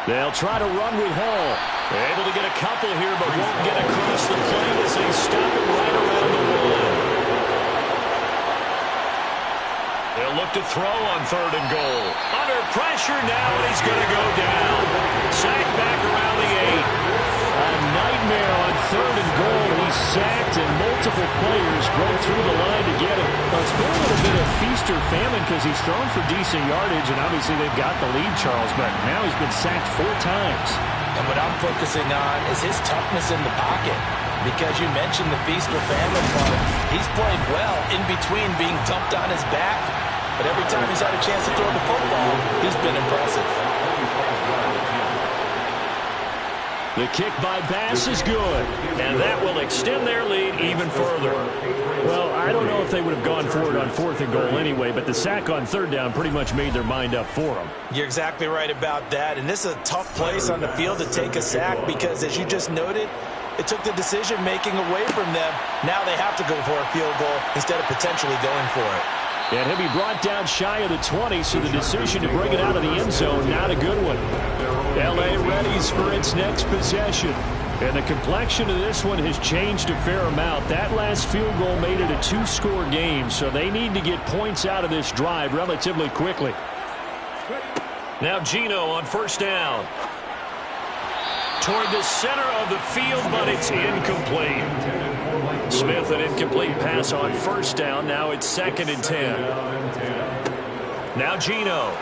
They'll try to run with Hall. They're able to get a couple here, but won't get across the plane as they stop it right around the one. They'll look to throw on 3rd and goal. Under pressure now, and he's going to go down. Sacked back around the 8. A nightmare on 3rd and goal. He's sacked, and multiple players broke through the line to get him. Well, it's been a little bit of feast or famine because he's thrown for decent yardage, and obviously they've got the lead, Charles, but now he's been sacked 4 times. And what I'm focusing on is his toughness in the pocket. Because you mentioned the feast or famine part. He's played well in between being dumped on his back. But every time he's had a chance to throw the football, he's been impressive. The kick by Bass is good, and that will extend their lead even further. Well, I don't know if they would have gone for it on 4th and goal anyway, but the sack on 3rd down pretty much made their mind up for them. You're exactly right about that, and this is a tough place on the field to take a sack because, as you just noted, it took the decision-making away from them. Now they have to go for a field goal instead of potentially going for it. And he'll be brought down shy of the 20, so the decision to bring it out of the end zone, not a good one. L.A. readies for its next possession. And the complexion of this one has changed a fair amount. That last field goal made it a 2-score game, so they need to get points out of this drive relatively quickly. Now Gino on 1st down. Toward the center of the field, but it's incomplete. Smith, an incomplete pass on 1st down. Now it's 2nd and 10. Now Gino.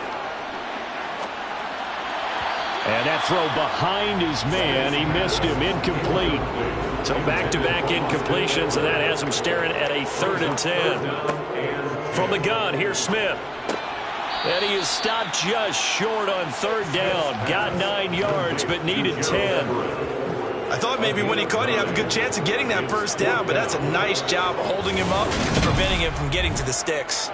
And that throw behind his man. He missed him. Incomplete. So back-to-back incompletions, and that has him staring at a 3rd and 10. From the gun, here's Smith. And he is stopped just short on 3rd down. Got 9 yards, but needed 10. I thought maybe when he caught, he'd have a good chance of getting that 1st down, but that's a nice job of holding him up and preventing him from getting to the sticks.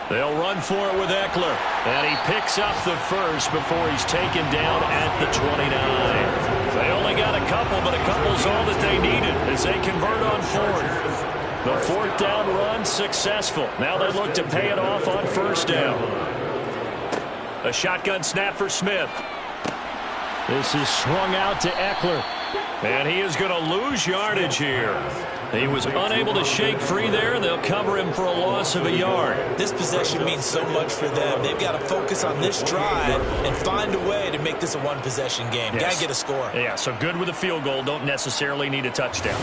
They'll run for it with Eckler. And he picks up the 1st before he's taken down at the 29. They only got a couple, but a couple's all that they needed as they convert on 4th. The 4th down run successful. Now they look to pay it off on 1st down. A shotgun snap for Smith. This is swung out to Eckler. And he is going to lose yardage here. He was unable to shake free there, and they'll cover him for a loss of a yard. This possession means so much for them. They've got to focus on this drive and find a way to make this a one-possession game. Yes. Got to get a score. Yeah, so good with a field goal. Don't necessarily need a touchdown.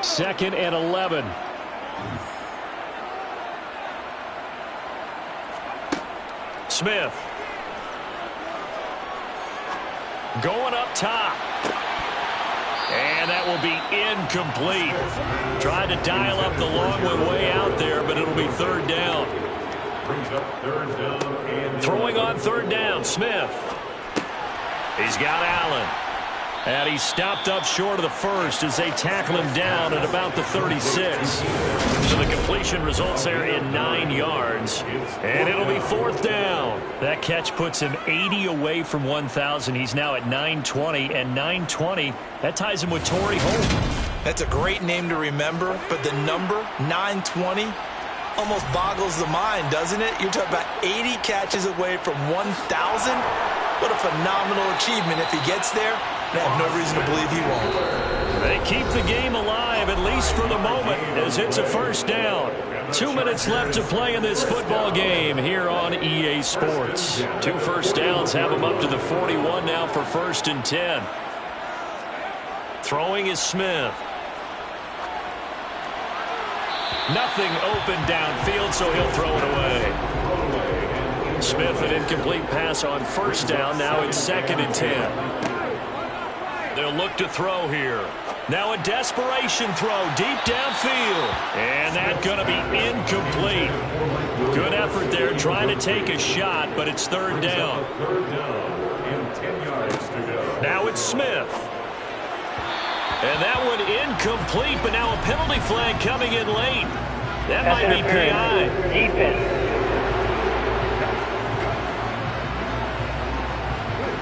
2nd and 11. Smith. Going up top. And that will be incomplete. Tried to dial up the long one way out there, but it'll be 3rd down. Throwing on 3rd down, Smith. He's got Allen. And he's stopped up short of the 1st as they tackle him down at about the 36. So the completion results there in 9 yards. And it'll be 4th down. That catch puts him 80 away from 1,000. He's now at 920, and 920, that ties him with Torrey Holt. That's a great name to remember, but the number, 920, almost boggles the mind, doesn't it? You're talking about 80 catches away from 1,000. What a phenomenal achievement. If he gets there, I have no reason to believe he won't. They keep the game alive, at least for the moment, as it's a 1st down. 2 minutes left to play in this football game here on EA Sports. 2 1st downs have them up to the 41 now for 1st and 10. Throwing is Smith. Nothing open downfield, so he'll throw it away. Smith, an incomplete pass on 1st down. Now it's 2nd and 10. They'll look to throw here. Now a desperation throw deep downfield. And that's going to be incomplete. Good effort there trying to take a shot, but it's 3rd down. Now it's Smith. And that one incomplete, but now a penalty flag coming in late. That might be PI. Defense.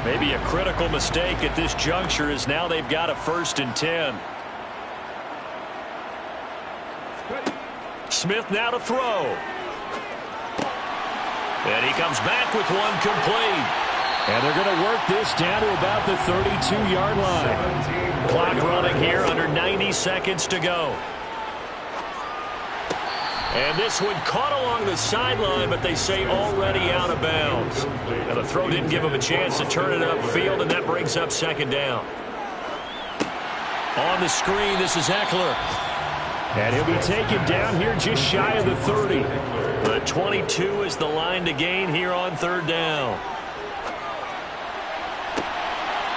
Maybe a critical mistake at this juncture is now they've got a 1st and 10. Smith now to throw. And he comes back with one complete. And they're going to work this down to about the 32-yard line. Clock running here, under 90 seconds to go. And this one caught along the sideline, but they say already out of bounds. Now the throw didn't give him a chance to turn it upfield, and that brings up 2nd down. On the screen, this is Eckler. And he'll be taken down here just shy of the 30. The 22 is the line to gain here on 3rd down.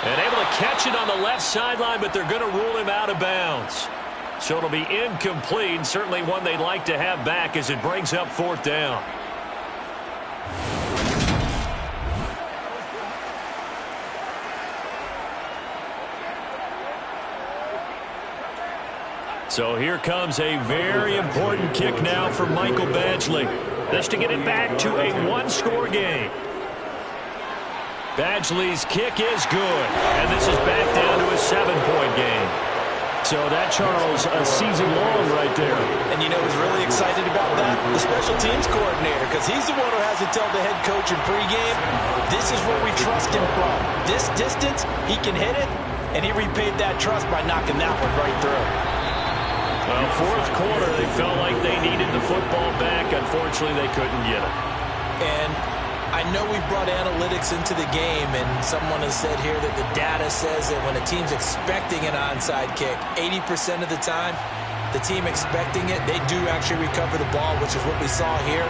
And able to catch it on the left sideline, but they're going to rule him out of bounds. So it'll be incomplete, certainly one they'd like to have back as it brings up 4th down. So here comes a very important kick now for Michael Badgley. This to get it back to a 1-score game. Badgley's kick is good, and this is back down to a 7-point game. So that, Charles, a season long right there. And you know who's really excited about that? The special teams coordinator, because he's the one who has to tell the head coach in pregame, this is where we trust him from. This distance, he can hit it, and he repaid that trust by knocking that one right through. Well, 4th quarter, they felt like they needed the football back. Unfortunately, they couldn't get it. And I know we brought analytics into the game, and someone has said here that the data says that when a team's expecting an onside kick, 80% of the time, the team expecting it, they do actually recover the ball, which is what we saw here.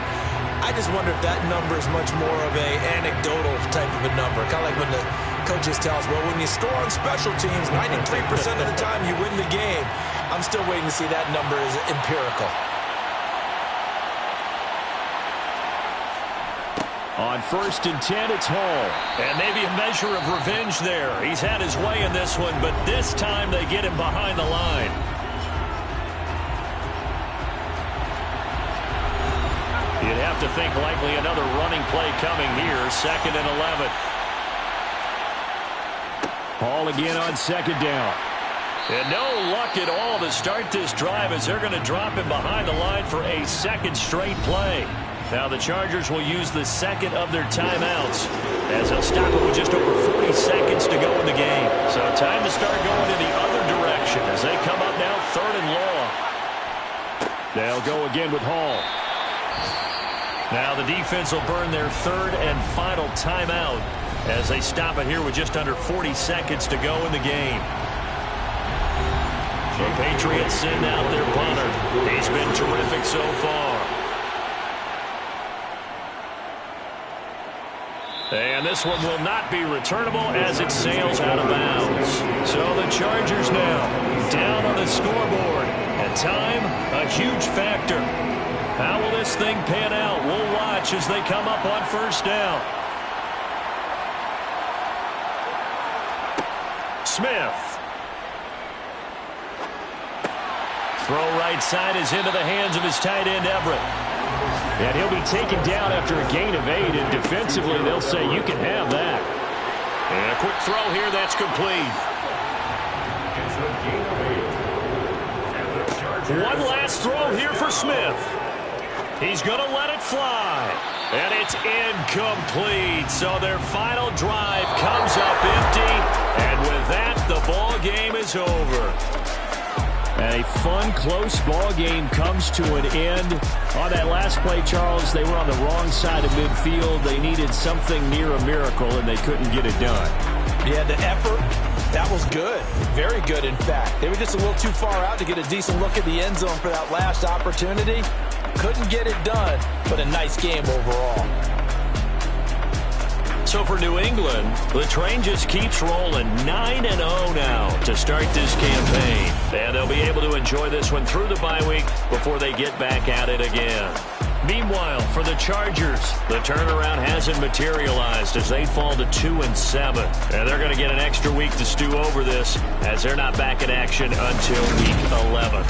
I just wonder if that number is much more of a anecdotal type of a number. Kind of like when the coaches tell us, well, when you score on special teams, 93% of the time you win the game. I'm still waiting to see that number is empirical. On 1st and 10, it's Hall. And maybe a measure of revenge there. He's had his way in this one, but this time they get him behind the line. You'd have to think likely another running play coming here. 2nd and 11. Hall again on 2nd down. And no luck at all to start this drive as they're going to drop him behind the line for a 2nd straight play. Now the Chargers will use the 2nd of their timeouts as they'll stop it with just over 40 seconds to go in the game. So time to start going in the other direction as they come up now 3rd and long. They'll go again with Hall. Now the defense will burn their 3rd and final timeout as they stop it here with just under 40 seconds to go in the game. The Patriots send out their punter. He's been terrific so far. And this one will not be returnable as it sails out of bounds. So the Chargers now down on the scoreboard. And time, a huge factor. How will this thing pan out? We'll watch as they come up on 1st down. Smith. Throw right side is into the hands of his tight end, Everett. And he'll be taken down after a gain of 8, and defensively they'll say you can have that. And a quick throw here, that's complete. One last throw here for Smith. He's going to let it fly. And it's incomplete. So their final drive comes up empty. And with that, the ball game is over. And a fun, close ball game comes to an end. On that last play, Charles, they were on the wrong side of midfield. They needed something near a miracle, and they couldn't get it done. Yeah, the effort, that was good. Very good, in fact. They were just a little too far out to get a decent look at the end zone for that last opportunity. Couldn't get it done, but a nice game overall. So for New England, the train just keeps rolling 9-0 now to start this campaign. And they'll be able to enjoy this one through the bye week before they get back at it again. Meanwhile, for the Chargers, the turnaround hasn't materialized as they fall to 2-7. And they're going to get an extra week to stew over this as they're not back in action until week 11.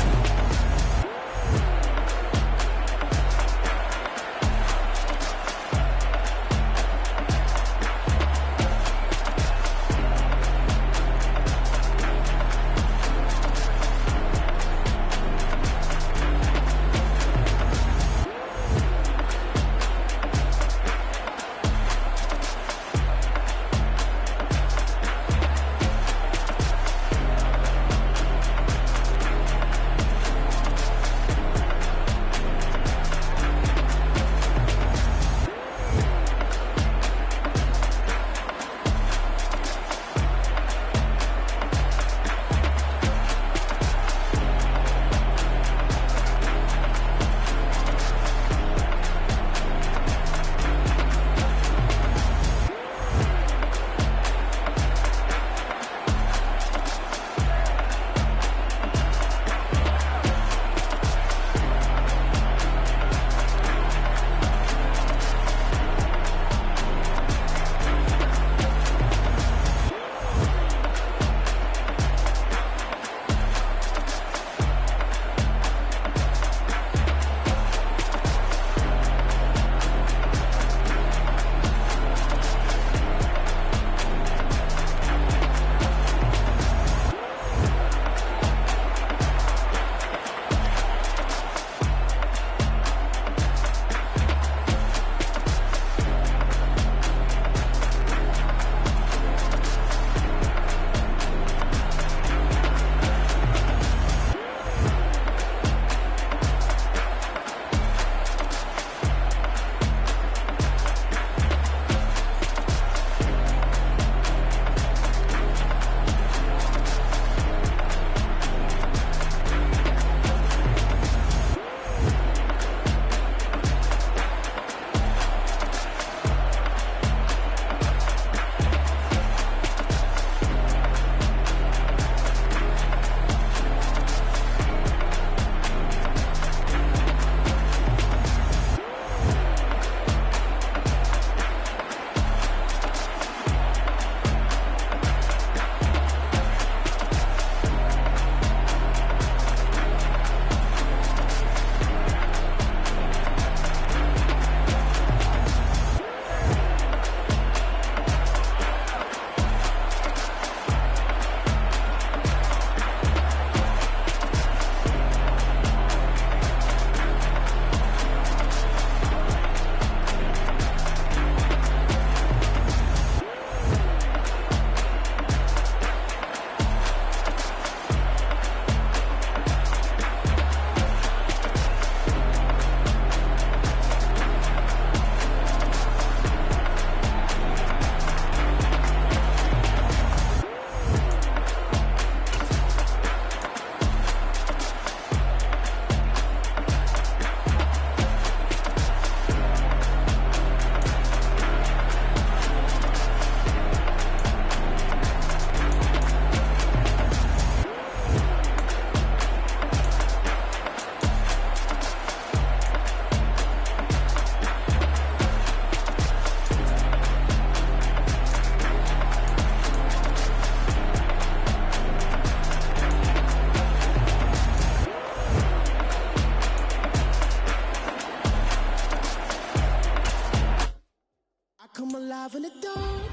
the dark,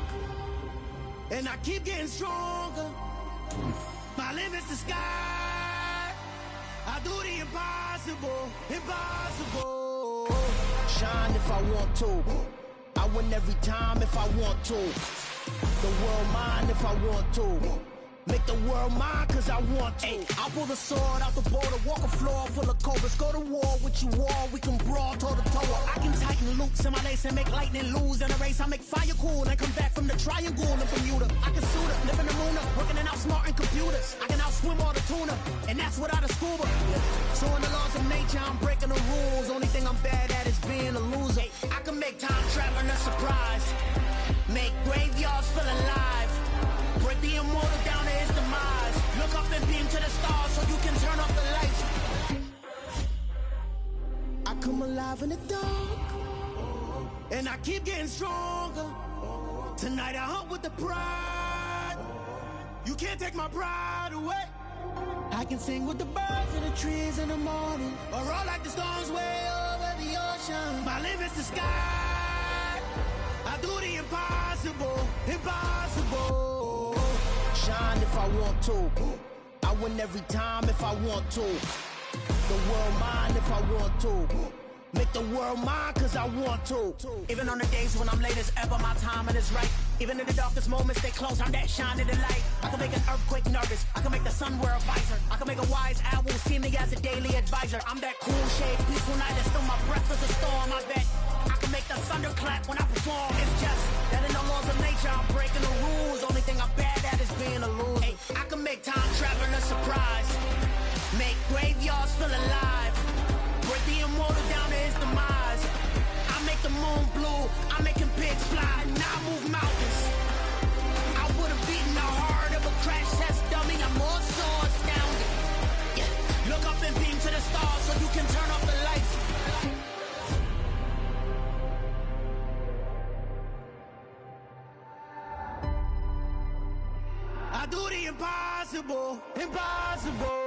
and I keep getting stronger. My limit's the sky. I do the impossible, impossible. Shine if I want to. I win every time if I want to. The world mine if I want to. Make the world mine cause I want to. I'll pull the sword out the border, walk a floor full of cobras. Go to war with you all, we can brawl toe to toe. I can tighten loops in my lace and make lightning lose in a race. I make fire cool and come back from the triangle in Bermuda. I can suit up, live in the moon, working and outsmarting computers. I can outswim all the tuna, and that's without a scuba. So in the laws of nature, I'm breaking the rules. Only thing I'm bad at is being a loser. I can make time traveling a surprise, make graveyards feel alive, break the immortal down to his demise. Look up and beam to the stars so you can turn off the lights. I come alive in the dark, and I keep getting stronger. Tonight I hunt with the pride. You can't take my pride away. I can sing with the birds and the trees in the morning, or roll like the storms way over the ocean. My limit's the sky. I do the impossible, impossible. Shine if I want to. I win every time if I want to. The world mine if I want to. Make the world mine cause I want to. Even on the days when I'm late as ever, my timing is right. Even in the darkest moments, stay close, I'm that shining the light. I can make an earthquake nervous, I can make the sun wear a visor. I can make a wise owl see me as a daily advisor. I'm that cool shade, peaceful night, and still my breath is a storm. I bet I can make the thunder clap when I perform. It's just that in the laws of nature, I'm breaking the rules. Only thing I'm bad at is being a loser. Hey, I can make time traveling a surprise, make graveyards feel alive, break the immortal down to his demise. I make the moon blue, I'm making pigs fly, now I move mountains. I would've beaten the heart of a crash test dummy, I'm more so astounded. Yeah. Look up and beam to the stars so you can turn off the lights. I do the impossible, impossible.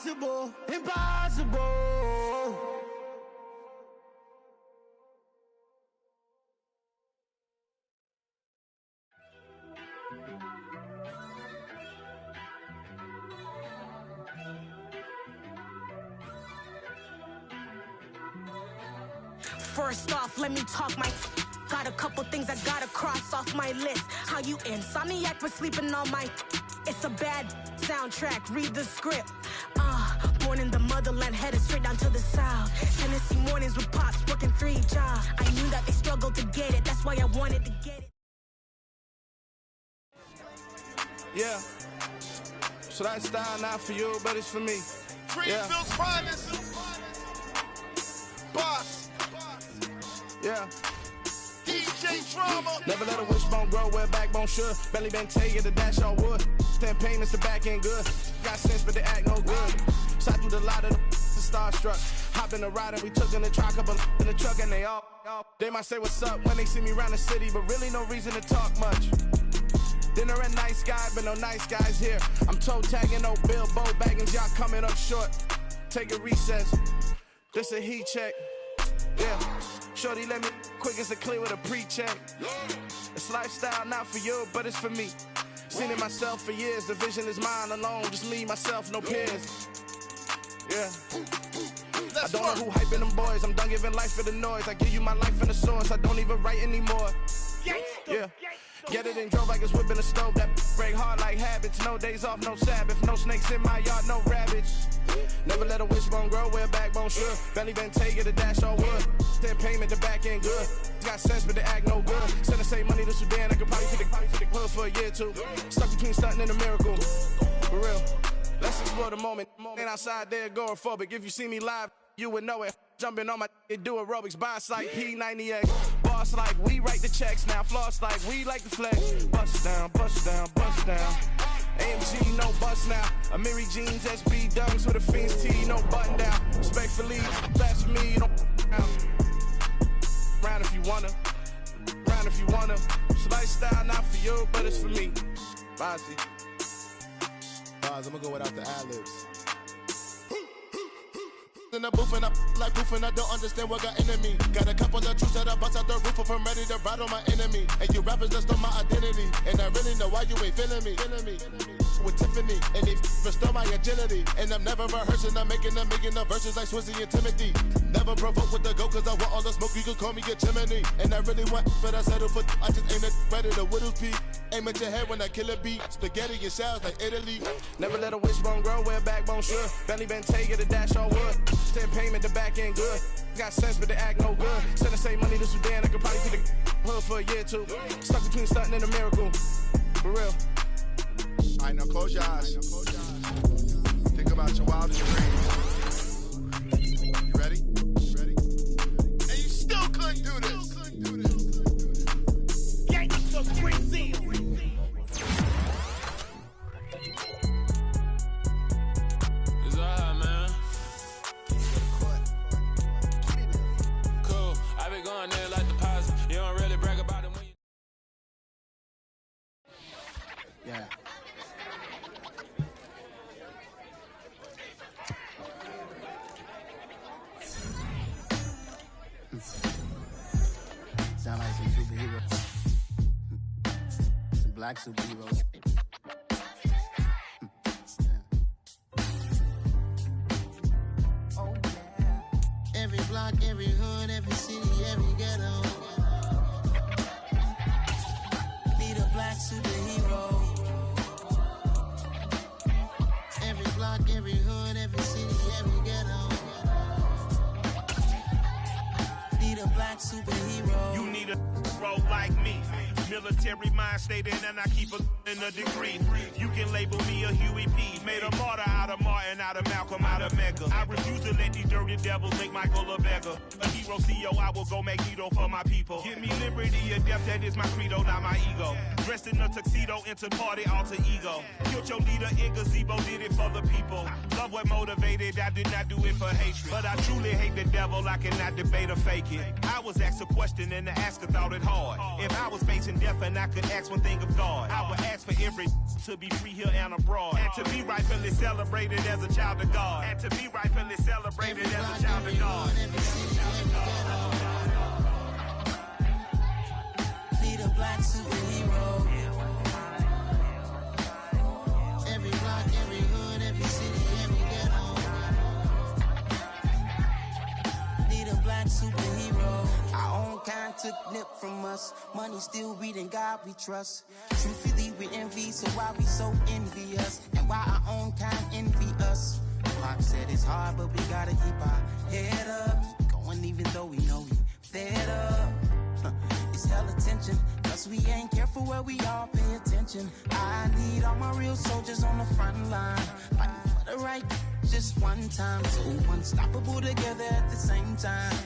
Impossible, impossible. First off, let me talk my got a couple things I gotta cross off my list. How you insomniac for sleeping on my it's a bad soundtrack, read the script. Born in the motherland, headed straight down to the south. Tennessee mornings with pops, working 3 jobs. I knew that they struggled to get it, that's why I wanted to get it. Yeah. So that style not for you, but it's for me. Greenfield's finest. Boss. Yeah. DJ Drama. Never let a wishbone grow where backbone should. Belly been taking the dash on wood. 10 payments, the back end good. Got sense, but they act no good. Side through the lot of the starstruck. Hop in the ride and we took in the truck, couple in the truck, and they all. They might say what's up when they see me around the city, but really no reason to talk much. Dinner and nice guy, but no nice guys here. I'm toe tagging, no Bilbo Baggins, y'all coming up short. Take a recess. This a heat check. Yeah. Shorty let me quick as a clear with a pre-check. It's lifestyle not for you, but it's for me. Seen it myself for years. The vision is mine alone. Just me, myself, no peers. Yeah. I don't know who hyping them boys. I'm done giving life for the noise. I give you my life in the source. I don't even write anymore. Yeah. Get it and drove like it's whipping a stove. That break hard like habits. No days off, no Sabbath. No snakes in my yard, no rabbits. Never let a wishbone grow where backbone should. Belly been taking the dash on wood. 10 payment, the back end good. Got sense, but they act no good. Send the same money to Sudan. I could probably take the hood for a year or two. Stuck between stunting and a miracle. For real. Let's explore the moment. Ain't outside there agoraphobic. If you see me live, you would know it. Jumping on my do aerobics, boss like P90X. Boss like we write the checks now. Floss like we like the flex. Bust down, bust down, bust down. AMG, no bust now. A Mary Jeans, SB dunks with a Fiends tee, no button down. Respectfully, blasphemy, don't down. Round if you wanna, round if you wanna. It's lifestyle, not for you, but it's for me. Bossy. I'm gonna go without the ad-libs. In the booth and I like proof and I don't understand what got into me. Got a couple of truths that I bust out the roof if I'm ready to ride on my enemy. And you rappers just on my identity. And I really know why you ain't feeling me. With Tiffany, and they restore my agility. And I'm never rehearsing, I'm making a million of verses like Swizzy and Timothy. Never provoke with the go, cause I want all the smoke, you can call me a chimney. And I really want, but I settle for, I just ain't ready to whittles peak. Aim at your head when I kill a beat. Spaghetti and shells like Italy. Never let a wishbone grow where a backbone should. Belly been take the dash on wood. 10 payment, the back end good. Got sense, but the act no good. Send the same money to Sudan, I could probably see the hood for a year or two. Stuck between stunting and a miracle. For real. All right, now close your eyes. Think about your wildest dreams. You ready? You ready? And you still couldn't do this. Yankees of Brazil. It's alright, man. Cool. I been going there like the positive. You don't really brag about it when you. Yeah. Sound like some superheroes. Some black superheroes. Oh, yeah. Every block, every hood, every city, every ghetto. Need a black superhero. Every block, every hood, every city, every ghetto. Need a black superhero. You need a bro like me. Military mind stated, and I keep in a degree. You can label me a Huey P. Made a martyr out of Martin, out of Malcolm, out of Mega. I refuse to let these dirty devils make Michael a beggar. A hero CEO, I will go Magneto for my people. Give me liberty or death, that is my credo, not my ego. Dressed in a tuxedo, into party, alter ego. Killed your leader in gazebo, did it for the people. Love what motivated, I did not do it for hatred. But I truly hate the devil, I cannot debate or fake it. I was asked a question and the asker thought it hard. If I was facing death and I could ask one thing of God, I would ask for every to be free here and abroad. And to be rightfully celebrated as a child of God. And to be rightfully celebrated as a child of God. Need a black superhero. Every block, every hood, every city, every ghetto. Need a black superhero. Our own kind took nip from us. Money still reading God we trust. Truthfully we envy, so why we so envious? And why our own kind envy us? Pac said it's hard, but we gotta keep our head up. Going even though we know we fed up. It's hella tension, cause we ain't careful where we all pay attention. I need all my real soldiers on the front line, fighting for the right just one time. So unstoppable together at the same time,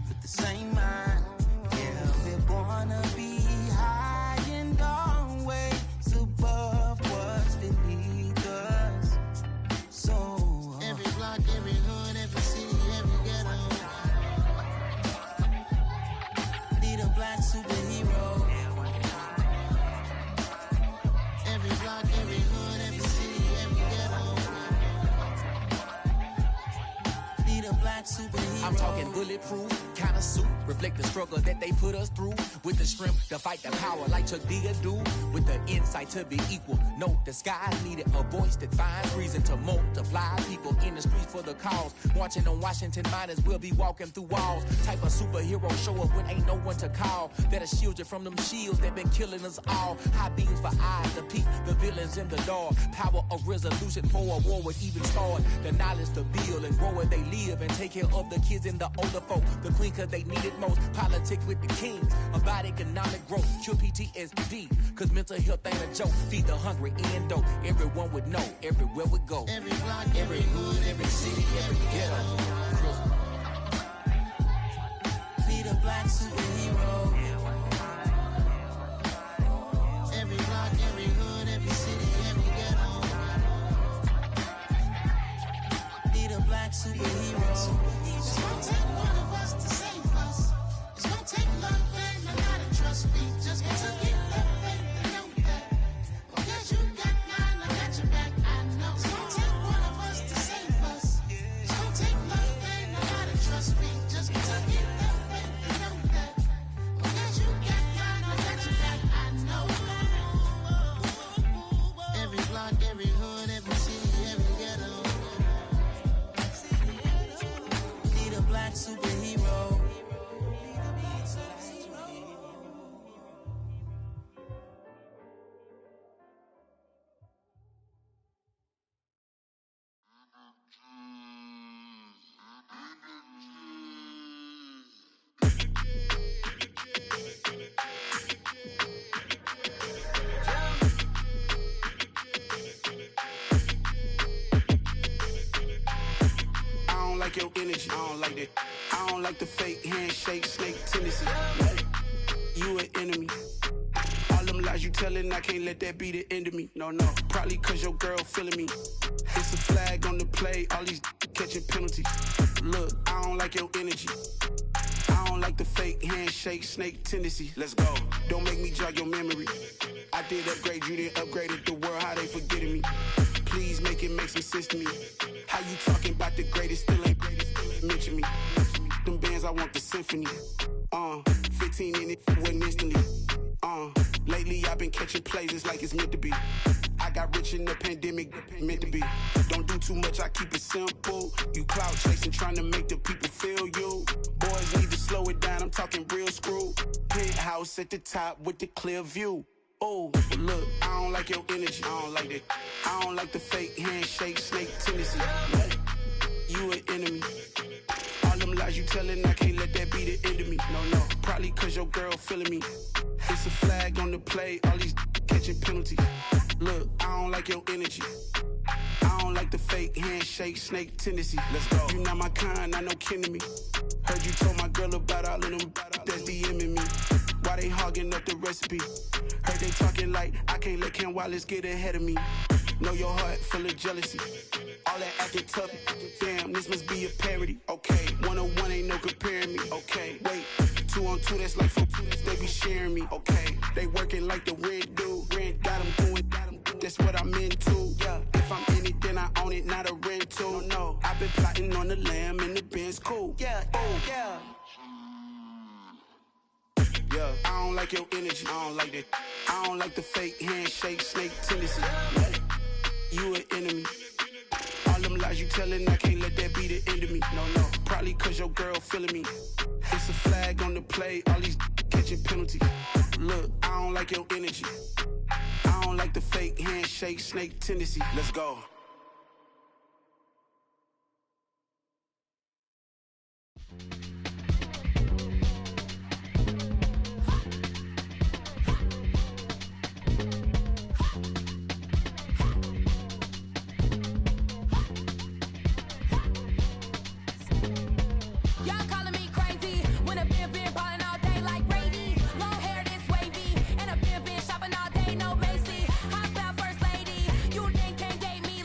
with the same mind. Yeah, we're gonna be high and always above what's beneath us. So every block, every hood, every city, every ghetto. Need a black superhero. Every block, every hood, every city, every ghetto. Need a black superhero. I'm talking bulletproof kind of suit, reflect the struggle that they put us through. With the strength to fight the power like Chuck D do. With the insight to be equal. Note the skies needed a voice that finds reason to multiply. People in the streets for the cause. Marching on Washington, might as well be walking through walls. Type of superhero show up when ain't no one to call. That'll shield you from them shields that been killing us all. High beams for eyes to peek the villains in the dark. Power of resolution for a war would even start. The knowledge to build and grow where they live and take care of the kids and the older folk. The queen cause they need it most. Politic with the kings about economic growth. Cure PTSD cause mental health ain't a joke. Feed the hungry and dope. Everyone would know everywhere we go. Every block, every hood, every city, every ghetto. Need a black black superhero. Every block, every hood, every city, every ghetto. Need a black superhero. It's gonna take one of us to save us. It's gonna take love and a lot of trust. We just got to get that faith and know that. Because you got mine, I got your back. I know. It's gonna take one of us to save us. It's gonna take love and a lot of trust. We just got to get that faith and know that. Because you got mine, I got your back. I know. Every block, every hood, every city, every ghetto. Need a black superhero. I don't like your energy, I don't like that. I don't like the fake handshake, snake tendency. You an enemy. All them lies you telling, I can't let that be the end of me. No, probably cause your girl feeling me. It's a flag on the play, all these catching penalties. Look, I don't like your energy. I don't like the fake handshake, snake tendency. Let's go. Don't make me jog your memory. I did upgrade, you didn't upgrade it. The world, how they forgetting me. Please make it make some sense to me. How you talking about the greatest, still ain't mention me. Them bands, I want the symphony. 15 in it, wasn't instantly. Lately I've been catching plays, it's like it's meant to be. I got rich in the pandemic, meant to be. Don't do too much, I keep it simple. You clout chasing, trying to make the people feel you. Boys need to slow it down, I'm talking real screw. Penthouse at the top with the clear view. Oh, look, I don't like your energy, I don't like that. I don't like the fake handshake, snake tendency. You an enemy. All them lies you telling, I can't let that be the end of me. No, probably cause your girl feeling me. It's a flag on the play, all these catching penalties. Look, I don't like your energy. I don't like the fake handshake, snake tendency. Let's go. You not my kind, I know kin to me. Heard you told my girl about all of them that's DMing me. Why they hogging up the recipe? Heard they talking like I can't let Ken Wallace get ahead of me. Know your heart full of jealousy. All that acting tough, damn, this must be a parody. Okay, 101 ain't no comparing me. Okay, wait, 2 on 2, that's like 4, they be sharing me. Okay, they working like the red dude. Red got them doing, that's what I'm into. Yeah, if I'm in it, then I own it, not a rental. No, I've been plotting on the lamb and the Benz cool. Yeah, yeah. Yeah, I don't like your energy, I don't like that. I don't like the fake handshake, snake tendency. You an enemy. All them lies you telling, I can't let that be the end of me. No, probably cause your girl feeling me. It's a flag on the play, all these catching penalties. Look, I don't like your energy. I don't like the fake handshake, snake tendency. Let's go. Shopping all day, no Macy. Hop out first lady. You think can't date me?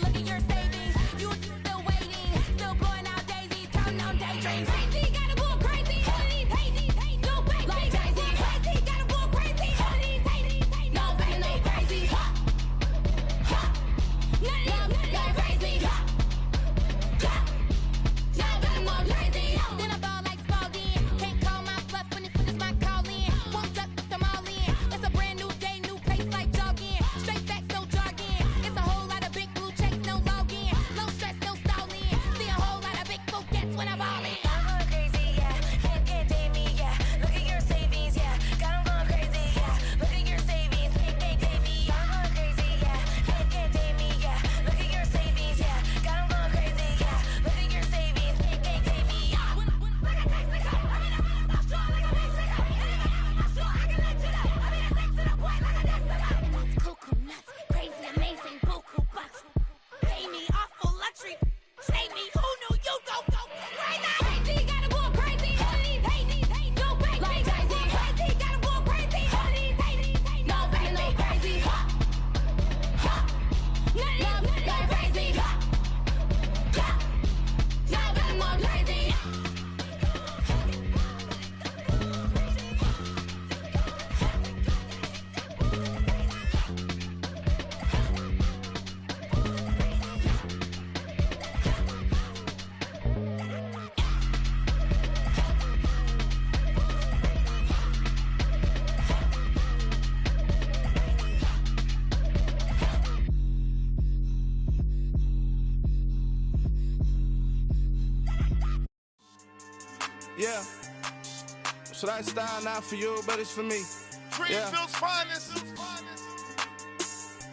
So that style not for you, but it's for me. Greenfield's finest.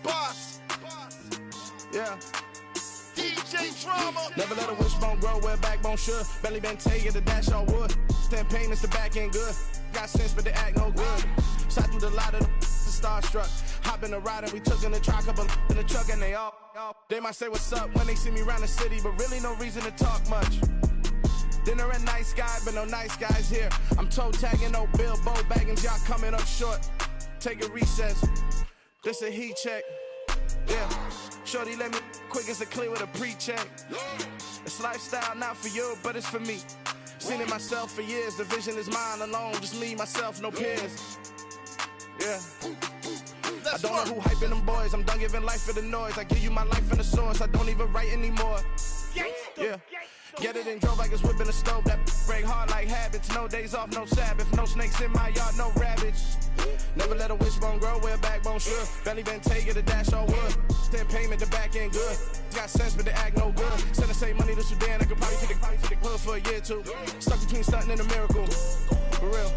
Boss. Yeah. DJ Drama. Never let a wishbone grow where a backbone should. Belly been taken to dash all wood. 10 payments, the back end good. Got sense, but they act no good. Shot through the lot of the starstruck. Hop in the ride and we took in the truck, up in the truck and they all. They might say what's up when they see me around the city, but really no reason to talk much. Dinner at nice guy, but no nice guys here. I'm toe tagging, no Bilbo bagging, jock coming up short. Take a recess. This a heat check. Yeah. Shorty let me quick as a clear with a pre-check. It's lifestyle not for you, but it's for me. Seen it myself for years. The vision is mine alone. Just me, myself, no peers. Yeah. I don't know who hyping them boys. I'm done giving life for the noise. I give you my life in the source. I don't even write anymore. Yeah. Get it and drove like it's whipping a stove. That break hard like habits. No days off, no Sabbath. No snakes in my yard, no rabbits. Never let a wishbone grow where a backbone should. Belly been taken to dash all wood. 10 payment, the back end good. Got sense, but they act no good. Send the same money to Sudan. I could probably take the hood for a year or two. Stuck between stunting and a miracle. For real.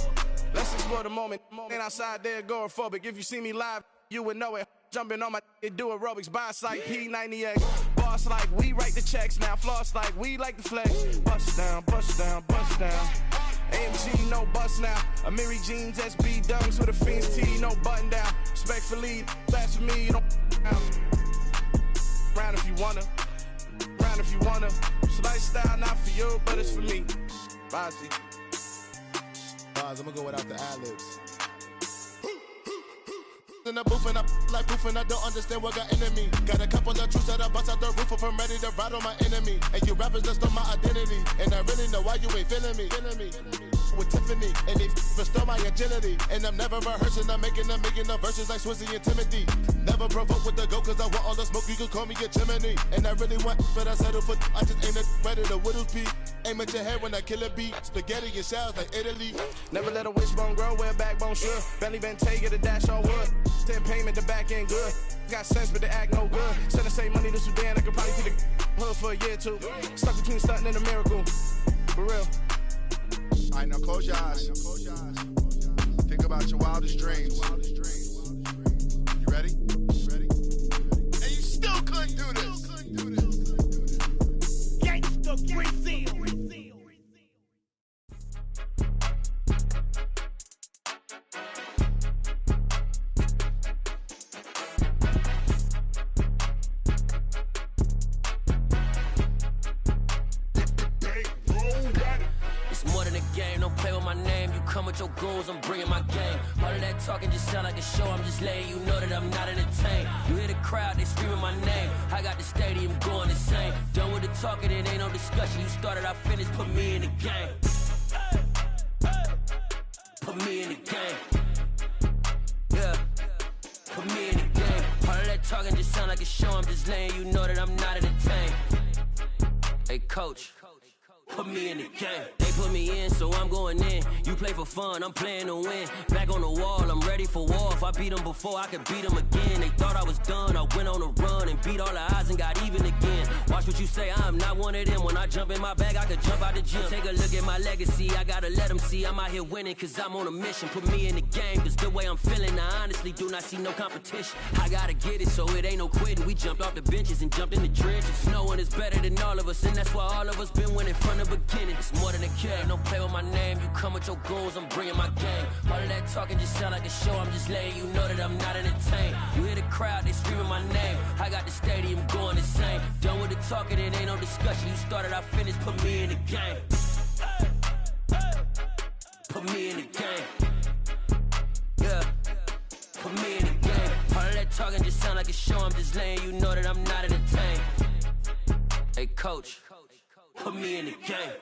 Let's explore the moment. Ain't outside there agoraphobic. If you see me live, you would know it. Jumping on my do aerobics, boss like P90X. Boss like we write the checks now. Floss like we like the flex. Bust down, bust down, bust down. AMG, no bust now. Amiri jeans, SB dunks with a Fiends T, no button down. Respectfully, that's for me, you don't round if you wanna. Round if you wanna. So lifestyle not for you, but it's for me. Bossy. I'm gonna go without the ad-libs. In the booth and I like proof and I don't understand what got into me. Got a couple of truths that I bust out the roof if I'm ready to ride on my enemy. And you rappers just stole my identity. And I really know why you ain't feeling me. With Tiffany and they restore my agility. And I'm never rehearsing, I'm making the verses like Swizzy and Timothy. Never provoke with the go cause I want all the smoke, you can call me a chimney. And I really want, but I settle for I just ain't ready to whittle pea. Aim at your head when I kill a beat. Spaghetti and shells like Italy. Never let a wishbone grow where a backbone should. Belly been taken to dash all wood. 10 payment, the back end good. Got sense, but they act no good. Send the same money to Sudan, I could probably take the hood for a year or two. Stuck between stunting and a miracle. For real. Alright, now close your eyes. Think about your wildest dreams. You ready? And you still couldn't do this. Gangsta Brazil. Come with your goons, I'm bringing my game. All of that talking just sound like a show. I'm just letting you know that I'm not entertained. You hear the crowd, they screaming my name. I got the stadium going insane. Done with the talking, it ain't no discussion. You started, I finished, put me in the game. Put me in the game. Yeah, put me in the game. All of that talking just sound like a show. I'm just letting you know that I'm not entertained. Hey, coach. Put me in the game. They put me in, so I'm going in. You play for fun, I'm playing to win. Back on the wall, I'm ready for war. If I beat them before, I could beat them again. They thought I was done, I went on a run and beat all the odds and got even again. Watch what you say, I'm not one of them. When I jump in my bag, I could jump out the gym. Take a look at my legacy, I gotta let them see I'm out here winning, cause I'm on a mission. Put me in the game, cause the way I'm feeling, I honestly do not see no competition. I gotta get it, so it ain't no quitting. We jumped off the benches and jumped in the trenches. No one is better than all of us, and that's why all of us been winning from the beginning. It's more than a game, don't play with my name. You come with your goons, I'm bringing my game. All of that talking just sound like a show. I'm just letting you know that I'm not entertained. You hear the crowd, they screaming my name. I got the stadium going insane. Done with the talking, it ain't no discussion. You started, I finished, put me in the game. Put me in the game. Yeah, put me in the game. All of that talking just sound like a show. I'm just letting you know that I'm not entertained. Hey, coach. Put me in the game.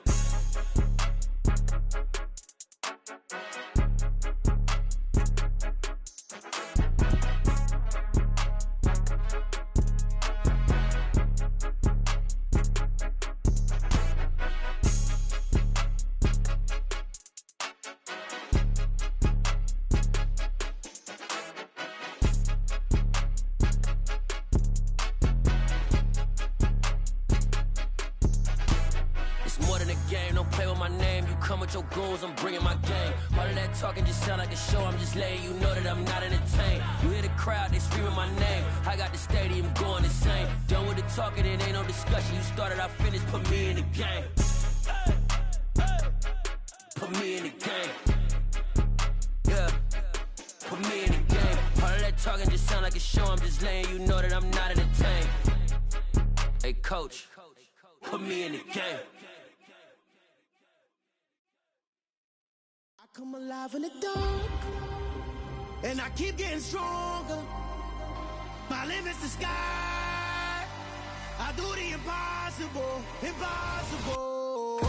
play with my name, you come with your goons, I'm bringing my gang. All of that talking just sound like a show, I'm just letting you know that I'm not entertained. You hear the crowd, they screaming my name. I got the stadium going insane. Done with the talking, it ain't no discussion. You started, I finished, put me in the game. Put me in the game. Yeah, put me in the game. All of that talking just sound like a show, I'm just letting you know that I'm not entertained. Hey coach, put me in the game. I come alive in the dark, and I keep getting stronger. My limit's the sky. I do the impossible, impossible.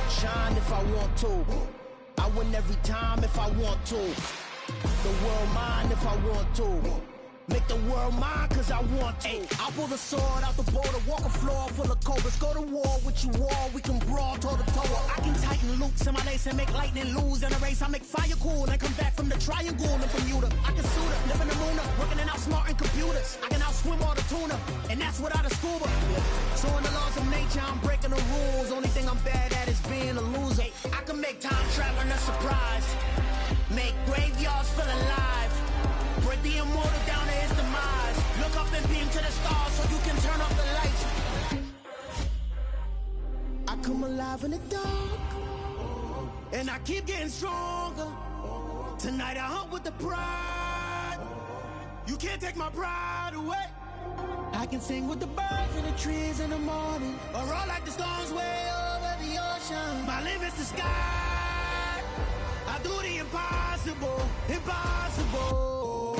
Shine if I want to. I win every time if I want to. The world mine if I want to. Make the world mine cause I want to. I pull the sword out the border, walk a floor full of cobras. Go to war with you all, we can brawl toe to toe. I can tighten loops in my lace and make lightning lose in a race. I make fire cool and come back from the triangle in Bermuda. I can suit up, live in the moon, working and outsmarting computers. I can outswim all the tuna, and that's without a scuba. So in the laws of nature, I'm breaking the rules. Only thing I'm bad at is being a loser. I can make time traveling a surprise. Make graveyards feel alive. Break the immortal down to his demise. Look up and beam to the stars so you can turn off the lights. I come alive in the dark, and I keep getting stronger. Tonight I hunt with the pride. You can't take my pride away. I can sing with the birds and the trees in the morning, or roll like the storms way over the ocean. My limit's the sky. I do the impossible, impossible.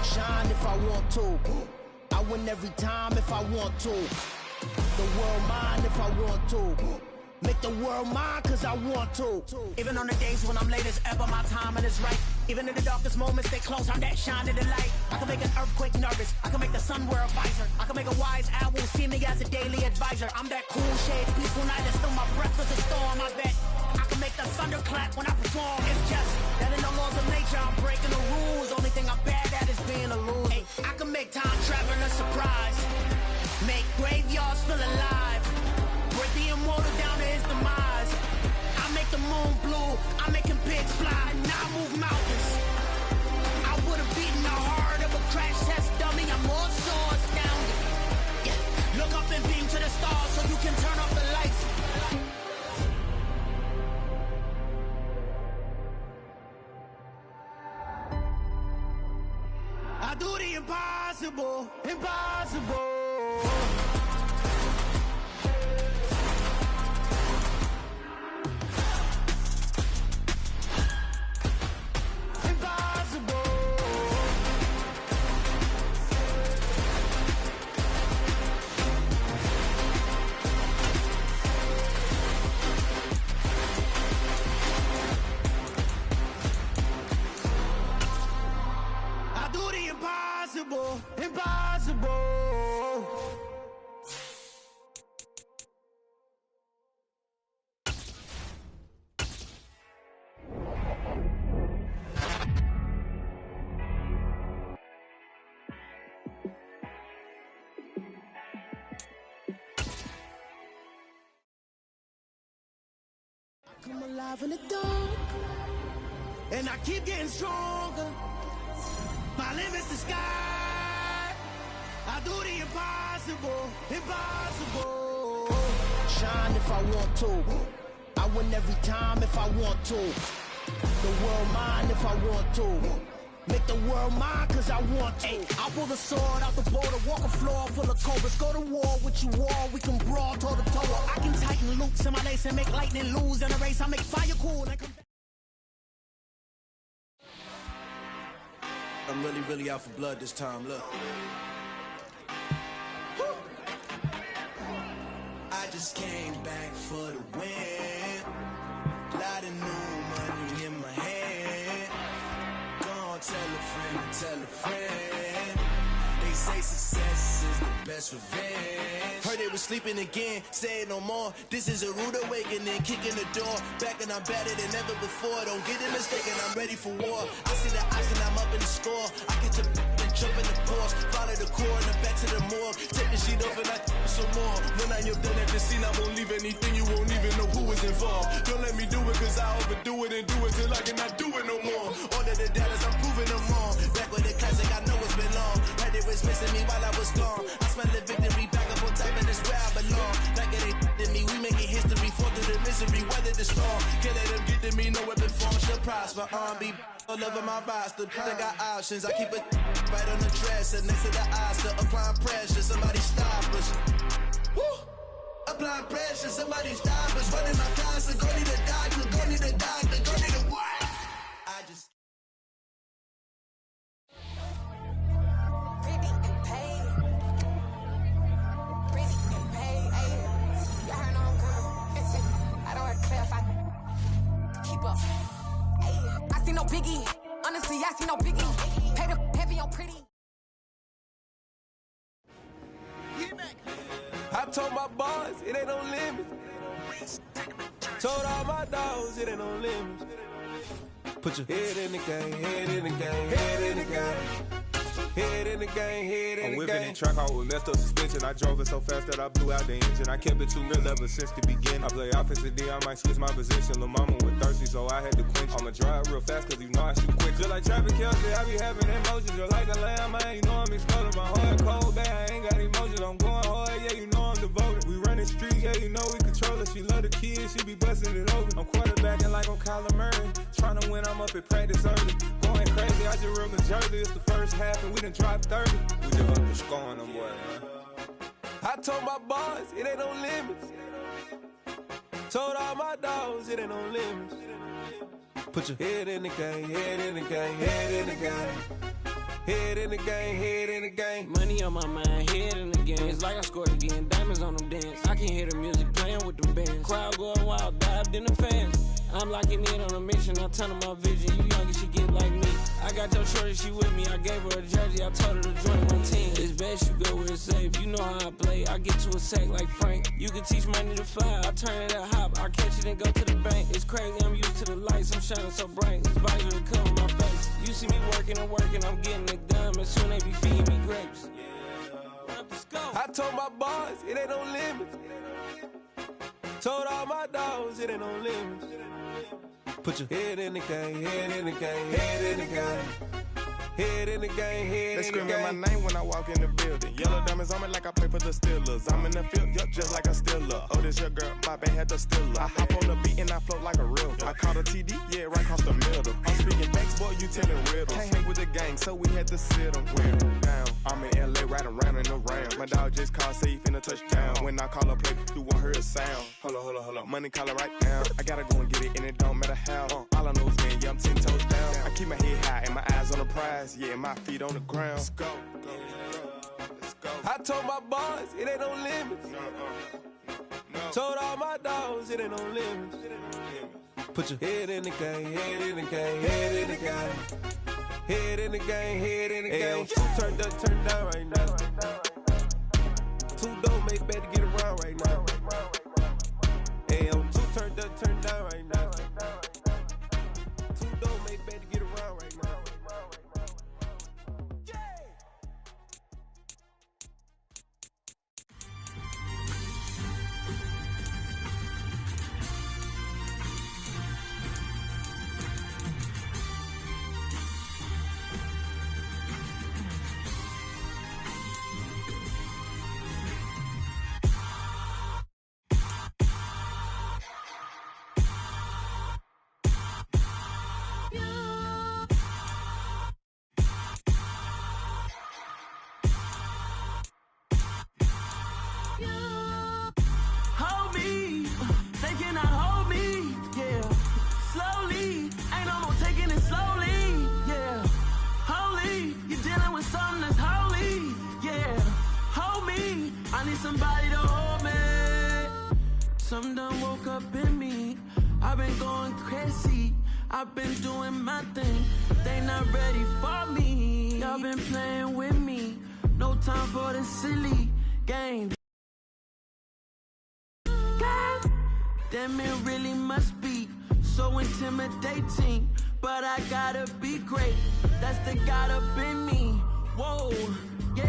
Shine if I want to. I win every time if I want to. The world mine if I want to. Make the world mine cause I want to. Even on the days when I'm late as ever, my timing is right. Even in the darkest moments, stay close, I'm that shine in the light. I can make an earthquake nervous, I can make the sun wear a visor. I can make a wise owl see me as a daily advisor. I'm that cool shade, peaceful night, and still my breath is a storm, I bet. I can make the thunder clap when I perform. It's just that in the laws of nature, I'm breaking the rules. Only thing I'm bad at is being a loser. Hey, I can make time traveling a surprise. Make graveyards feel alive. Break the immortal down to his demise. I make the moon blue, I'm making pigs fly. Now I move mountains. I would've beaten the heart of a crash test dummy. I'm more so astounded. Yeah. Look up and beam to the stars so you can turn off the lights. I do the impossible, impossible. Impossible, impossible. I come alive in the dark, and I keep getting stronger. My limit's the sky. I do the impossible, impossible. Shine if I want to. I win every time if I want to. The world mine if I want to. Make the world mine cause I want to. I pull the sword out the border, walk a floor full of cobras. Go to war with you all, we can brawl toe to toe. I can tighten loops in my lace and make lightning lose in a race. I make fire cool and come back. I'm really out for blood this time, look. I just came back for the win. Lot of new money in my hand. Gonna tell a friend and tell a friend. They say success is the that's revenge. Heard they was sleeping again, say it no more. This is a rude awakening, kicking the door. Back and I'm better than ever before. Don't get it mistaken, I'm ready for war. I see the eyes and I'm up in the score. I catch a and jump in the course. Follow the core and the back to the morgue. Take the sheet off and I some more. When I am done at the scene, I won't leave anything. You won't even know who is involved. Don't let me do it, cause I overdo it and do it till I cannot do it no more. All of the doubters, I'm proving them wrong. Back with the classic, I know it's been long. Heard they was missing me while I was gone. I smell the victory back up on top, and it's where I belong. Like it ain't to me, we making history. Fall through the misery, weather the storm. Can't let them get to me, no weapon form shall prosper. Be all over my roster. I got options, I keep it right on the dresser. Next to the Oscar, applying pressure. Somebody stop us. Woo! Applying pressure, somebody stop us. Running my closet, go need a doctor, go need a doctor, go need a what? I just. Pretty and paid. Pretty and paid. Ayy. Y'all heard I'm coming. I don't have to clear if I keep up. Ayy. I see no biggie. Honestly, I see no biggie. Pay the heavy on pretty. I told my boys it ain't no limits. Told all my dogs it ain't no limits. Put your head in the game, head in the game, head in the game. Head in the game, head in the game. I'm whipping in track out with messed up suspension. I drove it so fast that I blew out the engine. I kept it too real ever since the beginning. I play offensive D, I might switch my position. Lil' mama was thirsty, so I had to quench. I'ma drive real fast, cause you know I shoot quick. Just like traffic Kelsey, I be having emotions. Just like a lamb, man, you know I'm exploding. My heart cold, bad, I ain't got emotions. I'm going hard, yeah, you know I'm devoted. We running streets, yeah, you know we control it. She love the kids, she be busting it over. I'm quarterbacking like I'm Kyler Murray. Trying to win, I'm up at practice early. Going crazy, I just real the jersey. It's the first half, and we done dropped 30. We just up to scoring them, boy, man. I told my boys it ain't no limits. Told all my dogs it ain't no limits. Put your head in the game, head in the game, head in the game. Head in the game, head in the game. Money on my mind, head in the game. It's like I scored again, diamonds on them dance. I can hear the music playing with them bands. Crowd going wild, dived in the fans. I'm locking in on a mission, I'm turning my vision. You young and she get like me. I got your shorty, she with me. I gave her a jersey, I told her to join my team. It's best you go where it's safe. You know how I play. I get to a sack like Frank. You can teach money to fly. I turn it at hop. I catch it and go to the bank. It's crazy, I'm used to the lights. I'm shining so bright. This visor to cover my face. You see me working and working. I'm getting it done. And soon they be feeding me grapes. I told my boys it ain't no limits. Told all my dogs it ain't no limits. Put your head in the game, head in the game, head in the game. Head in the game, head in the game. They screaming my name when I walk in the building. Yellow diamonds on me like I play for the Steelers. I'm in the field, yup, just like a Steeler. Oh, this your girl, my band had the Steeler. I hop on the beat and I float like a river. I caught a TD, yeah, right across the middle. I'm speaking thanks, boy, you telling riddles. Can't hang with the gang, so we had to sit them down. I'm in LA, riding around in the round. My dog just called, say he finna touchdown. When I call a play, you won't hear a sound. Hold up, money call it right now. I gotta go and get it, and it don't matter how. All I know is win, yeah, I'm 10 toes down. I keep my head high and my eyes on the prize. Yeah, my feet on the ground. Let's go. I told my boys it ain't no limits. Told all my dogs it ain't no limits. Put your head in the game, head in the game, head in the game. Head in the game, head in the game. Turned up, turned down right now. Too dope, make better get around right now. Hey, I'm too turned up, turned down right now. Too dope, make better get around right now. Somebody to hold me. Something done woke up in me. I've been going crazy. I've been doing my thing. They not ready for me. Y'all been playing with me. No time for the silly. game. God damn, it really must be so intimidating. But I gotta be great. That's the God up in me. Whoa, yeah.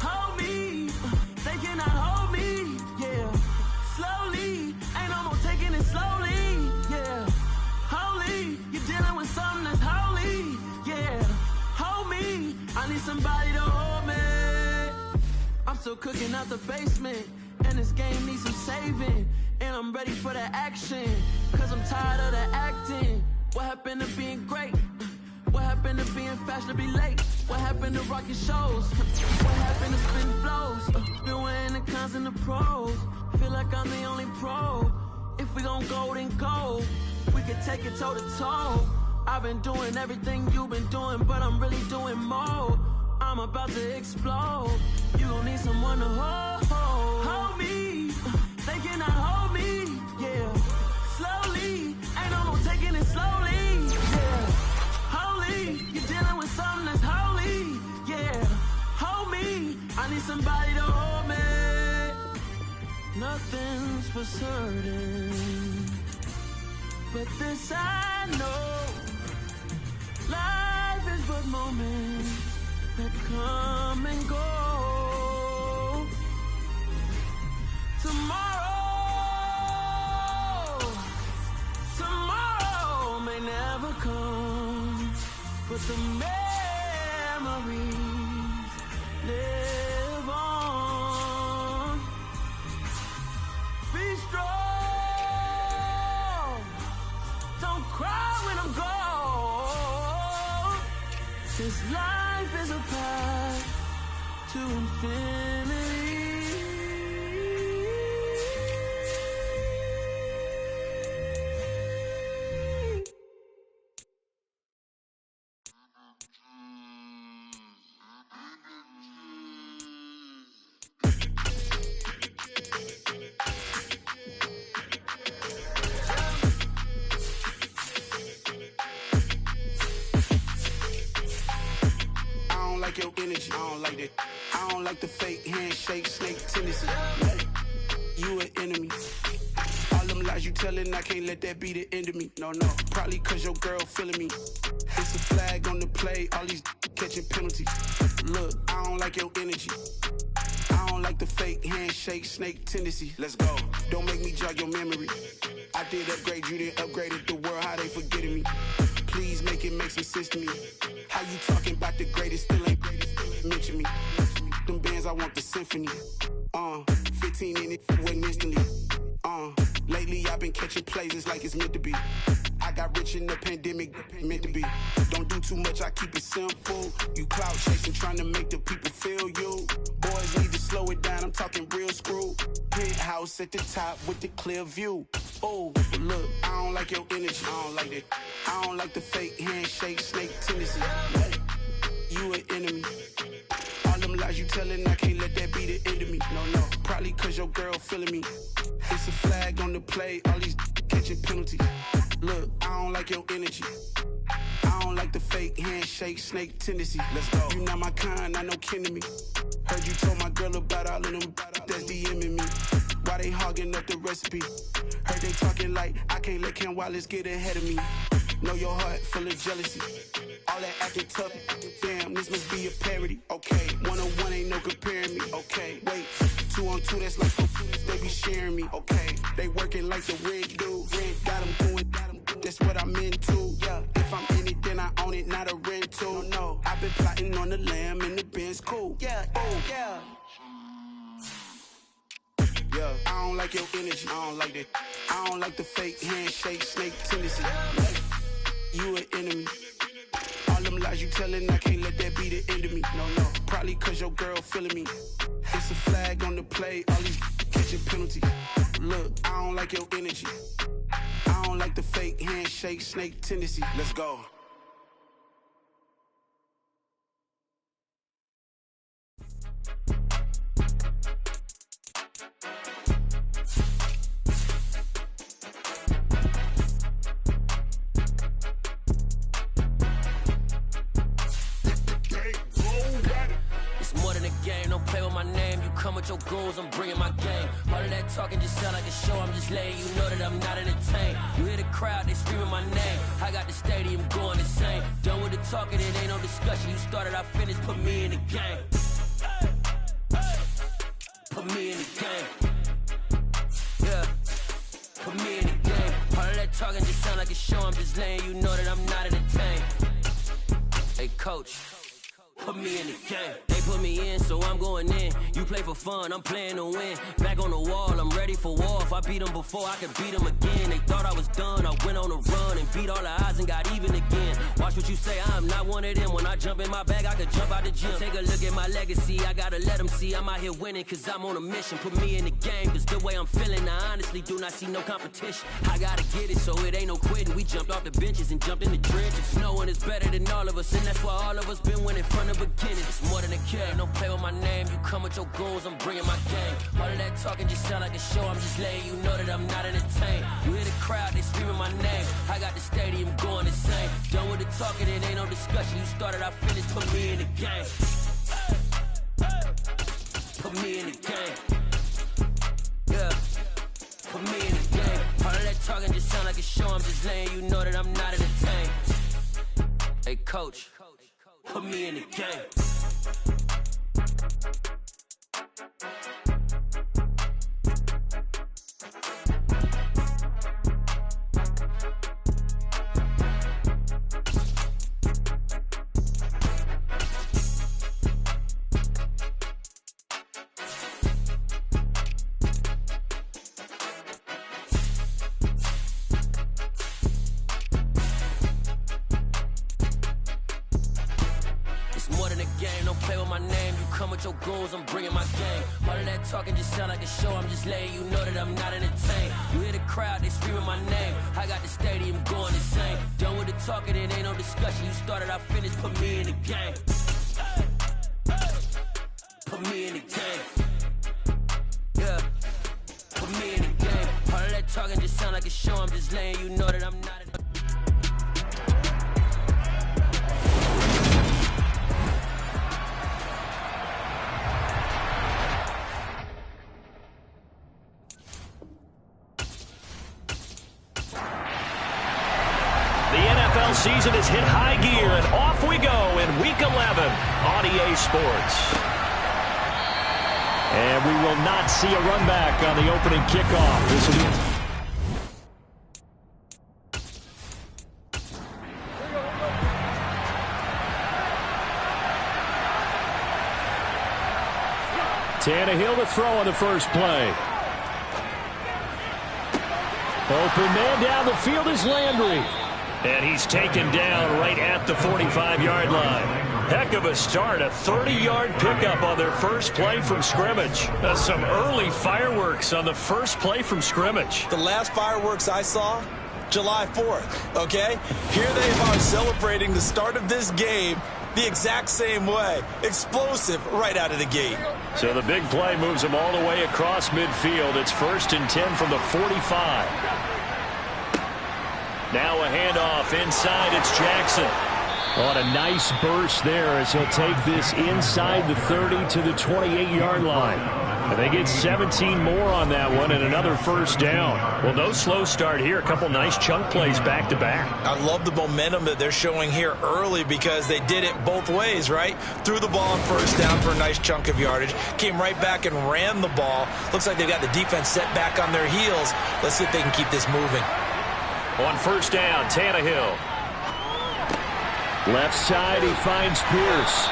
Hold me, they cannot hold me, yeah. Slowly, ain't no more taking it slowly, yeah. Holy, you're dealing with something that's holy, yeah. Hold me, I need somebody to hold me. I'm still cooking out the basement, and this game needs some saving. And I'm ready for the action, cause I'm tired of the acting. What happened to being great? What happened to being fashionably late? What happened to rocking shows? What happened to spin flows? Been wearing the cons and the pros. Feel like I'm the only pro. If we gon' go, then go. We could take it toe to toe. I've been doing everything you've been doing, but I'm really doing more. I'm about to explode. You gon' need someone to hold me. They cannot hold me, yeah. Slowly, ain't no more taking it slowly, yeah. Holy, you're dealing with something that's holy, yeah. Hold me, I need somebody to hold me. Nothing's for certain, but this I know. Life is but moments that come and go. Tomorrow may never come, but the memories live on. Be strong, don't cry when I'm gone. This life is a path to infinity. Your energy, I don't like that. I don't like the fake handshake, snake tendency. You an enemy. All them lies you telling, I can't let that be the end of me. No, probably cause your girl feeling me. It's a flag on the play, all these catching penalties. Look, I don't like your energy. I don't like the fake handshake, snake tendency. Let's go. Don't make me jog your memory. I did upgrade, you didn't upgrade it. The world, how they forgetting me. Please make it make some sense to me. How you talking about the greatest, still ain't greatest, mention me. Them bands, I want the symphony. 15 in it, went instantly. Lately I've been catching plays, it's like it's meant to be. I got rich in the pandemic, meant to be. Don't do too much, I keep it simple. You clout chasing, trying to make the people feel you. Boys need to slow it down, I'm talking real screw. Penthouse at the top with the clear view. Oh, look, I don't like your energy, I don't like that. I don't like the fake handshake, snake tendency. You an enemy. All them lies you telling, I can't let that be the end of me. No, probably cause your girl feeling me. It's a flag on the play, all these catching penalties. Look, I don't like your energy. I don't like the fake handshake, snake tendency. Let's go. You not my kind, I know kin to me. Heard you told my girl about all of them that's DMing me. Why they hogging up the recipe? Heard they talking like I can't let Ken Wallace get ahead of me. Know your heart full of jealousy. All that acting tough, damn, this must be a parody. Okay, 1-on-1 ain't no comparing me. Okay, wait, 2-on-2, that's like they be sharing me. Okay, they working like the red dude. Red got them doing, that's what I'm into. Yeah, if I'm in it, then I own it, not a rental. No, I've been plotting on the lamb and the Benz cool. Yeah, oh, yeah. Yeah, I don't like your energy, I don't like that. I don't like the fake handshake, snake tendency. You an enemy. All them lies you telling, I can't let that be the end of me. No, probably cause your girl feeling me. It's a flag on the play, all these catching penalties. Look, I don't like your energy. I don't like the fake handshake, snake tendency. Let's go. come with your goons, I'm bringing my game. All of that talking just sound like a show, I'm just letting you know that I'm not entertained. You hear the crowd, they screaming my name. I got the stadium going insane. Done with the talking, it ain't no discussion. You started, I finished, put me in the game. Put me in the game. Yeah, put me in the game. All of that talking just sound like a show, I'm just letting you know that I'm not entertained. Hey, coach, put me in the game. They put me in, so I'm going in. You play for fun, I'm playing to win. Back on the wall, I'm ready for war. If I beat them before, I could beat them again. They thought I was done, I went on a run and beat all the odds and got even again. Watch what you say, I'm not one of them. When I jump in my bag, I could jump out the gym. Take a look at my legacy, I gotta let them see I'm out here winning, cause I'm on a mission. Put me in the game, cause the way I'm feeling, I honestly do not see no competition. I gotta get it, so it ain't no quitting. We jumped off the benches and jumped in the trenches. No one is better than all of us, and that's why all of us been winning from the beginning. It's more than a game, don't play with my name. You come with your goons, I'm bringing my game. All of that talking just sound like a show, I'm just letting you know that I'm not entertained. You hear the crowd, they screaming my name. I got the stadium going insane. Done with the talking, it ain't no discussion. You started, I finished, put me in the game. Put me in the game. Yeah, put me in the game. All of that talking just sound like a show, I'm just letting you know that I'm not entertained. Hey, coach, put me in the game. I'm bringing my game. All of that talking just sound like a show, I'm just letting you know that I'm not entertained. You hear the crowd, they screaming my name. I got the stadium going insane. Done with the talking, it ain't no discussion. You started, I finished, put me in the game. Put me in the game. Yeah, put me in the game. All of that talking just sound like a show, I'm just letting you know that I'm not entertained. Season has hit high gear, and off we go in Week 11 on EA Sports. And we will not see a run back on the opening kickoff. This will be... Tannehill to throw on the first play. Open man down the field is Landry. And he's taken down right at the 45-yard line. Heck of a start, a 30-yard pickup on their first play from scrimmage. Some early fireworks on the first play from scrimmage. The last fireworks I saw, July 4th, okay? Here they are celebrating the start of this game the exact same way. Explosive right out of the gate. So the big play moves them all the way across midfield. It's 1st and 10 from the 45. Now a handoff inside, it's Jackson. On a nice burst there as he'll take this inside the 30 to the 28-yard line. And they get 17 more on that one and another first down. Well, no slow start here. A couple nice chunk plays back-to-back. I love the momentum that they're showing here early because they did it both ways, right? Threw the ball on first down for a nice chunk of yardage. Came right back and ran the ball. Looks like they've got the defense set back on their heels. Let's see if they can keep this moving. On first down, Tannehill. Left side, he finds Pierce.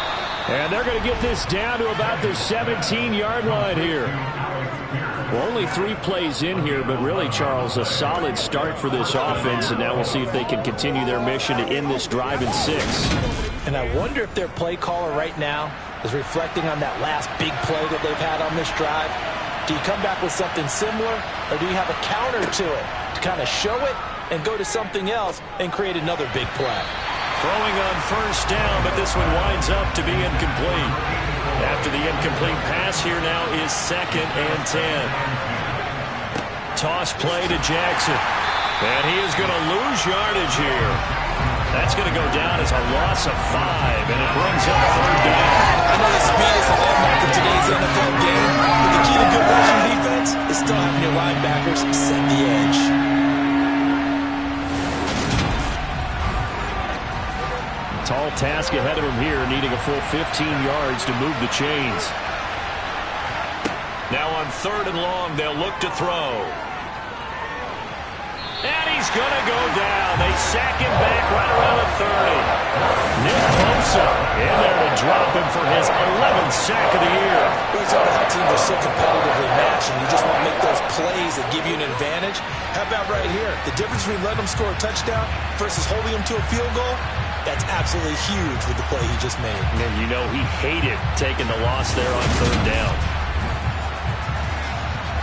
And they're going to get this down to about the 17-yard line here. Well, only 3 plays in here, but really, Charles, a solid start for this offense. And now we'll see if they can continue their mission to end this drive in 6. And I wonder if their play caller right now is reflecting on that last big play that they've had on this drive. Do you come back with something similar, or do you have a counter to it to kind of show it and go to something else and create another big play? Throwing on first down, but this one winds up to be incomplete. After the incomplete pass, here now is 2nd and 10. Toss play to Jackson. And he is going to lose yardage here. That's going to go down as a loss of 5, and it brings up 3rd down. I know the speed is the hallmark of today's NFL game, but the key to good rushing defense is still having your linebackers set the edge. Tall task ahead of him here, needing a full 15 yards to move the chains. Now on 3rd and long, they'll look to throw. And he's going to go down. They sack him back right around the 30. Nick Bosa in there to drop him for his 11th sack of the year. We're talking about how teams are so competitively matched, and you just want to make those plays that give you an advantage. How about right here? The difference between letting them score a touchdown versus holding them to a field goal, that's absolutely huge with the play he just made. And you know he hated taking the loss there on 3rd down.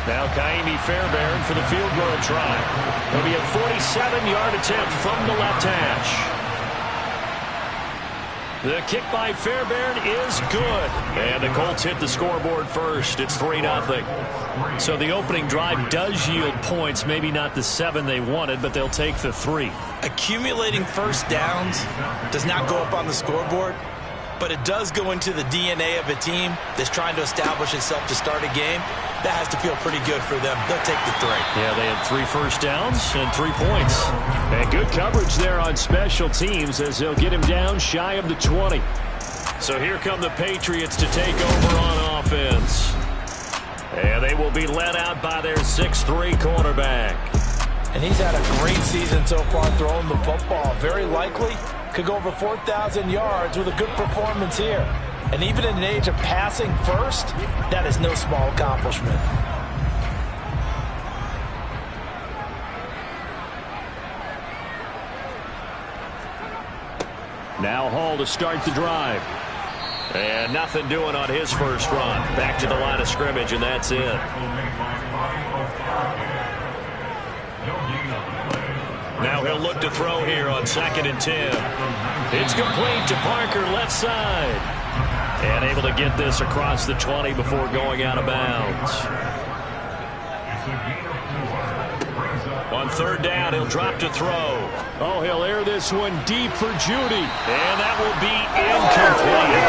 Now Kaimi Fairbairn for the field goal try. It'll be a 47-yard attempt from the left hash. The kick by Fairbairn is good. And the Colts hit the scoreboard first. It's 3-0. So the opening drive does yield points. Maybe not the 7 they wanted, but they'll take the 3. Accumulating first downs does not go up on the scoreboard, but it does go into the DNA of a team that's trying to establish itself to start a game. That has to feel pretty good for them. They'll take the 3. Yeah, they had 3 first downs and 3 points. And good coverage there on special teams as they'll get him down shy of the 20. So here come the Patriots to take over on offense. And they will be led out by their 6'3" quarterback. And he's had a great season so far throwing the football. Very likely could go over 4,000 yards with a good performance here. And even in an age of passing first, that is no small accomplishment. Now Hall to start the drive. And nothing doing on his first run. Back to the line of scrimmage, and that's it. Now he'll look to throw here on 2nd and 10. It's complete to Parker, left side. And able to get this across the 20 before going out of bounds. On 3rd down, he'll drop to throw. Oh, he'll air this one deep for Judy. And that will be incomplete.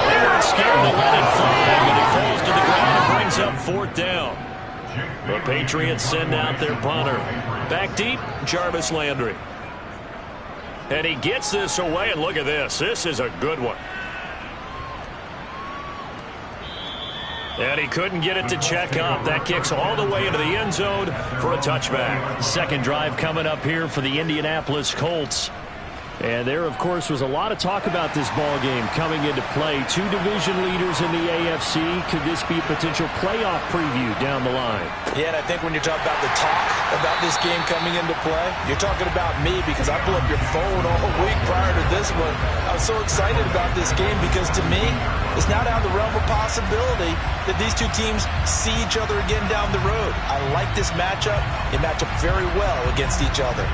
They weren't scared to let it fly, but it falls to the ground and brings up 4th down. The Patriots send out their punter. Back deep, Jarvis Landry. And he gets this away, and look at this. This is a good one. And he couldn't get it to check up. That kicks all the way into the end zone for a touchback. Second drive coming up here for the Indianapolis Colts. And there, of course, was a lot of talk about this ball game coming into play. 2 division leaders in the AFC. Could this be a potential playoff preview down the line? Yeah, and I think when you talk about the talk about this game coming into play, you're talking about me because I blew up your phone all week prior to this one. I was so excited about this game because to me, it's not out of the realm of possibility that these two teams see each other again down the road. I like this matchup. They match up very well against each other.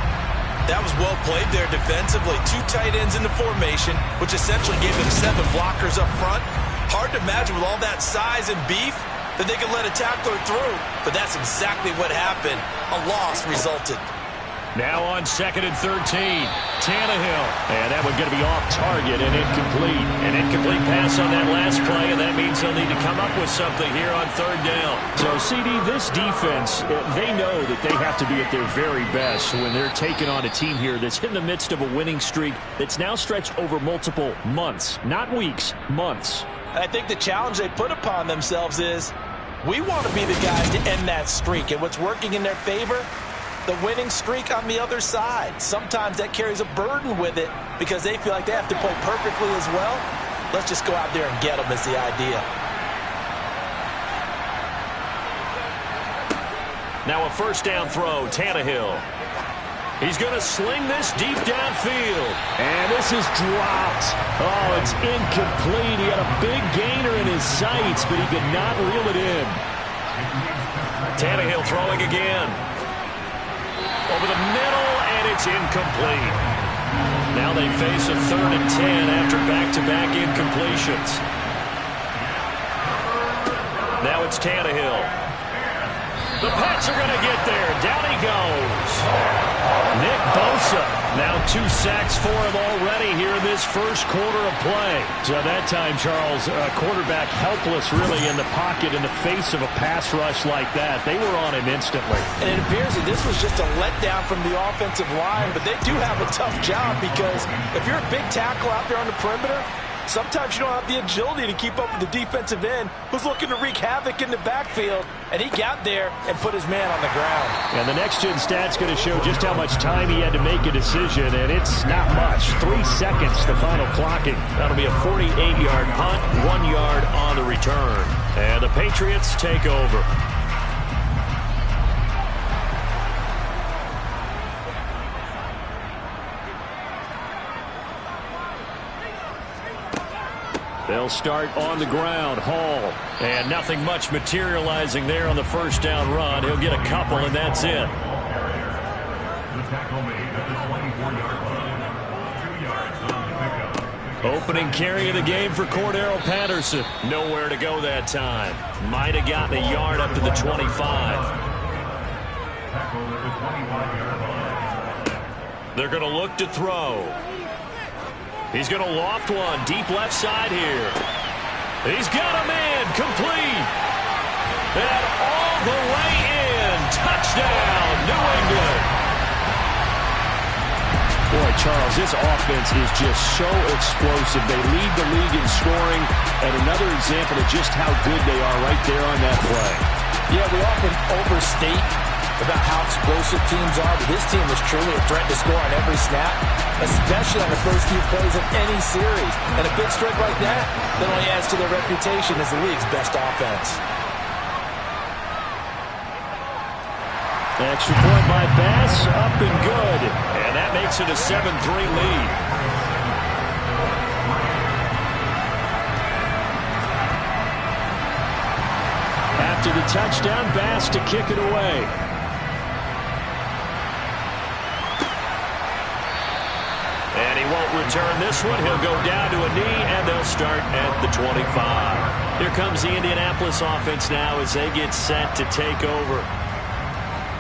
That was well played there defensively. 2 tight ends in the formation, which essentially gave them 7 blockers up front. Hard to imagine with all that size and beef that they could let a tackler through, but that's exactly what happened. A loss resulted. Now on 2nd and 13, Tannehill. And that one's going to be off target and incomplete. An incomplete pass on that last play, and that means they'll need to come up with something here on 3rd down. So, CD, this defense, they know that they have to be at their very best when they're taking on a team here that's in the midst of a winning streak that's now stretched over multiple months. Not weeks, months. I think the challenge they put upon themselves is we want to be the guys to end that streak. And what's working in their favor? The winning streak on the other side. Sometimes that carries a burden with it because they feel like they have to play perfectly as well. Let's just go out there and get them is the idea. Now a 1st down throw, Tannehill. He's going to sling this deep downfield. And this is dropped. Oh, it's incomplete. He had a big gainer in his sights, but he could not reel it in. Tannehill throwing again. Over the middle, and it's incomplete. Now they face a 3rd and 10 after back-to-back incompletions. Now it's Tannehill. The Pats are going to get there. Down he goes. Nick Bosa Now 2 sacks for him already here in this first quarter of play. So that time, Charles, quarterback helpless really in the pocket in the face of a pass rush like that. They were on him instantly. And it appears that this was just a letdown from the offensive line, but they do have a tough job because if you're a big tackle out there on the perimeter, sometimes you don't have the agility to keep up with the defensive end who's looking to wreak havoc in the backfield, and he got there and put his man on the ground. And the next-gen stat's going to show just how much time he had to make a decision, and it's not much. 3 seconds, the final clocking. That'll be a 48-yard punt, 1 yard on the return. And the Patriots take over. They'll start on the ground. Hall. And nothing much materializing there on the first down run. He'll get a couple, and that's it. Opening carry of the game for Cordero Patterson. Nowhere to go that time. Might have gotten a yard up to the 25. They're going to look to throw. He's going to loft one deep left side here. He's got a man complete. And all the way in. Touchdown, New England. Boy, Charles, this offense is just so explosive. They lead the league in scoring, and another example of just how good they are right there on that play. Yeah, we often overstate about how explosive teams are, but this team is truly a threat to score on every snap, especially on the first few plays of any series. And a big streak like that only adds to their reputation as the league's best offense. Extra point by Bass, up and good. And that makes it a 7-3 lead. After the touchdown, Bass to kick it away. And he won't return this one. He'll go down to a knee, and they'll start at the 25. Here comes the Indianapolis offense now as they get set to take over.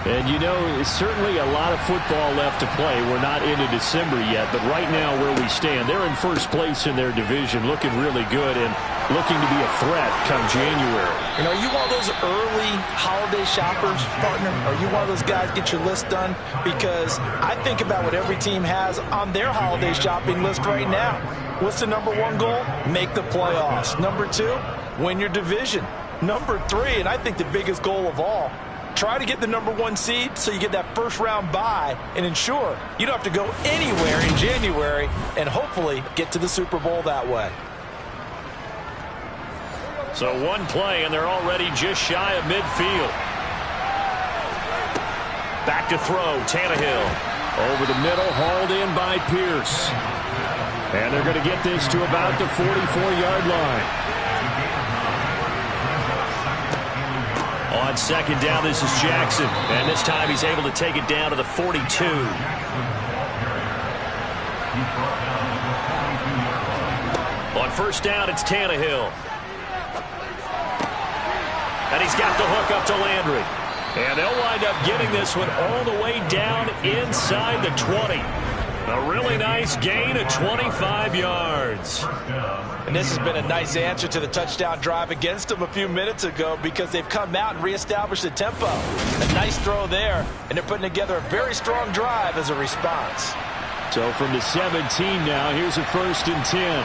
And, you know, it's certainly a lot of football left to play. We're not into December yet, but right now where we stand, they're in first place in their division, looking really good and looking to be a threat come January. And are you one of those early holiday shoppers, partner? Are you one of those guys get your list done? Because I think about what every team has on their holiday shopping list right now. What's the number 1 goal? Make the playoffs. Number 2, win your division. Number 3, and I think the biggest goal of all, try to get the number 1 seed so you get that first round bye and ensure you don't have to go anywhere in January and hopefully get to the Super Bowl that way. So 1 play and they're already just shy of midfield. Back to throw, Tannehill. Over the middle, hauled in by Pierce. And they're going to get this to about the 44-yard line. On second down, this is Jackson. And this time he's able to take it down to the 42. On first down, it's Tannehill. And he's got the hook up to Landry. And they'll wind up getting this one all the way down inside the 20. A really nice gain of 25 yards. And this has been a nice answer to the touchdown drive against them a few minutes ago because they've come out and reestablished the tempo. A nice throw there, and they're putting together a very strong drive as a response. So from the 17 now, here's a 1st and 10.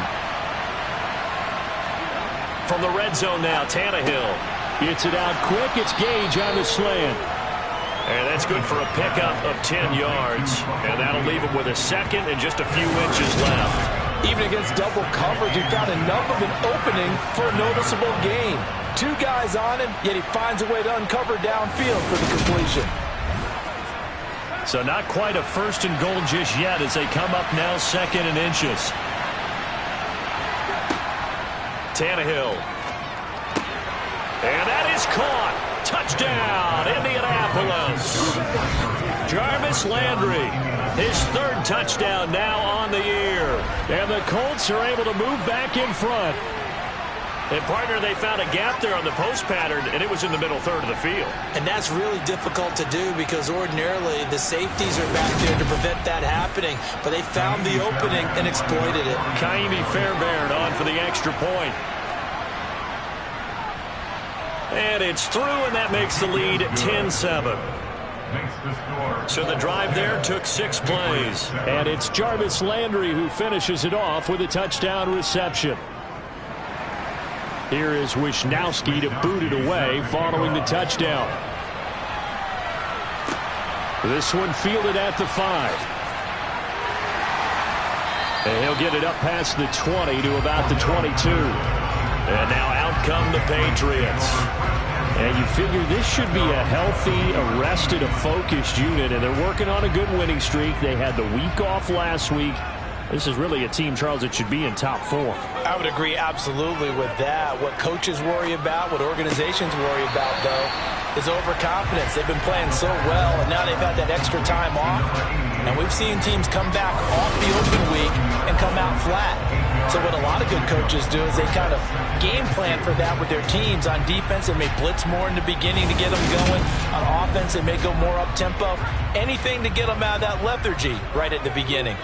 From the red zone now, Tannehill. Gets it out quick. It's Gage on the slant. And that's good for a pickup of 10 yards. And that'll leave him with a second and just a few inches left. Even against double coverage, he found enough of an opening for a noticeable gain. 2 guys on him, yet he finds a way to uncover downfield for the completion. So not quite a 1st and goal just yet as they come up now 2nd and inches. Tannehill. And that is caught. Touchdown, Indianapolis. Jarvis Landry, his 3rd touchdown now on the year. And the Colts are able to move back in front. And, partner, they found a gap there on the post pattern, and it was in the middle third of the field. And that's really difficult to do because ordinarily the safeties are back there to prevent that happening. But they found the opening and exploited it. Kaimi Fairbairn on for the extra point. And it's through, and that makes the lead 10-7. So the drive there took 6 plays. And it's Jarvis Landry who finishes it off with a touchdown reception. Here is Wisnowski to boot it away following the touchdown. This one fielded at the 5. And he'll get it up past the 20 to about the 22. And now out come the Patriots. And you figure this should be a healthy, arrested, a focused unit. And they're working on a good winning streak. They had the week off last week. This is really a team, Charles, that should be in top 4. I would agree absolutely with that. What coaches worry about, what organizations worry about, though, is overconfidence. They've been playing so well, and now they've had that extra time off. And we've seen teams come back off the open week and come out flat. So what a lot of good coaches do is they kind of game plan for that with their teams. On defense, they may blitz more in the beginning to get them going. On offense, they may go more up-tempo. Anything to get them out of that lethargy right at the beginning.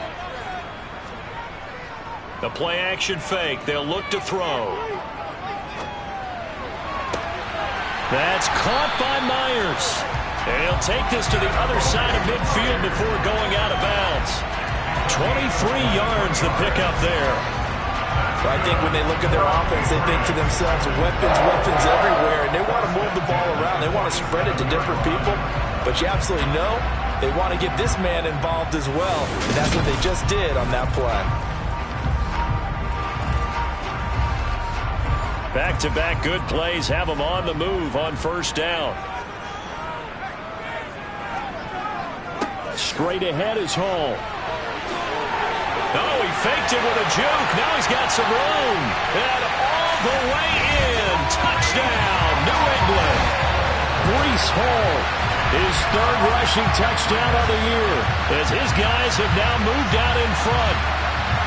The play-action fake. They'll look to throw. That's caught by Myers. And he'll take this to the other side of midfield before going out of bounds. 23 yards the pickup there. I think when they look at their offense, they think to themselves, weapons everywhere, and they want to move the ball around. They want to spread it to different people, but you absolutely know they want to get this man involved as well, and that's what they just did on that play. Back-to-back good plays have them on the move on first down. Straight ahead is Hall. Oh, he faked it with a juke. Now he's got some room. And all the way in. Touchdown, New England. Breece Hall, his third rushing touchdown of the year, as his guys have now moved out in front.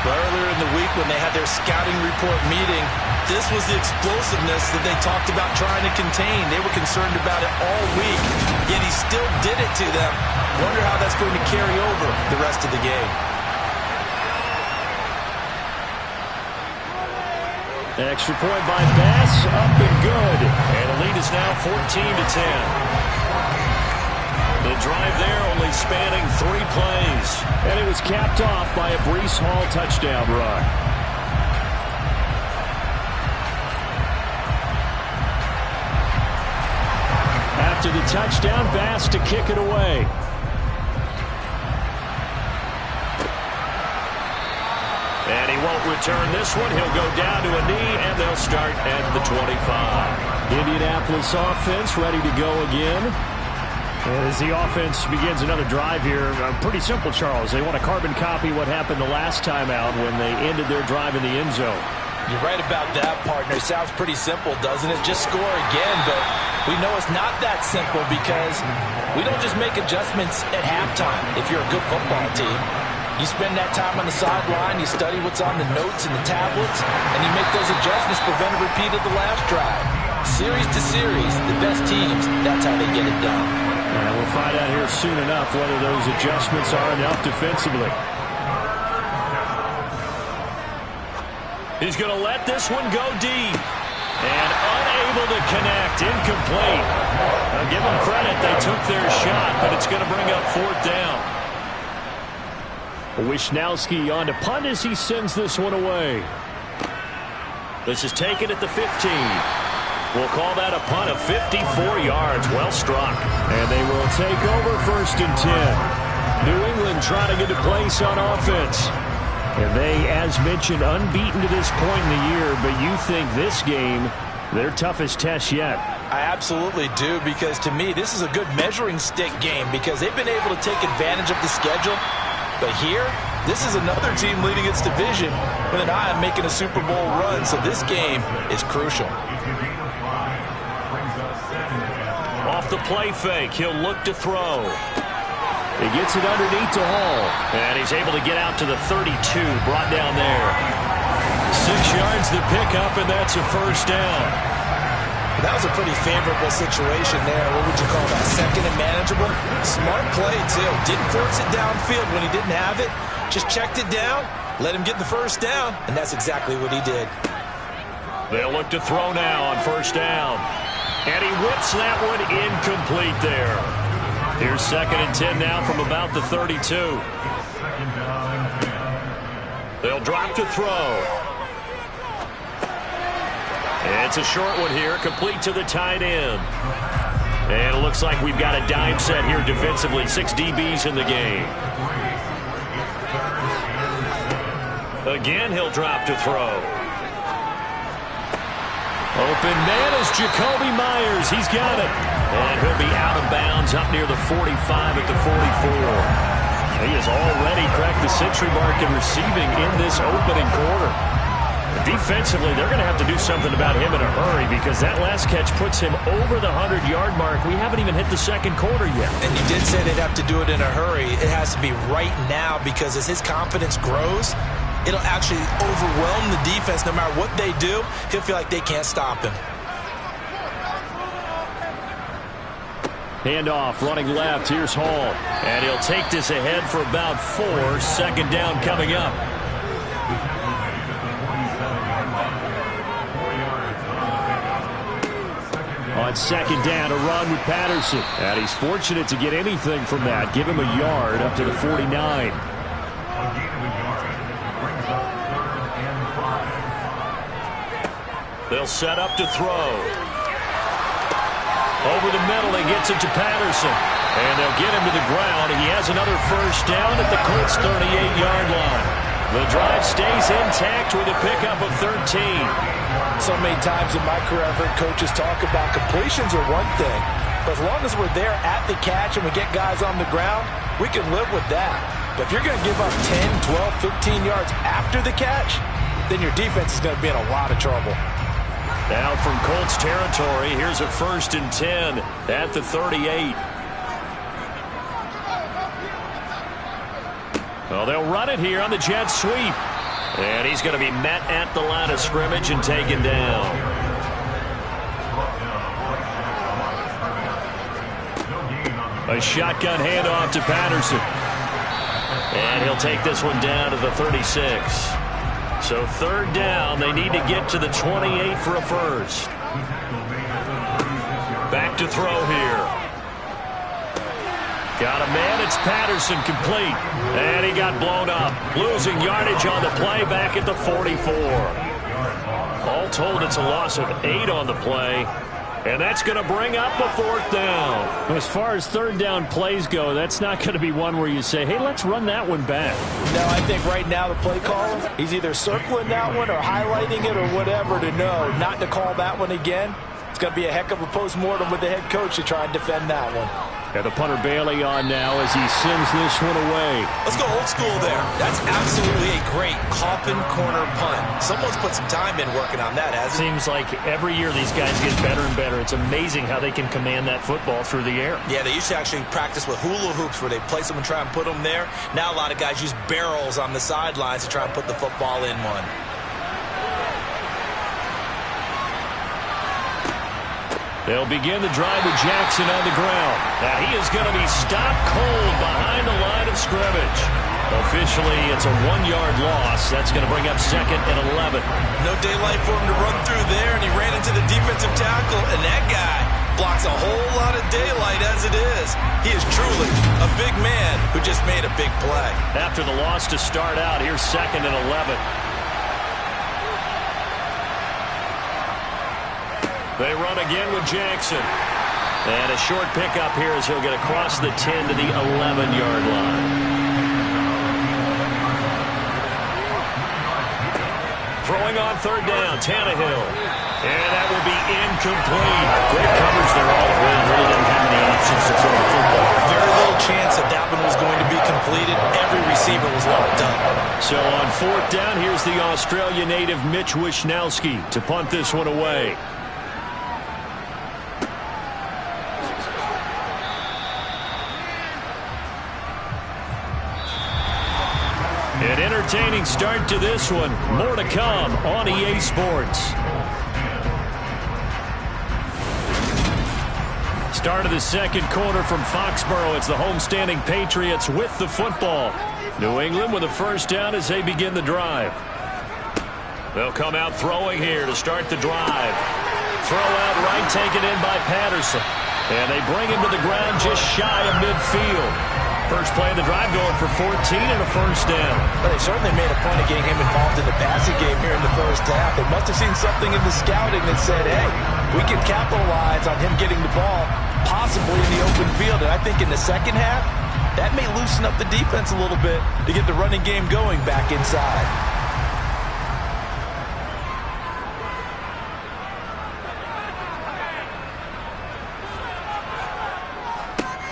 Earlier in the week when they had their scouting report meeting, this was the explosiveness that they talked about trying to contain. They were concerned about it all week, yet he still did it to them. Wonder how that's going to carry over the rest of the game. Extra point by Bass, up and good. And the lead is now 14-10. The drive there only spanning 3 plays. And it was capped off by a Breece Hall touchdown run. After the touchdown, Bass to kick it away. And he won't return this one. He'll go down to a knee, and they'll start at the 25. Indianapolis offense ready to go again. As the offense begins another drive here, pretty simple, Charles. They want to carbon copy what happened the last time out when they ended their drive in the end zone. You're right about that, partner. Sounds pretty simple, doesn't it? Just score again, but we know it's not that simple because we don't just make adjustments at halftime if you're a good football team. You spend that time on the sideline, you study what's on the notes and the tablets, and you make those adjustments, prevent a repeat of the last drive. Series to series, the best teams, that's how they get it done. And we'll find out here soon enough whether those adjustments are enough defensively. He's going to let this one go deep. And unable to connect. Incomplete. Now give them credit. They took their shot, but it's going to bring up 4th down. Wisnowski on to punt as he sends this one away. This is taken at the 15. We'll call that a punt of 54 yards. Well struck. And they will take over 1st and 10. New England trying to get a place on offense. And they, as mentioned, unbeaten to this point in the year. But you think this game, their toughest test yet? I absolutely do, because to me, this is a good measuring stick game because they've been able to take advantage of the schedule. But here, this is another team leading its division with an eye on making a Super Bowl run. So this game is crucial. Off the play fake, he'll look to throw. He gets it underneath to Hall. And he's able to get out to the 32, brought down there. 6 yards the pickup, and that's a first down. That was a pretty favorable situation there. What would you call that? Second and manageable? Smart play, too. Didn't force it downfield when he didn't have it. Just checked it down, let him get the first down, and that's exactly what he did. They'll look to throw now on first down. And he whips that one incomplete there. Here's 2nd and 10 now from about the 32. They'll drop to throw. It's a short one here, complete to the tight end. And it looks like we've got a dime set here defensively. 6 DBs in the game. Again, he'll drop to throw. Open man is Jacoby Myers. He's got it. And he'll be out of bounds up near the 45 at the 44. He has already cracked the century mark in receiving in this opening quarter. Defensively, they're going to have to do something about him in a hurry because that last catch puts him over the 100-yard mark. We haven't even hit the second quarter yet. And you did say they'd have to do it in a hurry. It has to be right now because as his confidence grows, it'll actually overwhelm the defense. No matter what they do, he'll feel like they can't stop him. Handoff running left. Here's Hall. And he'll take this ahead for about 4. 2nd down coming up. On 2nd down, a run with Patterson. And he's fortunate to get anything from that. Give him a yard up to the 49. They'll set up to throw. Over the middle, he gets it to Patterson. And they'll get him to the ground. He has another first down at the Colts' 38-yard line. The drive stays intact with a pickup of 13. So many times in my career, I've heard coaches talk about completions are one thing. But as long as we're there at the catch and we get guys on the ground, we can live with that. But if you're going to give up 10, 12, 15 yards after the catch, then your defense is going to be in a lot of trouble. Now from Colts territory, here's a 1st and 10 at the 38. Well, they'll run it here on the jet sweep. And he's going to be met at the line of scrimmage and taken down. A shotgun handoff to Patterson. And he'll take this one down to the 36. So 3rd down, they need to get to the 28 for a first. Back to throw here. Got a man, it's Patterson, complete. And he got blown up. Losing yardage on the play back at the 44. All told, it's a loss of 8 on the play. And that's going to bring up the 4th down. As far as 3rd down plays go, that's not going to be one where you say, hey, let's run that one back. No, I think right now the play caller, he's either circling that one or highlighting it or whatever to know not to call that one again. It's going to be a heck of a postmortem with the head coach to try and defend that one. Got the punter Bailey on now as he sends this one away. Let's go old school there. That's absolutely a great coffin corner punt. Someone's put some time in working on that, hasn't it? Seems like every year these guys get better and better. It's amazing how they can command that football through the air. Yeah, they used to actually practice with hula hoops where they place them and try and put them there. Now a lot of guys use barrels on the sidelines to try and put the football in one. They'll begin the drive with Jackson on the ground. Now he is going to be stopped cold behind the line of scrimmage. Officially, it's a 1-yard loss. That's going to bring up 2nd and 11. No daylight for him to run through there, and he ran into the defensive tackle, and that guy blocks a whole lot of daylight as it is. He is truly a big man who just made a big play. After the loss to start out, here's 2nd and 11. They run again with Jackson. And a short pickup here as he'll get across the 10 to the 11-yard line. Throwing on 3rd down, Tannehill. And that will be incomplete. Great coverage there all around. Really didn't have any options to throw the football. Very little chance that one was going to be completed. Every receiver was locked up. So on 4th down, here's the Australia native Mitch Wishnowski to punt this one away. An entertaining start to this one. More to come on EA Sports. Start of the second quarter from Foxborough. It's the homestanding Patriots with the football. New England with a first down as they begin the drive. They'll come out throwing here to start the drive. Throw out right, taken in by Patterson. And they bring him to the ground just shy of midfield. First play of the drive going for 14 and a first down. But they certainly made a point of getting him involved in the passing game here in the first half. They must have seen something in the scouting that said, hey, we can capitalize on him getting the ball possibly in the open field. And I think in the second half, that may loosen up the defense a little bit to get the running game going back inside.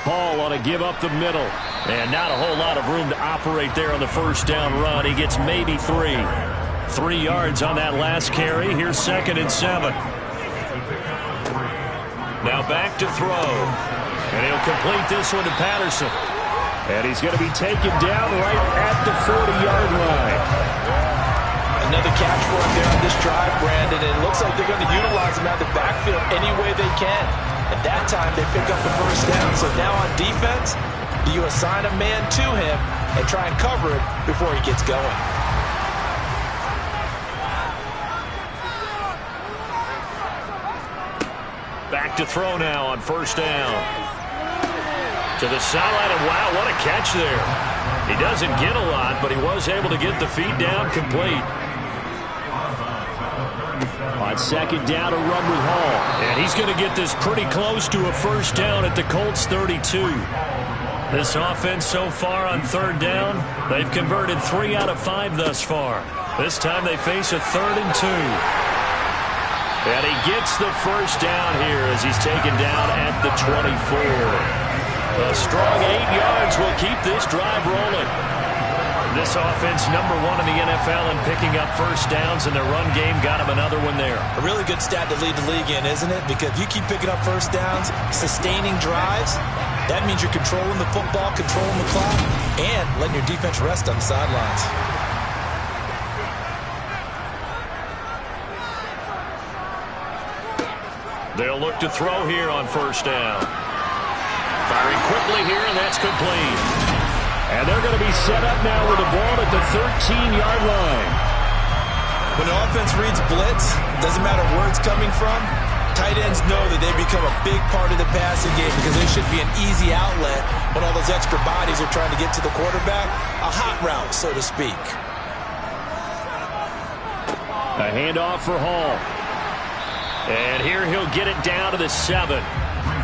Hall ought to give up the middle. And not a whole lot of room to operate there on the first down run. He gets maybe 3. 3 yards on that last carry. Here's 2nd and 7. Now back to throw. And he'll complete this one to Patterson. And he's going to be taken down right at the 40-yard line. Another catch for him there on this drive, Brandon. And it looks like they're going to utilize him out of the backfield any way they can. At that time, they pick up the first down. So now on defense, do you assign a man to him and try and cover it before he gets going? Back to throw now on first down. To the sideline, and wow, what a catch there. He doesn't get a lot, but he was able to get the feed down complete. On second down, a run with Hall. And he's going to get this pretty close to a first down at the Colts 32. This offense so far on third down, they've converted 3 out of 5 thus far. This time they face a 3rd and 2. And he gets the first down here as he's taken down at the 24. A strong 8 yards will keep this drive rolling. This offense, #1 in the NFL in picking up first downs, and their run game got him another one there. A really good stat to lead the league in, isn't it? Because you keep picking up first downs, sustaining drives, that means you're controlling the football, controlling the clock, and letting your defense rest on the sidelines. They'll look to throw here on first down. Firing quickly here, and that's complete. And they're going to be set up now with the ball at the 13-yard line. When the offense reads blitz, doesn't matter where it's coming from, tight ends know that they become a big part of the passing game because they should be an easy outlet when all those extra bodies are trying to get to the quarterback. A hot route, so to speak. A handoff for Hall. And here he'll get it down to the 7.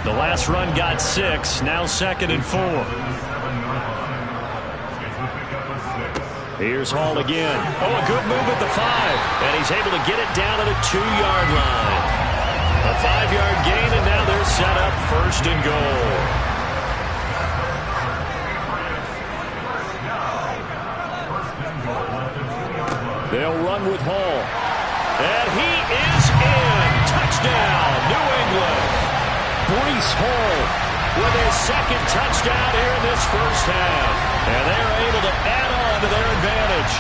The last run got 6, now 2nd and 4. Here's Hall again. Oh, a good move at the 5. And he's able to get it down to the 2-yard line. A 5-yard gain, and now they're set up 1st and goal. They'll run with Hall. And he is in. Touchdown, New England. Breece Hall with his 2nd touchdown here in this first half. And they're able to add on to their advantage.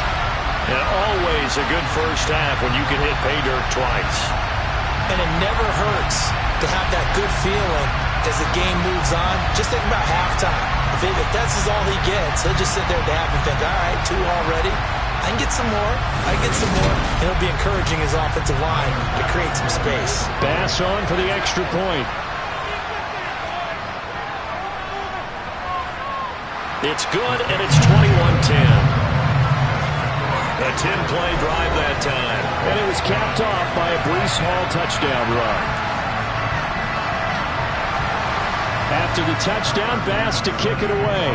And always a good first half when you can hit pay dirt twice. And it never hurts to have that good feeling as the game moves on. Just think about halftime. If that's all he gets, he'll just sit there at the half and think, all right, 2 already. I can get some more. I can get some more. And he'll be encouraging his offensive line to create some space. Bass on for the extra point. It's good, and it's 21-10. A 10-play drive that time. And it was capped off by a Breece Hall touchdown run. After the touchdown, Bass to kick it away.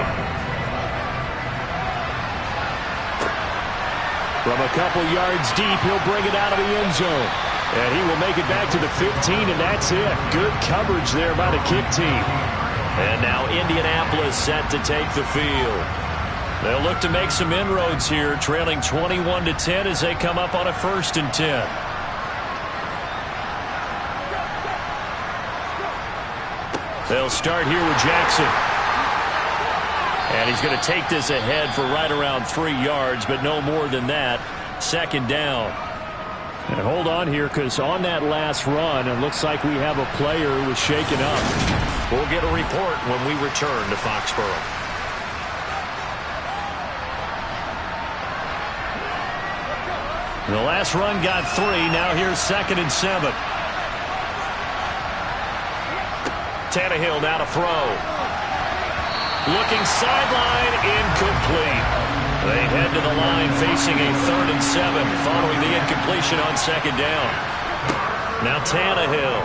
From a couple yards deep, he'll bring it out of the end zone. And he will make it back to the 15, and that's it. Good coverage there by the kick team. And now Indianapolis set to take the field. They'll look to make some inroads here, trailing 21-10 as they come up on a 1st and 10. They'll start here with Jackson. And he's going to take this ahead for right around 3 yards, but no more than that. Second down. And hold on here, because on that last run, it looks like we have a player who was shaken up. We'll get a report when we return to Foxborough. The last run got 3. Now here's 2nd and 7. Tannehill now to throw. Looking sideline, incomplete. They head to the line facing a 3rd and 7 following the incompletion on 2nd down. Now Tannehill.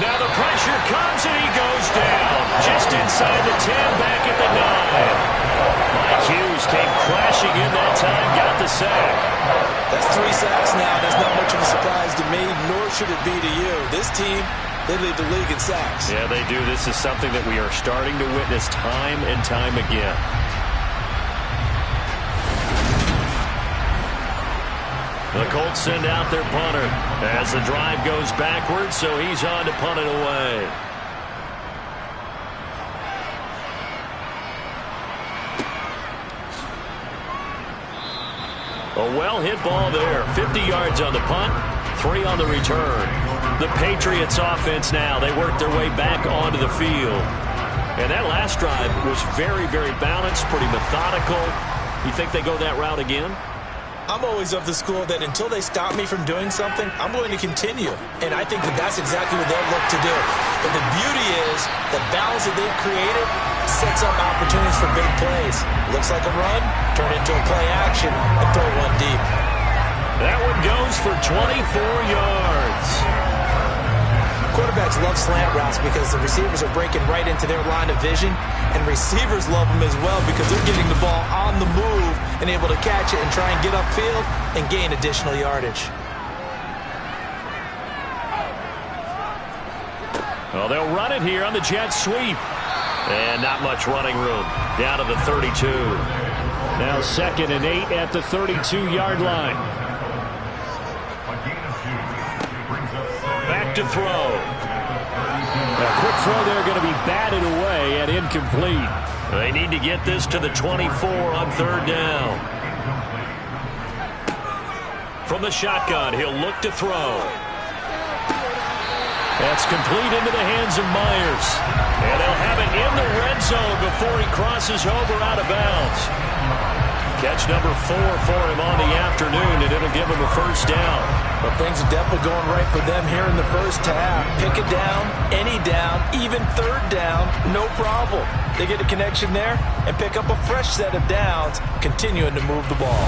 Now the pressure comes and he goes down. Just inside the 10, back at the 9. Mike Hughes came crashing in that time, got the sack. That's 3 sacks now. That's not much of a surprise to me, nor should it be to you. This team, they lead the league in sacks. Yeah, they do. This is something that we are starting to witness time and time again. The Colts send out their punter as the drive goes backwards, so he's on to punt it away. A well-hit ball there. 50 yards on the punt, 3 on the return. The Patriots offense now, they work their way back onto the field. And that last drive was very, very balanced, pretty methodical. You think they go that route again? I'm always of the school that until they stop me from doing something, I'm going to continue. And I think that that's exactly what they'll look to do. But the beauty is the balance that they've created sets up opportunities for big plays. Looks like a run, turn into a play action, and throw one deep. That one goes for 24 yards. Quarterbacks love slant routes because the receivers are breaking right into their line of vision, and receivers love them as well because they're getting the ball on the move and able to catch it and try and get upfield and gain additional yardage. Well, they'll run it here on the jet sweep. And not much running room. Down to the 32. Now 2nd and 8 at the 32-yard line. Back to throw. A quick throw there going to be batted away and incomplete. They need to get this to the 24 on 3rd down. From the shotgun, he'll look to throw. That's complete into the hands of Myers. And they'll have it in the red zone before he crosses over out of bounds. Catch number 4 for him on the afternoon, and it'll give him a 1st down. But things are definitely going right for them here in the first half. Pick it down, any down, even 3rd down, no problem. They get a connection there and pick up a fresh set of downs, continuing to move the ball.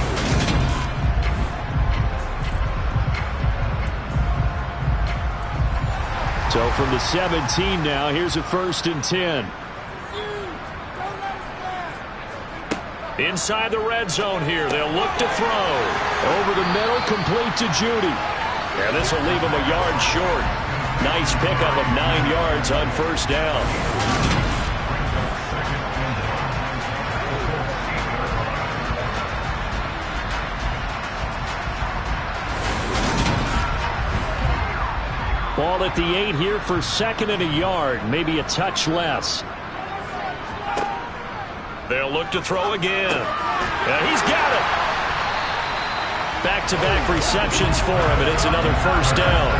So from the 17 now, here's a 1st and 10. Inside the red zone here, they'll look to throw. Over the middle, complete to Judy. And this will leave him a yard short. Nice pickup of 9 yards on 1st down. Ball at the 8 here for 2nd and a yard, maybe a touch less. They'll look to throw again. And he's got it. Back-to-back receptions for him, and it's another 1st down.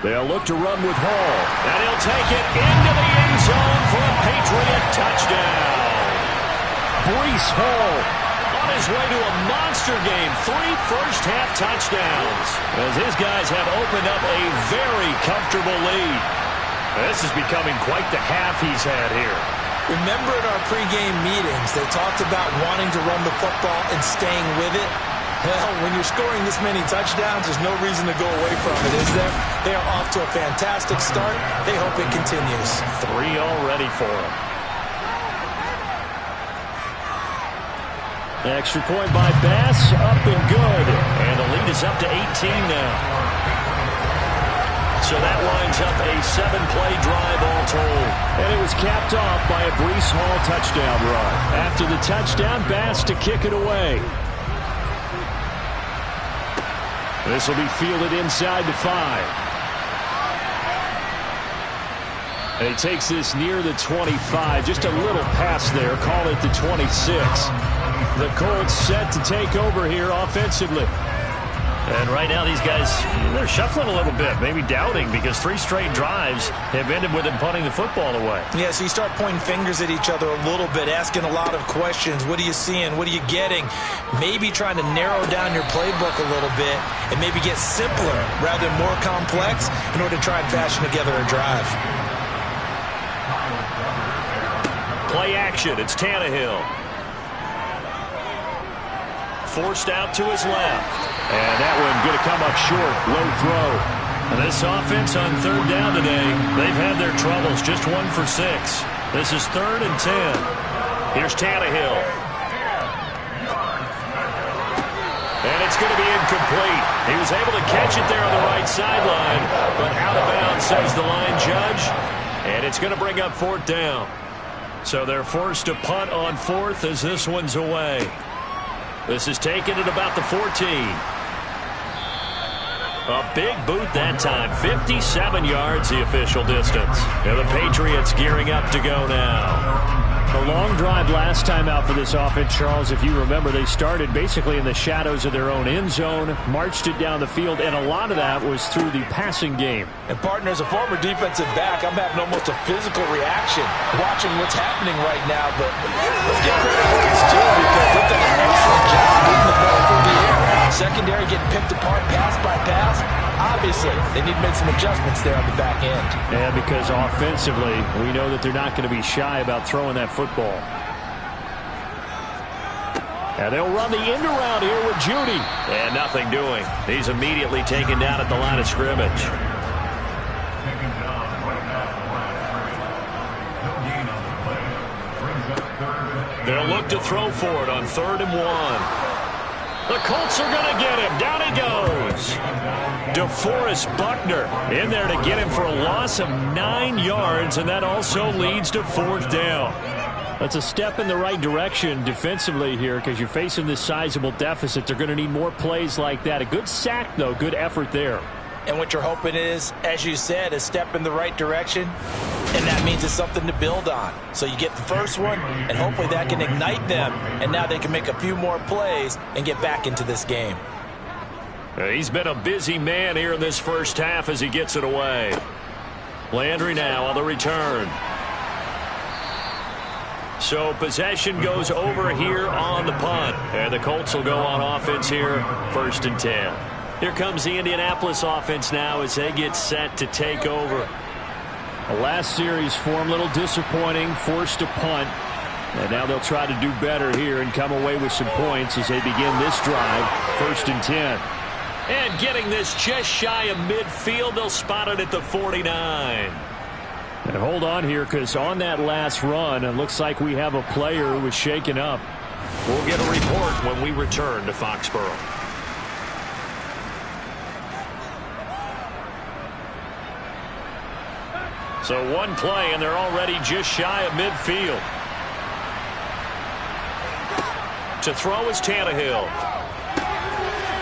They'll look to run with Hall. And he'll take it into the end zone for a Patriot touchdown. Breece Hall on his way to a monster game. 3 first-half touchdowns as his guys have opened up a very comfortable lead. This is becoming quite the half he's had here. Remember in our pregame meetings, they talked about wanting to run the football and staying with it. Well, when you're scoring this many touchdowns, there's no reason to go away from it, is there? They are off to a fantastic start. They hope it continues. 3 already for them. Extra point by Bass, up and good. And the lead is up to 18 now. So that winds up a 7-play drive all told. And it was capped off by a Breece Hall touchdown run. After the touchdown, Bass to kick it away. This will be fielded inside the 5. And he takes this near the 25. Just a little pass there. Call it the 26. The Colts set to take over here offensively. And right now these guys, they're shuffling a little bit, maybe doubting, because 3 straight drives have ended with them punting the football away. Yeah, so you start pointing fingers at each other a little bit, asking a lot of questions. What are you seeing? What are you getting? Maybe trying to narrow down your playbook a little bit and maybe get simpler rather than more complex in order to try and fashion together a drive. Play action. It's Tannehill. Forced out to his left. And that one going to come up short. Low throw. And this offense on 3rd down today, they've had their troubles. Just 1 for 6. This is 3rd and 10. Here's Tannehill. And it's going to be incomplete. He was able to catch it there on the right sideline, but out of bounds, says the line judge. And it's going to bring up 4th down. So they're forced to punt on 4th as this one's away. This is taken at about the 14. A big boot that time. 57 yards the official distance. And the Patriots gearing up to go now. A long drive last time out for this offense, Charles. If you remember, they started basically in the shadows of their own end zone, marched it down the field, and a lot of that was through the passing game. And, partner, as a former defensive back, I'm having almost a physical reaction watching what's happening right now. But let's give credit where it's due, because they've done an excellent job getting the ball through the air. Secondary getting picked apart pass by pass. Obviously, they need to make some adjustments there on the back end. And because offensively, we know that they're not going to be shy about throwing that football. And they'll run the end around here with Judy. And nothing doing. He's immediately taken down at the line of scrimmage. They'll look to throw for it on 3rd and 1. The Colts are going to get him. Down he goes. DeForest Buckner in there to get him for a loss of 9 yards, and that also leads to 4th down. That's a step in the right direction defensively here, because you're facing this sizable deficit. They're going to need more plays like that. A good sack, though. Good effort there. And what you're hoping is, as you said, a step in the right direction, and that means it's something to build on. So you get the first one, and hopefully that can ignite them, and now they can make a few more plays and get back into this game. He's been a busy man here in this first half as he gets it away. Landry now on the return. So possession goes over here on the punt, and the Colts will go on offense here, 1st and 10. Here comes the Indianapolis offense now as they get set to take over. The last series for them, a little disappointing, forced to punt. And now they'll try to do better here and come away with some points as they begin this drive, 1st and 10. And getting this just shy of midfield, they'll spot it at the 49. And hold on here, because on that last run, it looks like we have a player who was shaken up. We'll get a report when we return to Foxborough. So one play, and they're already just shy of midfield. To throw is Tannehill.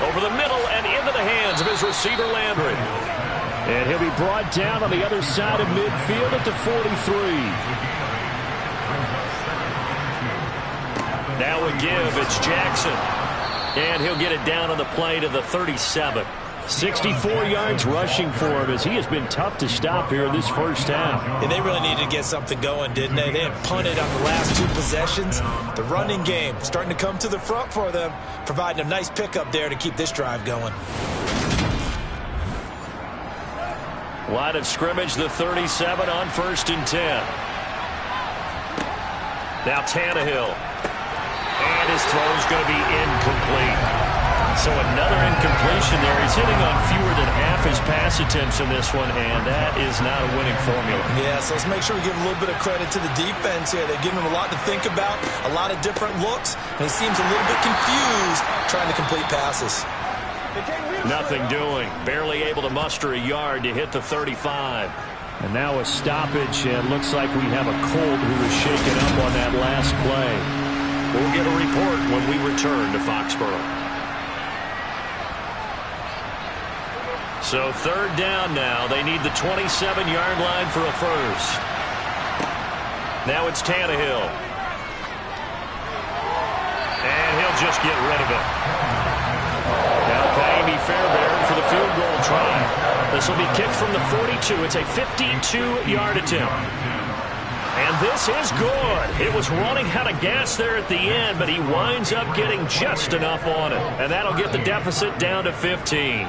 Over the middle and into the hands of his receiver, Landry. And he'll be brought down on the other side of midfield at the 43. Now a give, it's Jackson. And he'll get it down on the play to the 37. 64 yards rushing for him as he has been tough to stop here in this first half. And they really needed to get something going, didn't they? They had punted on the last 2 possessions. The running game starting to come to the front for them, providing a nice pickup there to keep this drive going. Line of scrimmage, the 37 on 1st and 10. Now Tannehill. And his throw's going to be incomplete. So another incompletion there. He's hitting on fewer than half his pass attempts in this one, and that is not a winning formula. Yeah, so let's make sure we give a little bit of credit to the defense here. They've given him a lot to think about, a lot of different looks, and he seems a little bit confused trying to complete passes. Nothing doing. Barely able to muster a yard to hit the 35. And now a stoppage. It looks like we have a Colt who was shaken up on that last play. We'll get a report when we return to Foxborough. So third down now. They need the 27-yard line for a first. Now it's Tannehill. And he'll just get rid of it. Now Amy Fairbairn for the field goal try. This will be kicked from the 42. It's a 52-yard attempt. And this is good. It was running out of gas there at the end, but he winds up getting just enough on it. And that'll get the deficit down to 15.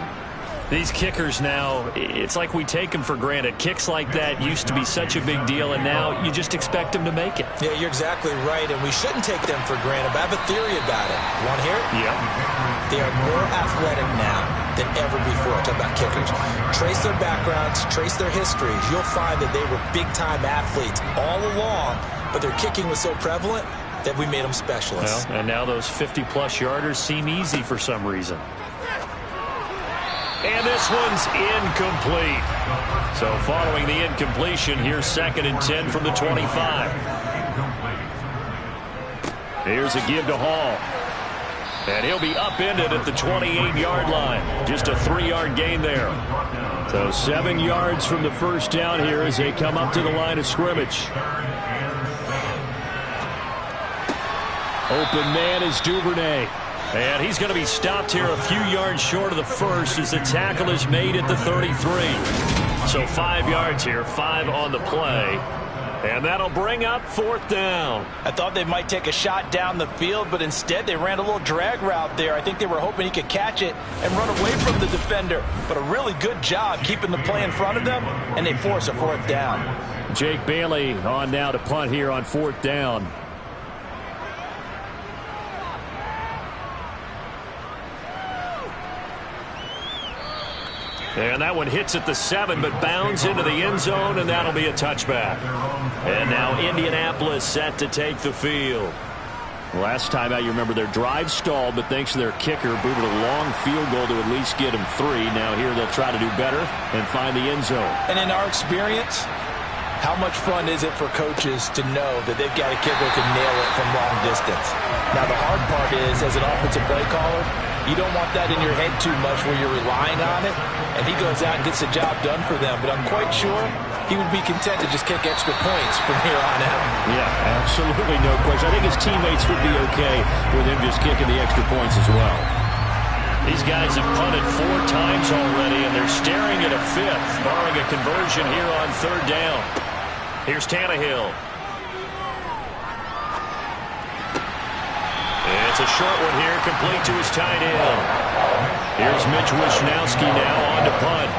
These kickers now, it's like we take them for granted. Kicks like that used to be such a big deal, and now you just expect them to make it. Yeah, you're exactly right, and we shouldn't take them for granted, but I have a theory about it. Want to hear it? Yeah. They are more athletic now than ever before. I talk about kickers. Trace their backgrounds, trace their histories. You'll find that they were big-time athletes all along, but their kicking was so prevalent that we made them specialists. Well, and now those 50-plus yarders seem easy for some reason. And this one's incomplete. So following the incompletion, here's 2nd and 10 from the 25. Here's a give to Hall. And he'll be upended at the 28-yard line. Just a 3-yard gain there. So 7 yards from the first down here as they come up to the line of scrimmage. Open man is Duvernay. And he's going to be stopped here a few yards short of the first as the tackle is made at the 33. So 5 yards here, 5 on the play. And that'll bring up 4th down. I thought they might take a shot down the field, but instead they ran a little drag route there. I think they were hoping he could catch it and run away from the defender. But a really good job keeping the play in front of them, and they force a 4th down. Jake Bailey on now to punt here on 4th down. And that one hits at the 7, but bounds into the end zone, and that'll be a touchback. And now Indianapolis set to take the field. Last time out, you remember their drive stalled, but thanks to their kicker, booted a long field goal to at least get them 3. Now here they'll try to do better and find the end zone. And in our experience, how much fun is it for coaches to know that they've got a kicker who can nail it from long distance? Now the hard part is, as an offensive play caller, you don't want that in your head too much where you're relying on it, and he goes out and gets the job done for them. But I'm quite sure he would be content to just kick extra points from here on out. Yeah, absolutely no question. I think his teammates would be okay with him just kicking the extra points as well. These guys have punted 4 times already, and they're staring at a 5th, barring a conversion here on 3rd down. Here's Tannehill. It's a short one here, complete to his tight end. Here's Mitch Wishnowski now on to punt.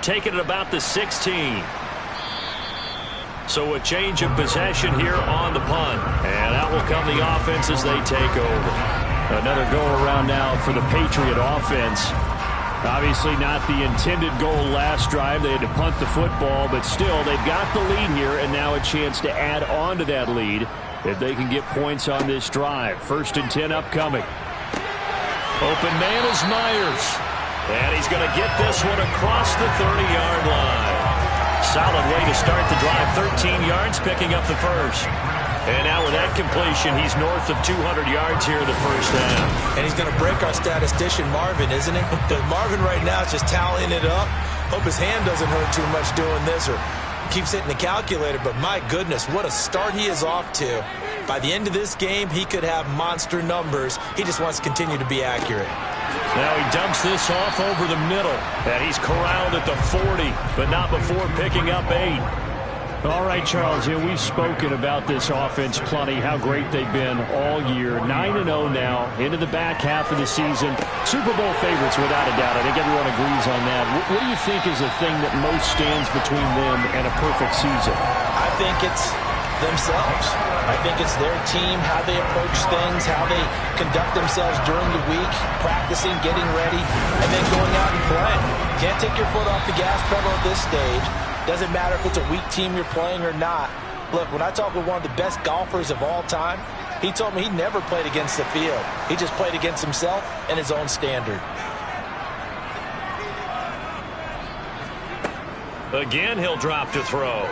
Taking it about the 16. So a change of possession here on the punt. And out will come the offense as they take over. Another go-around now for the Patriot offense. Obviously not the intended goal last drive. They had to punt the football, but still they've got the lead here, and now a chance to add on to that lead if they can get points on this drive. 1st and 10 upcoming. Open man is Myers. And he's going to get this one across the 30-yard line. Solid way to start the drive. 13 yards, picking up the first. And now with that completion, he's north of 200 yards here in the first half. And he's going to break our statistician, Marvin, isn't he? Because Marvin right now is just tallying it up. Hope his hand doesn't hurt too much doing this or keeps hitting the calculator. But my goodness, what a start he is off to. By the end of this game, he could have monster numbers. He just wants to continue to be accurate. Now he dumps this off over the middle. And he's corralled at the 40, but not before picking up 8. All right, Charles, we've spoken about this offense plenty, how great they've been all year. 9-0 now, into the back half of the season. Super Bowl favorites, without a doubt. I think everyone agrees on that. What do you think is the thing that most stands between them and a perfect season? I think it's themselves. I think it's their team, how they approach things, how they conduct themselves during the week, practicing, getting ready, and then going out and playing. Can't take your foot off the gas pedal at this stage. Doesn't matter if it's a weak team you're playing or not. Look, when I talk with one of the best golfers of all time, he told me he never played against the field. He just played against himself and his own standard. Again, he'll drop to throw.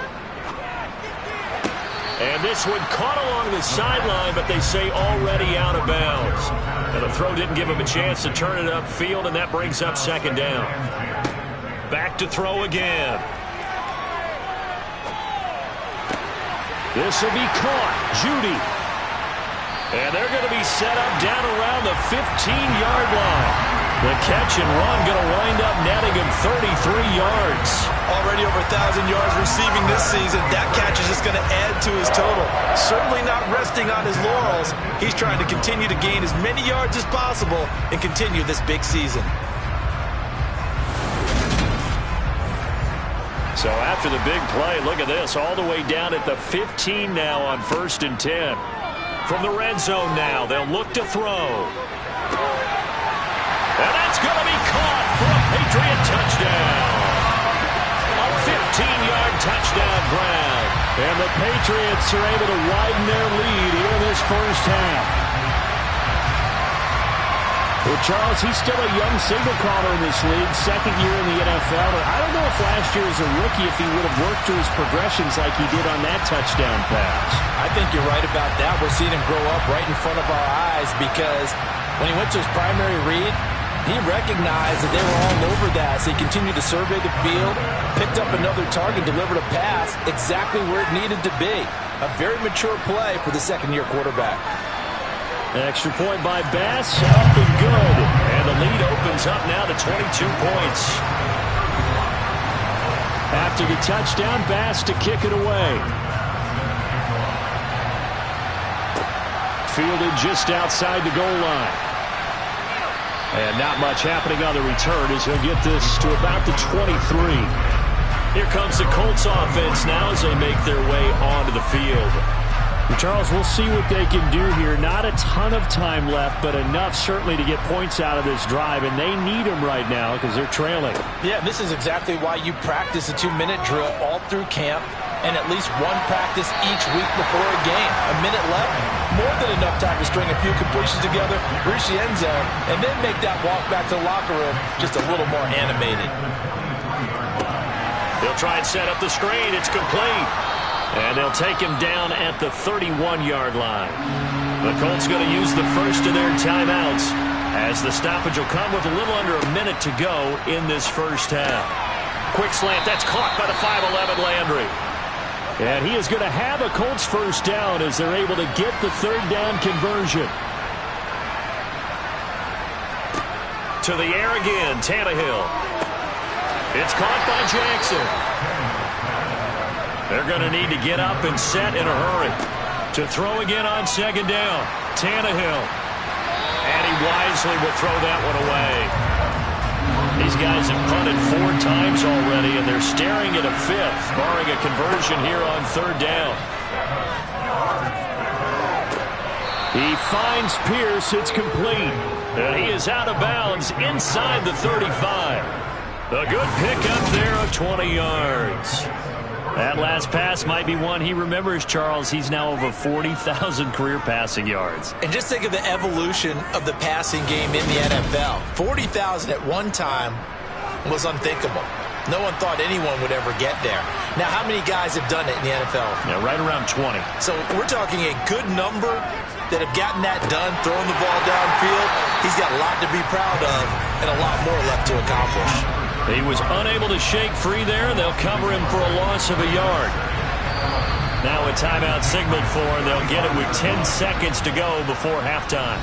And this one caught along the sideline, but they say already out of bounds. And the throw didn't give him a chance to turn it upfield, and that brings up second down. Back to throw again. This will be caught. Judy. And they're going to be set up down around the 15-yard line. The catch and run going to wind up netting him 33 yards. Already over 1,000 yards receiving this season. That catch is just going to add to his total. Certainly not resting on his laurels. He's trying to continue to gain as many yards as possible and continue this big season. So after the big play, look at this. All the way down at the 15 now on 1st and 10. From the red zone now, they'll look to throw. And that's going to be caught for a Patriot touchdown. A 15-yard touchdown grab. And the Patriots are able to widen their lead here in this first half. Well, Charles, he's still a young signal caller in this league, second year in the NFL. I don't know if last year as a rookie if he would have worked through his progressions like he did on that touchdown pass. I think you're right about that. We're seeing him grow up right in front of our eyes because when he went to his primary read, he recognized that they were all over that. So he continued to survey the field, picked up another target, delivered a pass exactly where it needed to be. A very mature play for the second-year quarterback. Extra point by Bass, up and good. And the lead opens up now to 22 points. After the touchdown, Bass to kick it away. Fielded just outside the goal line. And not much happening on the return as he'll get this to about the 23. Here comes the Colts offense now as they make their way onto the field. Charles, we'll see what they can do here. Not a ton of time left, but enough certainly to get points out of this drive, and they need them right now because they're trailing. Yeah, this is exactly why you practice a 2-minute drill all through camp and at least one practice each week before a game. A minute left, more than enough time to string a few completions together, reach the end zone, and then make that walk back to the locker room just a little more animated. They'll try and set up the screen. It's complete. And they'll take him down at the 31-yard line. The Colts going to use the first of their timeouts as the stoppage will come with a little under a minute to go in this first half. Quick slant. That's caught by the 5'11 Landry. And he is going to have a Colts first down as they're able to get the third down conversion. To the air again, Tannehill. It's caught by Jackson. They're going to need to get up and set in a hurry. To throw again on second down, Tannehill. And he wisely will throw that one away. These guys have punted 4 times already, and they're staring at a 5th, barring a conversion here on third down. He finds Pierce. It's complete. And he is out of bounds inside the 35. A good pickup there of 20 yards. That last pass might be one he remembers, Charles. He's now over 40,000 career passing yards. And just think of the evolution of the passing game in the NFL. 40,000 at one time was unthinkable. No one thought anyone would ever get there. Now, how many guys have done it in the NFL? Yeah, right around 20. So we're talking a good number that have gotten that done, throwing the ball downfield. He's got a lot to be proud of and a lot more left to accomplish. He was unable to shake free there. They'll cover him for a loss of a yard. Now a timeout signaled for, and they'll get it with 10 seconds to go before halftime.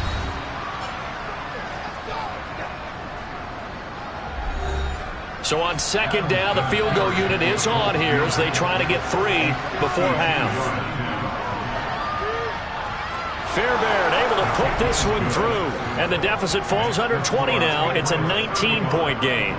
So on second down, the field goal unit is on here as they try to get 3 before half. Fairbairn able to put this one through, and the deficit falls under 20 now. It's a 19-point game.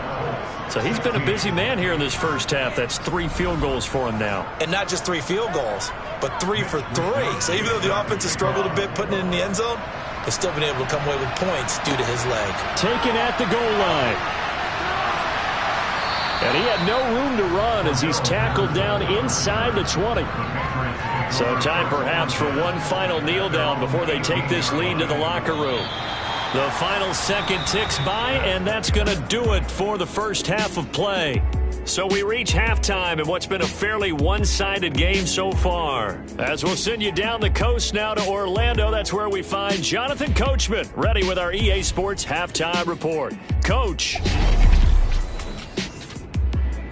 So he's been a busy man here in this first half. That's 3 field goals for him now. And not just 3 field goals, but 3 for 3. So even though the offense has struggled a bit putting it in the end zone, they've still been able to come away with points due to his leg. Taken at the goal line. And he had no room to run as he's tackled down inside the 20. So time perhaps for one final kneel down before they take this lead to the locker room. The final second ticks by, and that's going to do it for the first half of play. So we reach halftime in what's been a fairly one-sided game so far. As we'll send you down the coast now to Orlando, that's where we find Jonathan Coachman, ready with our EA Sports Halftime Report. Coach.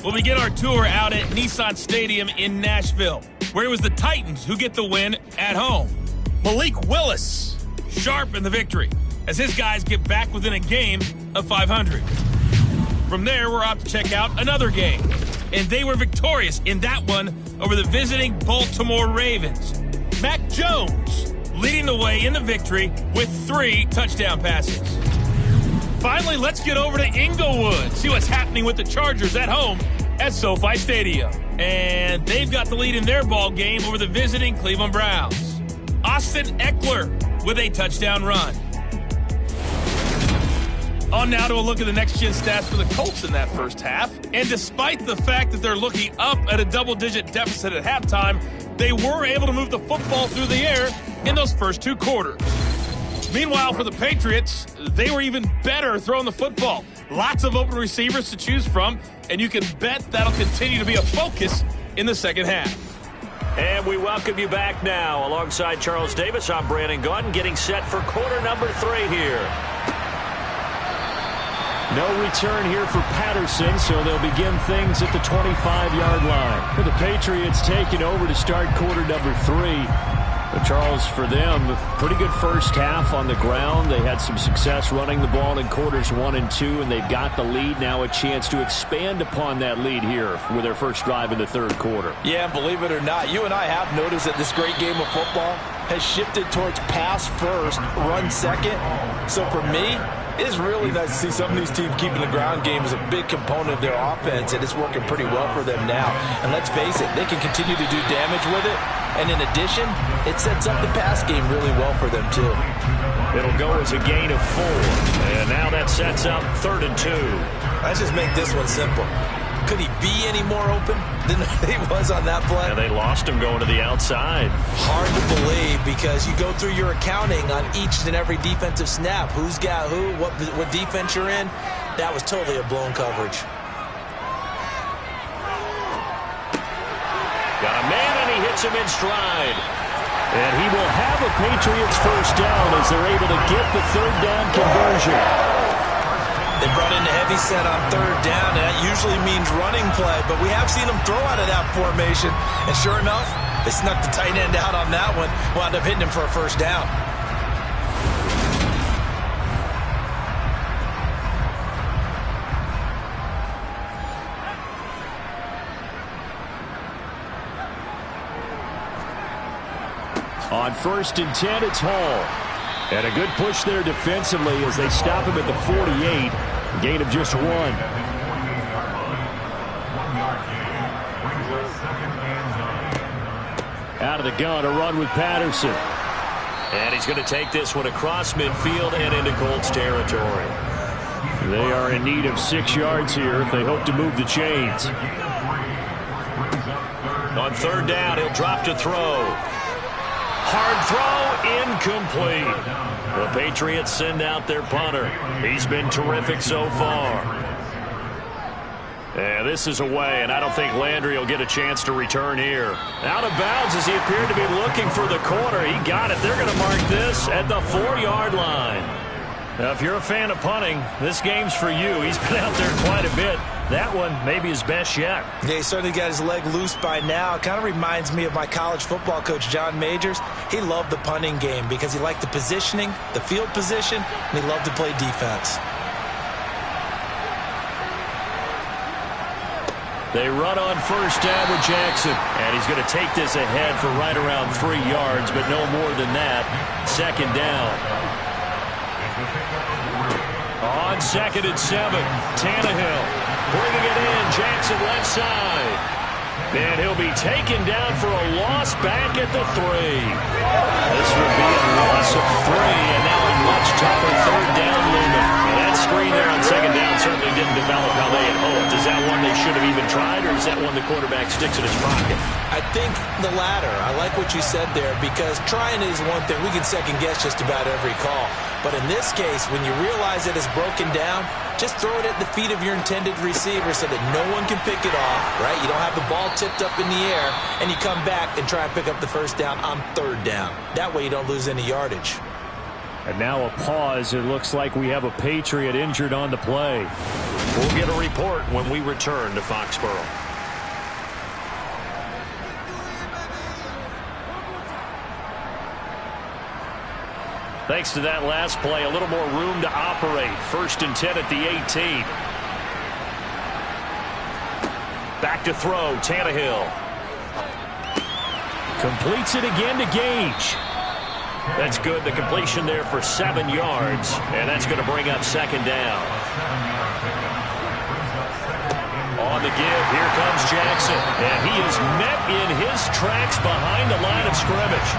We'll begin our tour out at Nissan Stadium in Nashville, where it was the Titans who get the win at home. Malik Willis, sharp in the victory, as his guys get back within a game of 500. From there, we're off to check out another game, and they were victorious in that one over the visiting Baltimore Ravens. Mac Jones leading the way in the victory with 3 touchdown passes. Finally, let's get over to Inglewood, see what's happening with the Chargers at home at SoFi Stadium. And they've got the lead in their ball game over the visiting Cleveland Browns. Austin Eckler with a touchdown run. On now to a look at the next-gen stats for the Colts in that first half. And despite the fact that they're looking up at a double-digit deficit at halftime, they were able to move the football through the air in those first 2 quarters. Meanwhile, for the Patriots, they were even better throwing the football. Lots of open receivers to choose from, and you can bet that'll continue to be a focus in the second half. And we welcome you back now. Alongside Charles Davis, I'm Brandon Gaudin, getting set for quarter number 3 here. No return here for Patterson, so they'll begin things at the 25-yard line. For the Patriots taking over to start quarter number 3. But Charles, for them, pretty good first half on the ground. They had some success running the ball in quarters 1 and 2, and they've got the lead. Now a chance to expand upon that lead here with their first drive in the third quarter. Yeah, believe it or not, you and I have noticed that this great game of football has shifted towards pass first, run second. So for me, it's really nice to see some of these teams keeping the ground game as a big component of their offense, and it's working pretty well for them now. And let's face it, they can continue to do damage with it. And in addition, it sets up the pass game really well for them, too. It'll go as a gain of 4. And now that sets up 3rd and 2. Let's just make this one simple. Could he be any more open than he was on that play? And they lost him going to the outside. Hard to believe because you go through your accounting on each and every defensive snap. Who's got who, what defense you're in. That was totally a blown coverage. Got a man, and he hits him in stride. And he will have a Patriots first down as they're able to get the 3rd down conversion. They brought in the heavy set on 3rd down, and that usually means running play, but we have seen them throw out of that formation. And sure enough, they snuck the tight end out on that one, wound up hitting him for a first down. On 1st and 10, it's Hall. And a good push there defensively as they stop him at the 48. Gain of just 1. Out of the gun, a run with Patterson. And he's going to take this one across midfield and into Colts territory. They are in need of 6 yards here if they hope to move the chains. On 3rd down, he'll drop to throw. Hard throw, incomplete. The Patriots send out their punter. He's been terrific so far. And this is away, and I don't think Landry will get a chance to return here. Out of bounds as he appeared to be looking for the corner. He got it. They're going to mark this at the 4-yard line. Now, if you're a fan of punting, this game's for you. He's been out there quite a bit. That one maybe his best yet. Yeah, he certainly got his leg loose by now. It kind of reminds me of my college football coach, John Majors. He loved the punting game because he liked the positioning, the field position, and he loved to play defense. They run on 1st down with Jackson. And he's going to take this ahead for right around 3 yards, but no more than that. 2nd down. On 2nd and 7, Tannehill bringing it in. Jackson left side. And he'll be taken down for a loss back at the 3. This would be a loss of 3, and now a much tougher third down looming. And that screen there on second down certainly didn't develop how they had hoped. Is that one they should have even tried, or is that one the quarterback sticks in his pocket? I think the latter. I like what you said there, because trying is one thing. We can second-guess just about every call. But in this case, when you realize it is broken down, just throw it at the feet of your intended receiver so that no one can pick it off, right? You don't have the ball tipped up in the air, and you come back and try and pick up the first down on third down. That way you don't lose any yardage. And now a pause. It looks like we have a Patriot injured on the play. We'll get a report when we return to Foxborough. Thanks to that last play, a little more room to operate. 1st and 10 at the 18. Back to throw, Tannehill. Completes it again to Gage. That's good. The completion there for 7 yards, and that's going to bring up second down. On the give, here comes Jackson, and he is met in his tracks behind the line of scrimmage.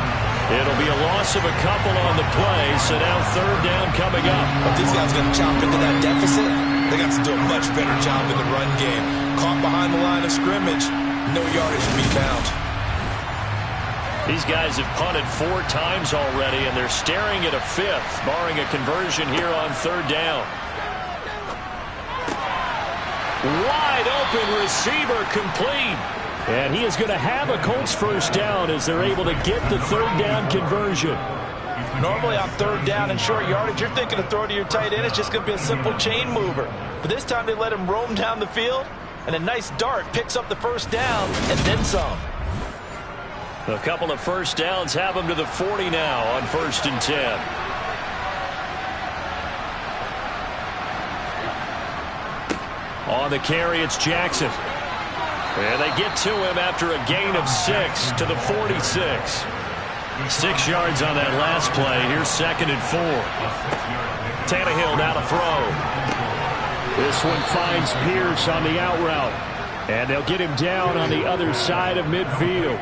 It'll be a loss of a couple on the play, so now third down coming up. If these guys are going to chop into that deficit, they got to do a much better job in the run game. Caught behind the line of scrimmage, no yardage to be found. These guys have punted 4 times already, and they're staring at a 5th, barring a conversion here on third down. Wide open receiver complete. And he is going to have a Colts first down as they're able to get the third down conversion. Normally on third down and short yardage, you're thinking of throw to your tight end. It's just going to be a simple chain mover. But this time they let him roam down the field, and a nice dart picks up the first down and then some. A couple of first downs have him to the 40 now on 1st and 10. On the carry, it's Jackson. And they get to him after a gain of 6 to the 46. 6 yards on that last play. Here's 2nd and 4. Tannehill now to throw. This one finds Pierce on the out route. And they'll get him down on the other side of midfield.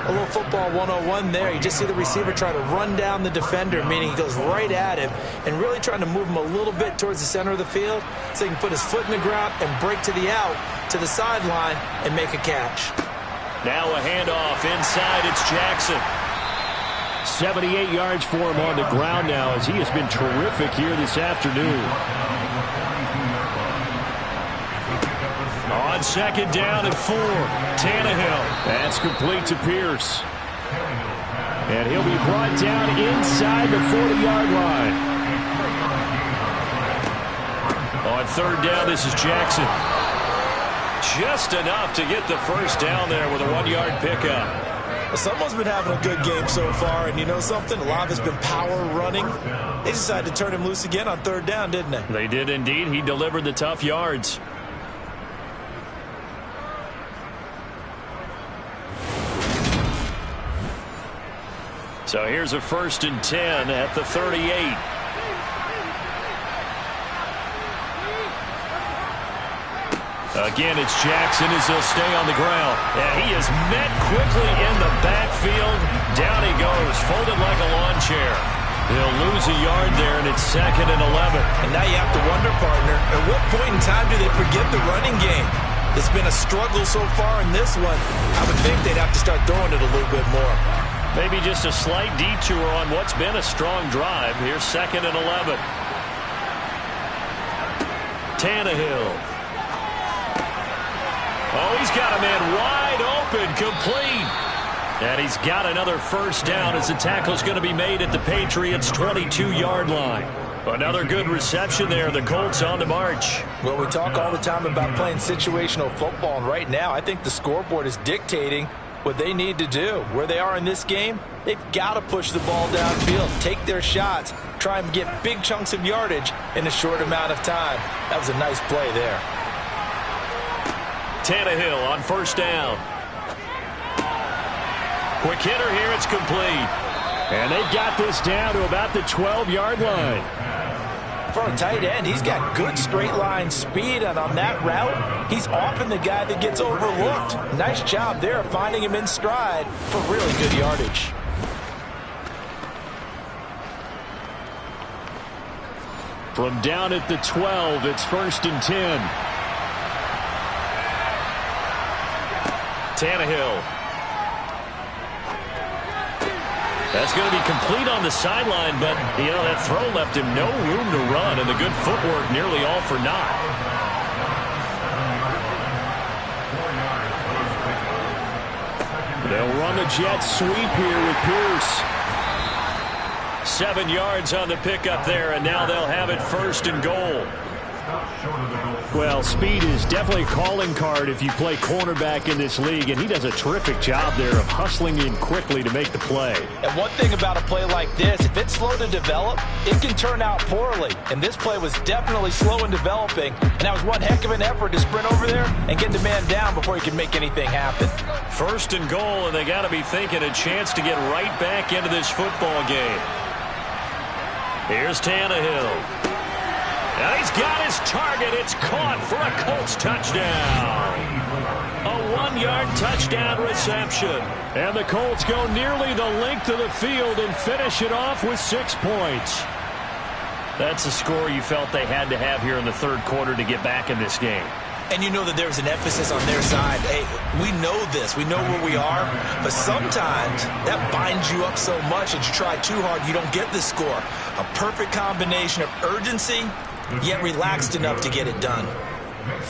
A little football 101 there. You just see the receiver try to run down the defender, meaning he goes right at him and really trying to move him a little bit towards the center of the field so he can put his foot in the ground and break to the out, to the sideline, and make a catch. Now a handoff inside. It's Jackson. 78 yards for him on the ground now, as he has been terrific here this afternoon. On 2nd down and 4, Tannehill. That's complete to Pierce. And he'll be brought down inside the 40-yard line. On 3rd down, this is Jackson. Just enough to get the first down there with a 1-yard pickup. Someone's been having a good game so far, and you know something? A lot of it's been power running. They decided to turn him loose again on 3rd down, didn't they? They did indeed. He delivered the tough yards. So here's a 1st and 10 at the 38. Again, it's Jackson as he'll stay on the ground. And he is met quickly in the backfield. Down he goes, folded like a lawn chair. He'll lose a yard there, and it's 2nd and 11. And now you have to wonder, partner, at what point in time do they forget the running game? It's been a struggle so far in this one. I would think they'd have to start throwing it a little bit more. Maybe just a slight detour on what's been a strong drive. Here's 2nd and 11. Tannehill. Oh, he's got a man wide open, complete. And he's got another first down as the tackle's going to be made at the Patriots' 22-yard line. Another good reception there. The Colts on the march. Well, we talk all the time about playing situational football, and right now I think the scoreboard is dictating what they need to do. Where they are in this game, they've got to push the ball downfield, take their shots, try and get big chunks of yardage in a short amount of time. That was a nice play there. Tannehill on 1st down. Quick hitter here, it's complete. And they've got this down to about the 12-yard line. For a tight end, he's got good straight line speed, and on that route, he's often the guy that gets overlooked. Nice job there of finding him in stride for really good yardage. From down at the 12, it's 1st and 10. Tannehill. That's going to be complete on the sideline, but, you know, that throw left him no room to run, and the good footwork nearly all for naught. They'll run the jet sweep here with Pierce. 7 yards on the pickup there, and now they'll have it 1st and goal. Well, speed is definitely a calling card if you play cornerback in this league, and he does a terrific job there of hustling in quickly to make the play. And one thing about a play like this, if it's slow to develop, it can turn out poorly. And this play was definitely slow in developing, and that was one heck of an effort to sprint over there and get the man down before he could make anything happen. 1st and goal, and they got to be thinking a chance to get right back into this football game. Here's Tannehill. Now he's got his target. It's caught for a Colts touchdown. A 1-yard touchdown reception. And the Colts go nearly the length of the field and finish it off with 6 points. That's a score you felt they had to have here in the 3rd quarter to get back in this game. And you know that there's an emphasis on their side. Hey, we know this. We know where we are. But sometimes that binds you up so much that you try too hard, you don't get the score. A perfect combination of urgency, yet relaxed enough to get it done.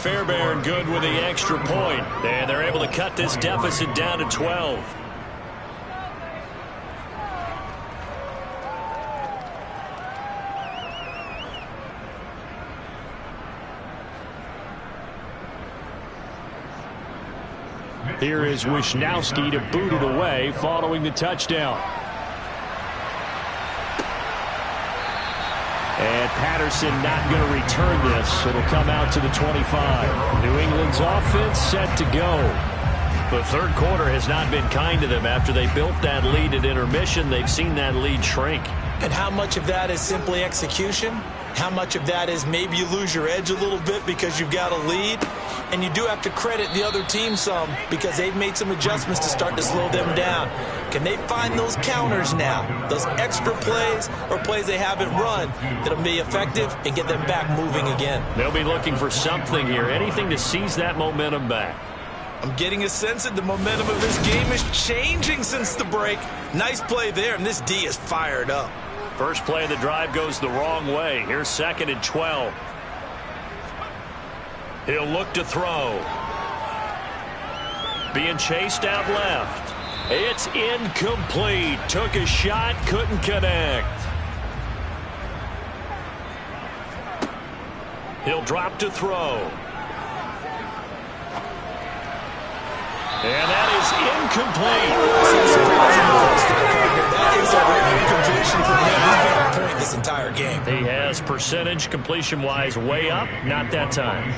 Fairbairn good with the extra point. And they're able to cut this deficit down to 12. Here is Wisnowski to boot it away following the touchdown. And Patterson not going to return this. It'll come out to the 25. New England's offense set to go. The 3rd quarter has not been kind to them. After they built that lead at intermission, they've seen that lead shrink. And how much of that is simply execution? How much of that is maybe you lose your edge a little bit because you've got a lead? And you do have to credit the other team some because they've made some adjustments to start to slow them down. Can they find those counters now, those extra plays or plays they haven't run that'll be effective and get them back moving again? They'll be looking for something here, anything to seize that momentum back. I'm getting a sense that the momentum of this game is changing since the break. Nice play there, and this D is fired up. First play of the drive goes the wrong way. Here's 2nd and 12. He'll look to throw. Being chased out left. It's incomplete. Took a shot, couldn't connect. He'll drop to throw. And that is incomplete. That is a rare incompletion for him. He's been on point this entire game. He has percentage completion-wise way up. Not that time.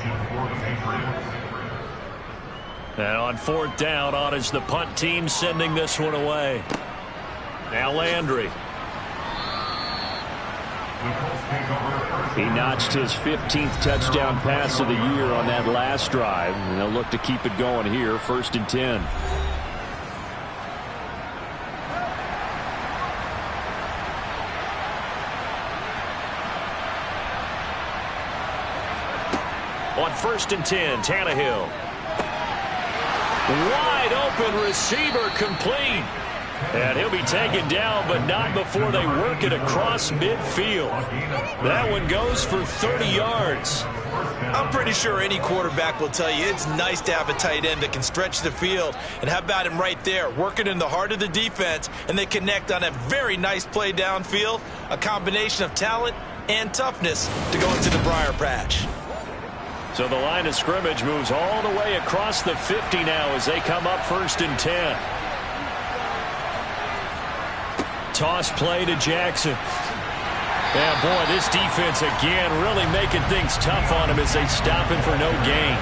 And on 4th down, on is the punt team sending this one away. Now Landry. He notched his 15th touchdown pass of the year on that last drive. And they'll look to keep it going here. 1st and 10. On 1st and 10, Tannehill. Wide open receiver complete. And he'll be taken down, but not before they work it across midfield. That one goes for 30 yards. I'm pretty sure any quarterback will tell you it's nice to have a tight end that can stretch the field. And how about him right there, working in the heart of the defense, and they connect on a very nice play downfield, a combination of talent and toughness to go into the briar patch. So the line of scrimmage moves all the way across the 50 now as they come up 1st and 10. Toss play to Jackson. Yeah, boy, this defense again really making things tough on him as they stop him for no gain.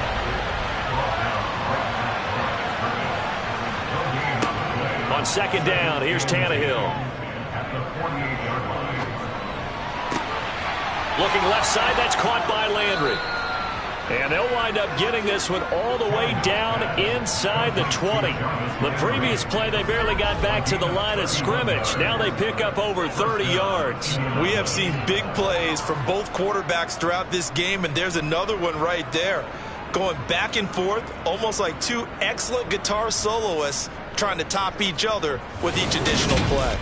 On 2nd down, here's Tannehill. Looking left side, that's caught by Landry. And they'll wind up getting this one all the way down inside the 20. The previous play, they barely got back to the line of scrimmage. Now they pick up over 30 yards. We have seen big plays from both quarterbacks throughout this game, and there's another one right there. Going back and forth, almost like two excellent guitar soloists trying to top each other with each additional play.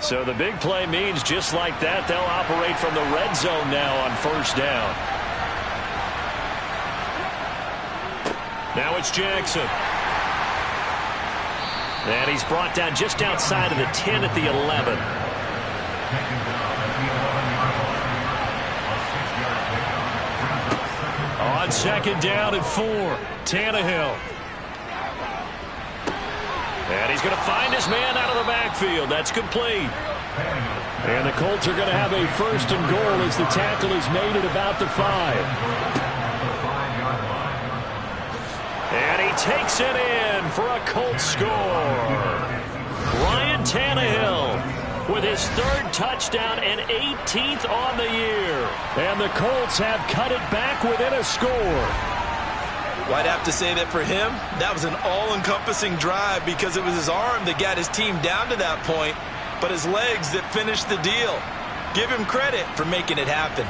So the big play means just like that, they'll operate from the red zone now on first down. Now it's Jackson. And he's brought down just outside of the 10 at the 11. On second down and 4, Tannehill. And he's going to find his man out of the backfield. That's complete. And the Colts are going to have a first and goal as the tackle is made at about the 5. And he takes it in for a Colts score. Ryan Tannehill with his 3rd touchdown and 18th on the year. And the Colts have cut it back within a score. Well, I'd have to say that for him, that was an all-encompassing drive because it was his arm that got his team down to that point, but his legs that finished the deal. Give him credit for making it happen.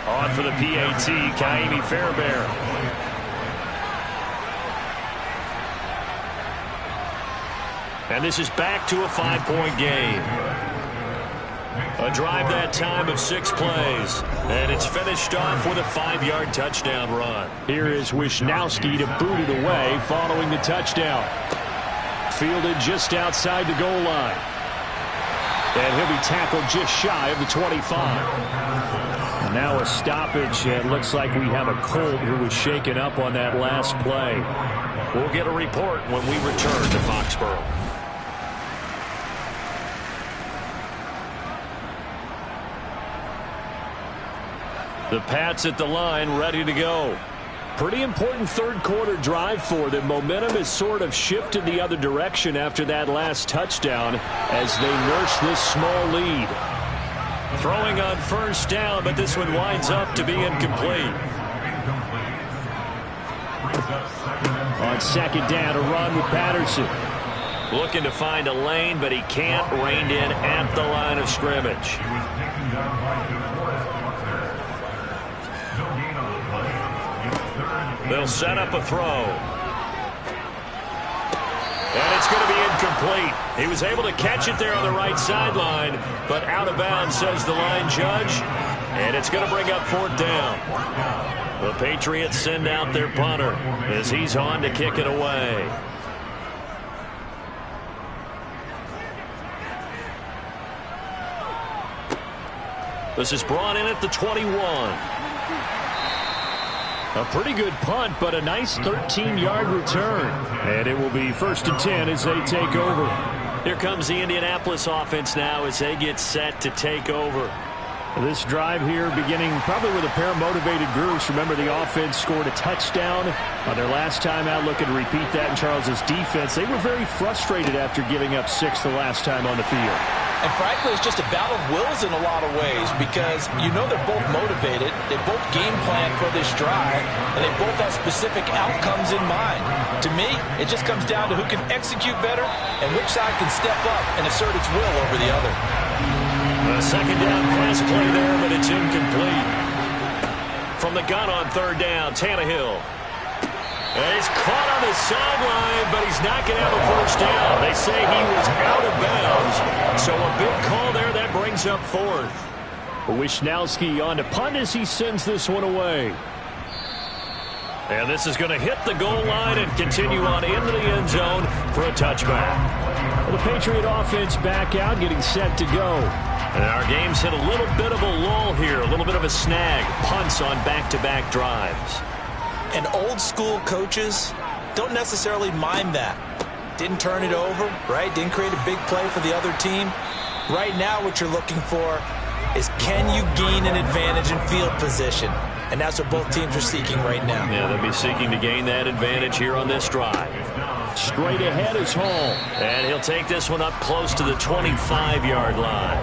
On for the PAT, Kaimi Fairbairn. And this is back to a 5-point game. A drive that time of 6 plays. And it's finished off with a 5-yard touchdown run. Here is Wisnowski to boot it away following the touchdown. Fielded just outside the goal line. And he'll be tackled just shy of the 25. Now a stoppage. It looks like we have a Colt who was shaken up on that last play. We'll get a report when we return to Foxborough. The Pats at the line ready to go. Pretty important 3rd quarter drive for them. Momentum has sort of shifted the other direction after that last touchdown as they nurse this small lead. Throwing on first down, but this one winds up to be incomplete. On second down, a run with Patterson. Looking to find a lane, but he can't. Reined in at the line of scrimmage. They'll set up a throw. And it's going to be incomplete. He was able to catch it there on the right sideline, but out of bounds, says the line judge. And it's going to bring up 4th down. The Patriots send out their punter as he's on to kick it away. This is brought in at the 21. A pretty good punt, but a nice 13-yard return. And it will be 1st and 10 as they take over. Here comes the Indianapolis offense now as they get set to take over. This drive here beginning probably with a pair of motivated groups. Remember, the offense scored a touchdown on their last time out. Looking to repeat that in Charles's defense. They were very frustrated after giving up 6 the last time on the field. And frankly, it's just a battle of wills in a lot of ways because you know they're both motivated. They both game plan for this drive, and they both have specific outcomes in mind. To me, it just comes down to who can execute better and which side can step up and assert its will over the other. A second down pass play there, but it's incomplete. From the gun on 3rd down, Tannehill. And he's caught on the sideline, but he's not going to have a first down. They say he was out of bounds. So a big call there that brings up 4th. Wisnowski on to punt as he sends this one away. And this is going to hit the goal line and continue on into the end zone for a touchback. Well, the Patriot offense back out, getting set to go. And our game's hit a little bit of a lull here, a little bit of a snag. Punts on back-to-back drives. And old-school coaches don't necessarily mind that. Didn't turn it over, right? Didn't create a big play for the other team. Right now what you're looking for is can you gain an advantage in field position? And that's what both teams are seeking right now. Yeah, they'll be seeking to gain that advantage here on this drive. Straight ahead is Hall. And he'll take this one up close to the 25-yard line.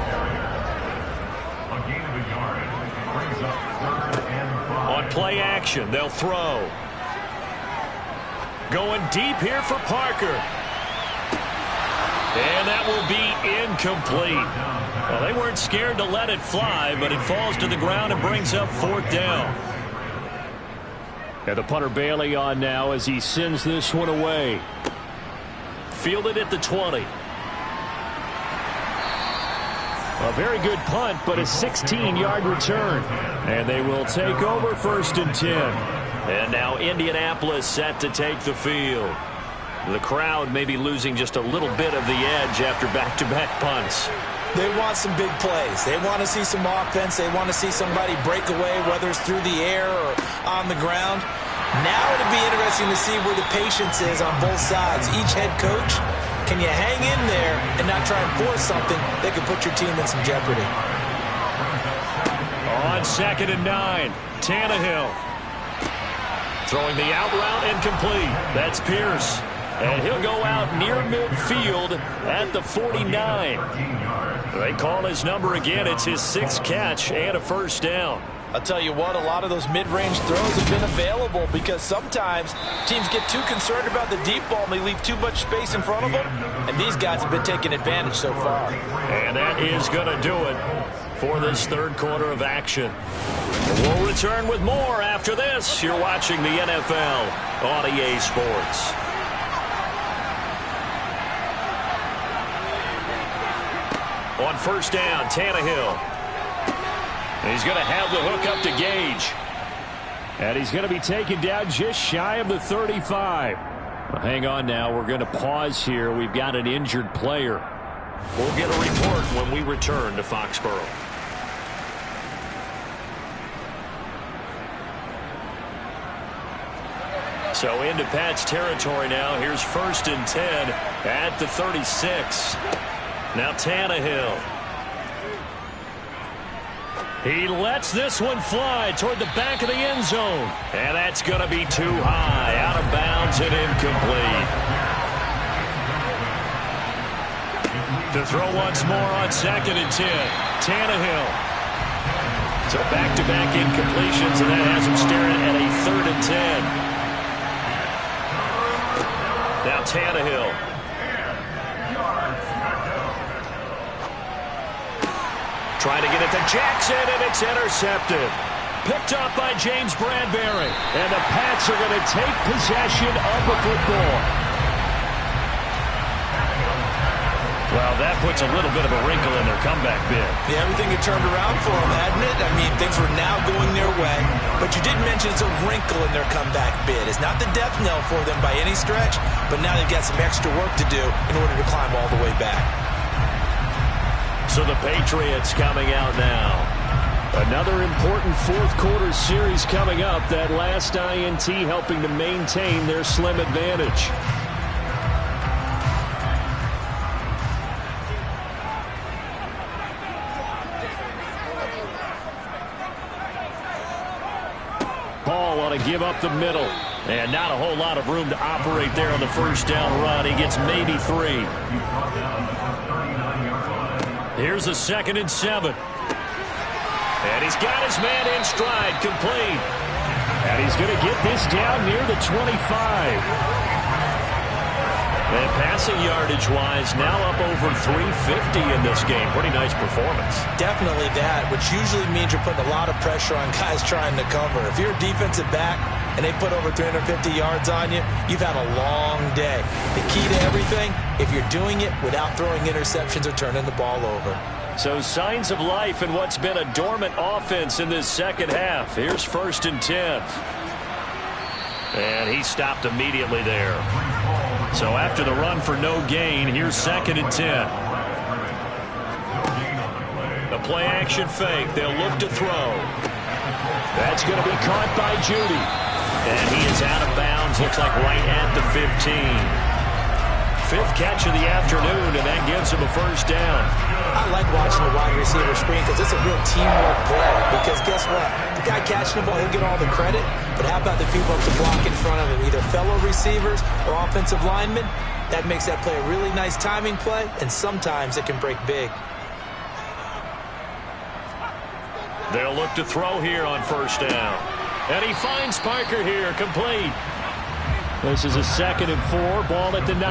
On play action, they'll throw. Going deep here for Parker. And that will be incomplete. Well, they weren't scared to let it fly, but it falls to the ground and brings up 4th down. And the punter Bailey on now as he sends this one away. Fielded at the 20. A very good punt, but a 16-yard return. And they will take over 1st and 10. And now Indianapolis set to take the field. The crowd may be losing just a little bit of the edge after back-to-back punts. They want some big plays. They want to see some offense. They want to see somebody break away, whether it's through the air or on the ground. Now it'll be interesting to see where the patience is on both sides. Each head coach, can you hang in there and not try and force something that could put your team in some jeopardy? On 2nd and 9, Tannehill. Throwing the out route incomplete. That's Pierce. And he'll go out near midfield at the 49. They call his number again. It's his 6th catch and a 1st down. I'll tell you what, a lot of those mid-range throws have been available because sometimes teams get too concerned about the deep ball and they leave too much space in front of them. And these guys have been taking advantage so far. And that is going to do it for this 3rd quarter of action. We'll return with more after this. You're watching the NFL on EA Sports. On 1st down, Tannehill. He's going to have the hook up to Gage. And he's going to be taken down just shy of the 35. Well, hang on now. We're going to pause here. We've got an injured player. We'll get a report when we return to Foxborough. So into Pat's territory now. Here's 1st and 10 at the 36. Now Tannehill. He lets this one fly toward the back of the end zone. And that's going to be too high. Out of bounds and incomplete. To throw once more on 2nd and 10. Tannehill. So back-to-back incompletions, and that has him staring at a 3rd and 10. Now Tannehill. Trying to get it to Jackson, and it's intercepted. Picked up by James Bradbury. And the Pats are going to take possession of the football. Well, that puts a little bit of a wrinkle in their comeback bid. Yeah, everything had turned around for them, hadn't it? I mean, things were now going their way. But you did mention it's a wrinkle in their comeback bid. It's not the death knell for them by any stretch, but now they've got some extra work to do in order to climb all the way back. So the Patriots coming out now. Another important 4th quarter series coming up. That last INT helping to maintain their slim advantage. Hall ought to give up the middle. And not a whole lot of room to operate there on the 1st down run. He gets maybe 3. Here's a 2nd and 7. And he's got his man in stride, complete. And he's going to get this down near the 25. And passing yardage-wise, now up over 350 in this game. Pretty nice performance. Definitely that, which usually means you're putting a lot of pressure on guys trying to cover. If you're a defensive back and they put over 350 yards on you, you've had a long day. The key to everything, if you're doing it without throwing interceptions or turning the ball over. So signs of life in what's been a dormant offense in this 2nd half. Here's 1st and 10. And he stopped immediately there. So after the run for no gain, here's 2nd and 10. The play action fake. They'll look to throw. That's going to be caught by Judy. And he is out of bounds. Looks like right at the 15. Fifth catch of the afternoon, and that gives him a first down. I like watching the wide receiver screen because it's a real teamwork play. Because guess what? The guy catching the ball, he'll get all the credit. But how about the people up to block in front of him, either fellow receivers or offensive linemen? That makes that play a really nice timing play, and sometimes it can break big. They'll look to throw here on first down. And he finds Parker here, complete. This is a 2nd and 4, ball at the 9.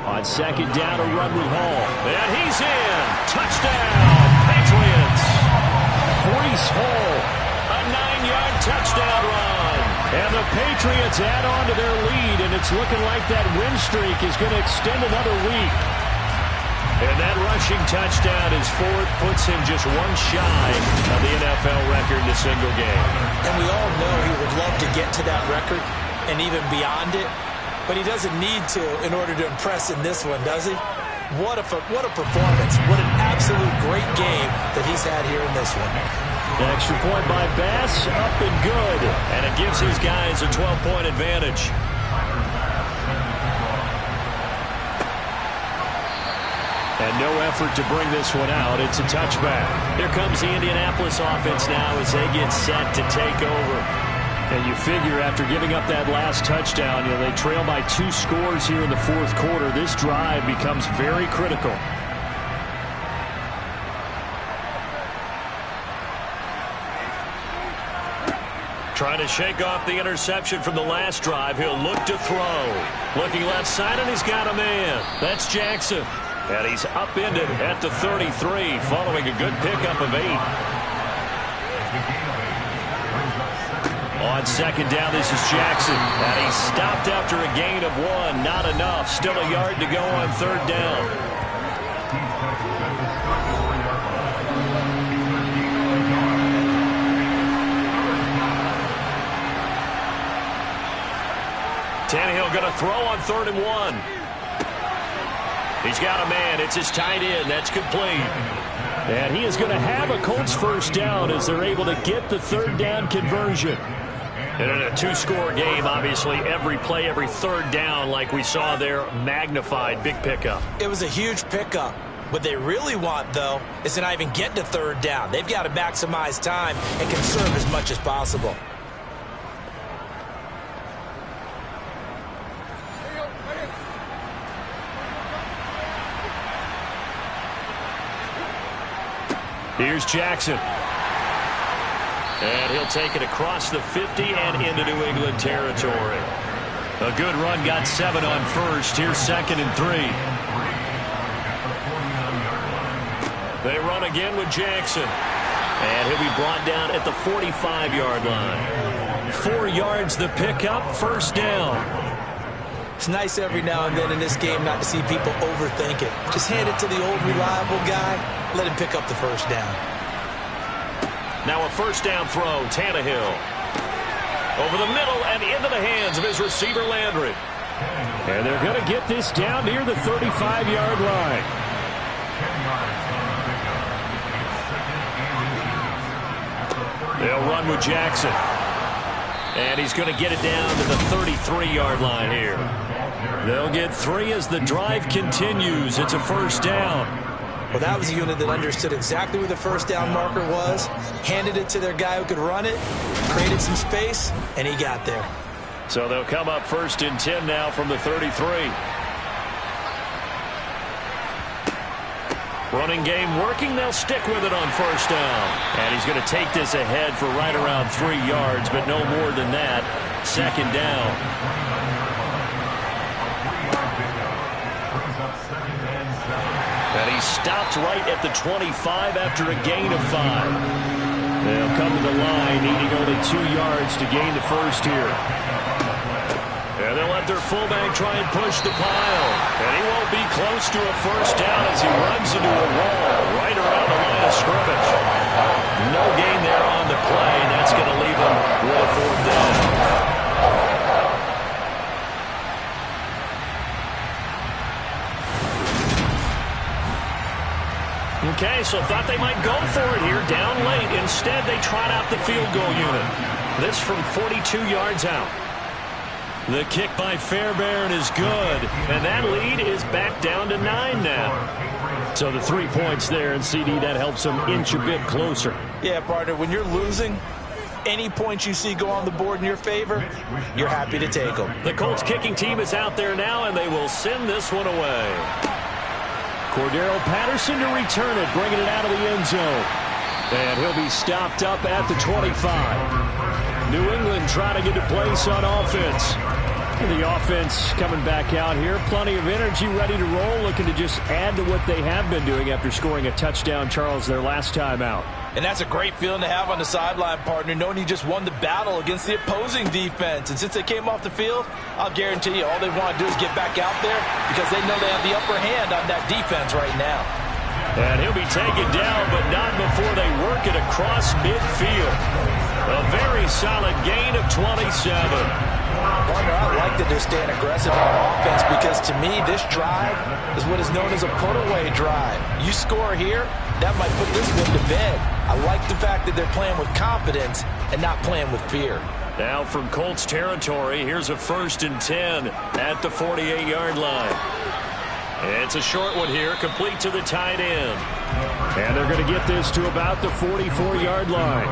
On second down, a run with Hall. And he's in. Touchdown, Patriots. Breece Hall, a 9-yard touchdown run. And the Patriots add on to their lead, and it's looking like that win streak is going to extend another week. And that rushing touchdown, his 4th, puts him just one shy of the NFL record in a single game. And we all know he would love to get to that record and even beyond it, but he doesn't need to in order to impress in this one, does he? What a performance. What an absolute great game that he's had here in this one. The extra point by Bass, up and good. And it gives his guys a 12-point advantage. And no effort to bring this one out. It's a touchback. Here comes the Indianapolis offense now as they get set to take over. And you figure after giving up that last touchdown, they trail by 2 scores here in the 4th quarter. This drive becomes very critical. Trying to shake off the interception from the last drive. He'll look to throw. Looking left side, and he's got a man. That's Jackson. And he's upended at the 33, following a good pickup of 8. On second down, this is Jackson. And he stopped after a gain of 1. Not enough. Still a yard to go on 3rd down. Tannehill going to throw on 3rd and 1. He's got a man. It's his tight end. That's complete. And he is going to have a Colts first down as they're able to get the 3rd down conversion. And in a 2-score game, obviously, every play, every 3rd down, like we saw there, magnified. Big pickup. It was a huge pickup. What they really want, though, is to not even get to 3rd down. They've got to maximize time and conserve as much as possible. Here's Jackson. And he'll take it across the 50 and into New England territory. A good run, got 7 on first. Here's 2nd and 3. They run again with Jackson. And he'll be brought down at the 45-yard line. 4 yards the pickup, first down. It's nice every now and then in this game not to see people overthink it. Just hand it to the old reliable guy. Let him pick up the first down. Now a first down throw, Tannehill. Over the middle and into the hands of his receiver, Landry. And they're going to get this down near the 35-yard line. They'll run with Jackson. And he's going to get it down to the 33-yard line here. They'll get 3 as the drive continues. It's a first down. Well, that was a unit that understood exactly where the first down marker was, handed it to their guy who could run it, created some space, and he got there. So they'll come up 1st and 10 now from the 33. Running game working. They'll stick with it on first down. And he's going to take this ahead for right around 3 yards, but no more than that. 2nd down. And he stopped right at the 25 after a gain of 5. They'll come to the line, needing only 2 yards to gain the first here. And they'll let their fullback try and push the pile. And he won't be close to a first down as he runs into a wall right around the line of scrimmage. No gain there on the play, and that's going to leave him with a 4th down. Okay, so thought they might go for it here, down late. Instead, they trot out the field goal unit. This from 42 yards out. The kick by Fairbairn is good, and that lead is back down to 9 now. So the 3 points there, and CD, that helps them inch a bit closer. Yeah, partner, when you're losing, any points you see go on the board in your favor, you're happy to take them. The Colts kicking team is out there now, and they will send this one away. Cordero Patterson to return it, bringing it out of the end zone. And he'll be stopped up at the 25. New England trying to get a place on offense. The offense coming back out here. Plenty of energy, ready to roll, looking to just add to what they have been doing after scoring a touchdown, Charles, their last time out. And that's a great feeling to have on the sideline, partner, knowing you just won the battle against the opposing defense. And since they came off the field, I'll guarantee you all they want to do is get back out there because they know they have the upper hand on that defense right now. And he'll be taken down, but not before they work it across midfield. A very solid gain of 27. Partner, I like that they're staying aggressive on offense because to me, this drive is what is known as a put-away drive. You score here, that might put this one to bed. I like the fact that they're playing with confidence and not playing with fear. Now from Colts territory, here's a 1st and 10 at the 48-yard line. It's a short one here, complete to the tight end. And they're going to get this to about the 44-yard line.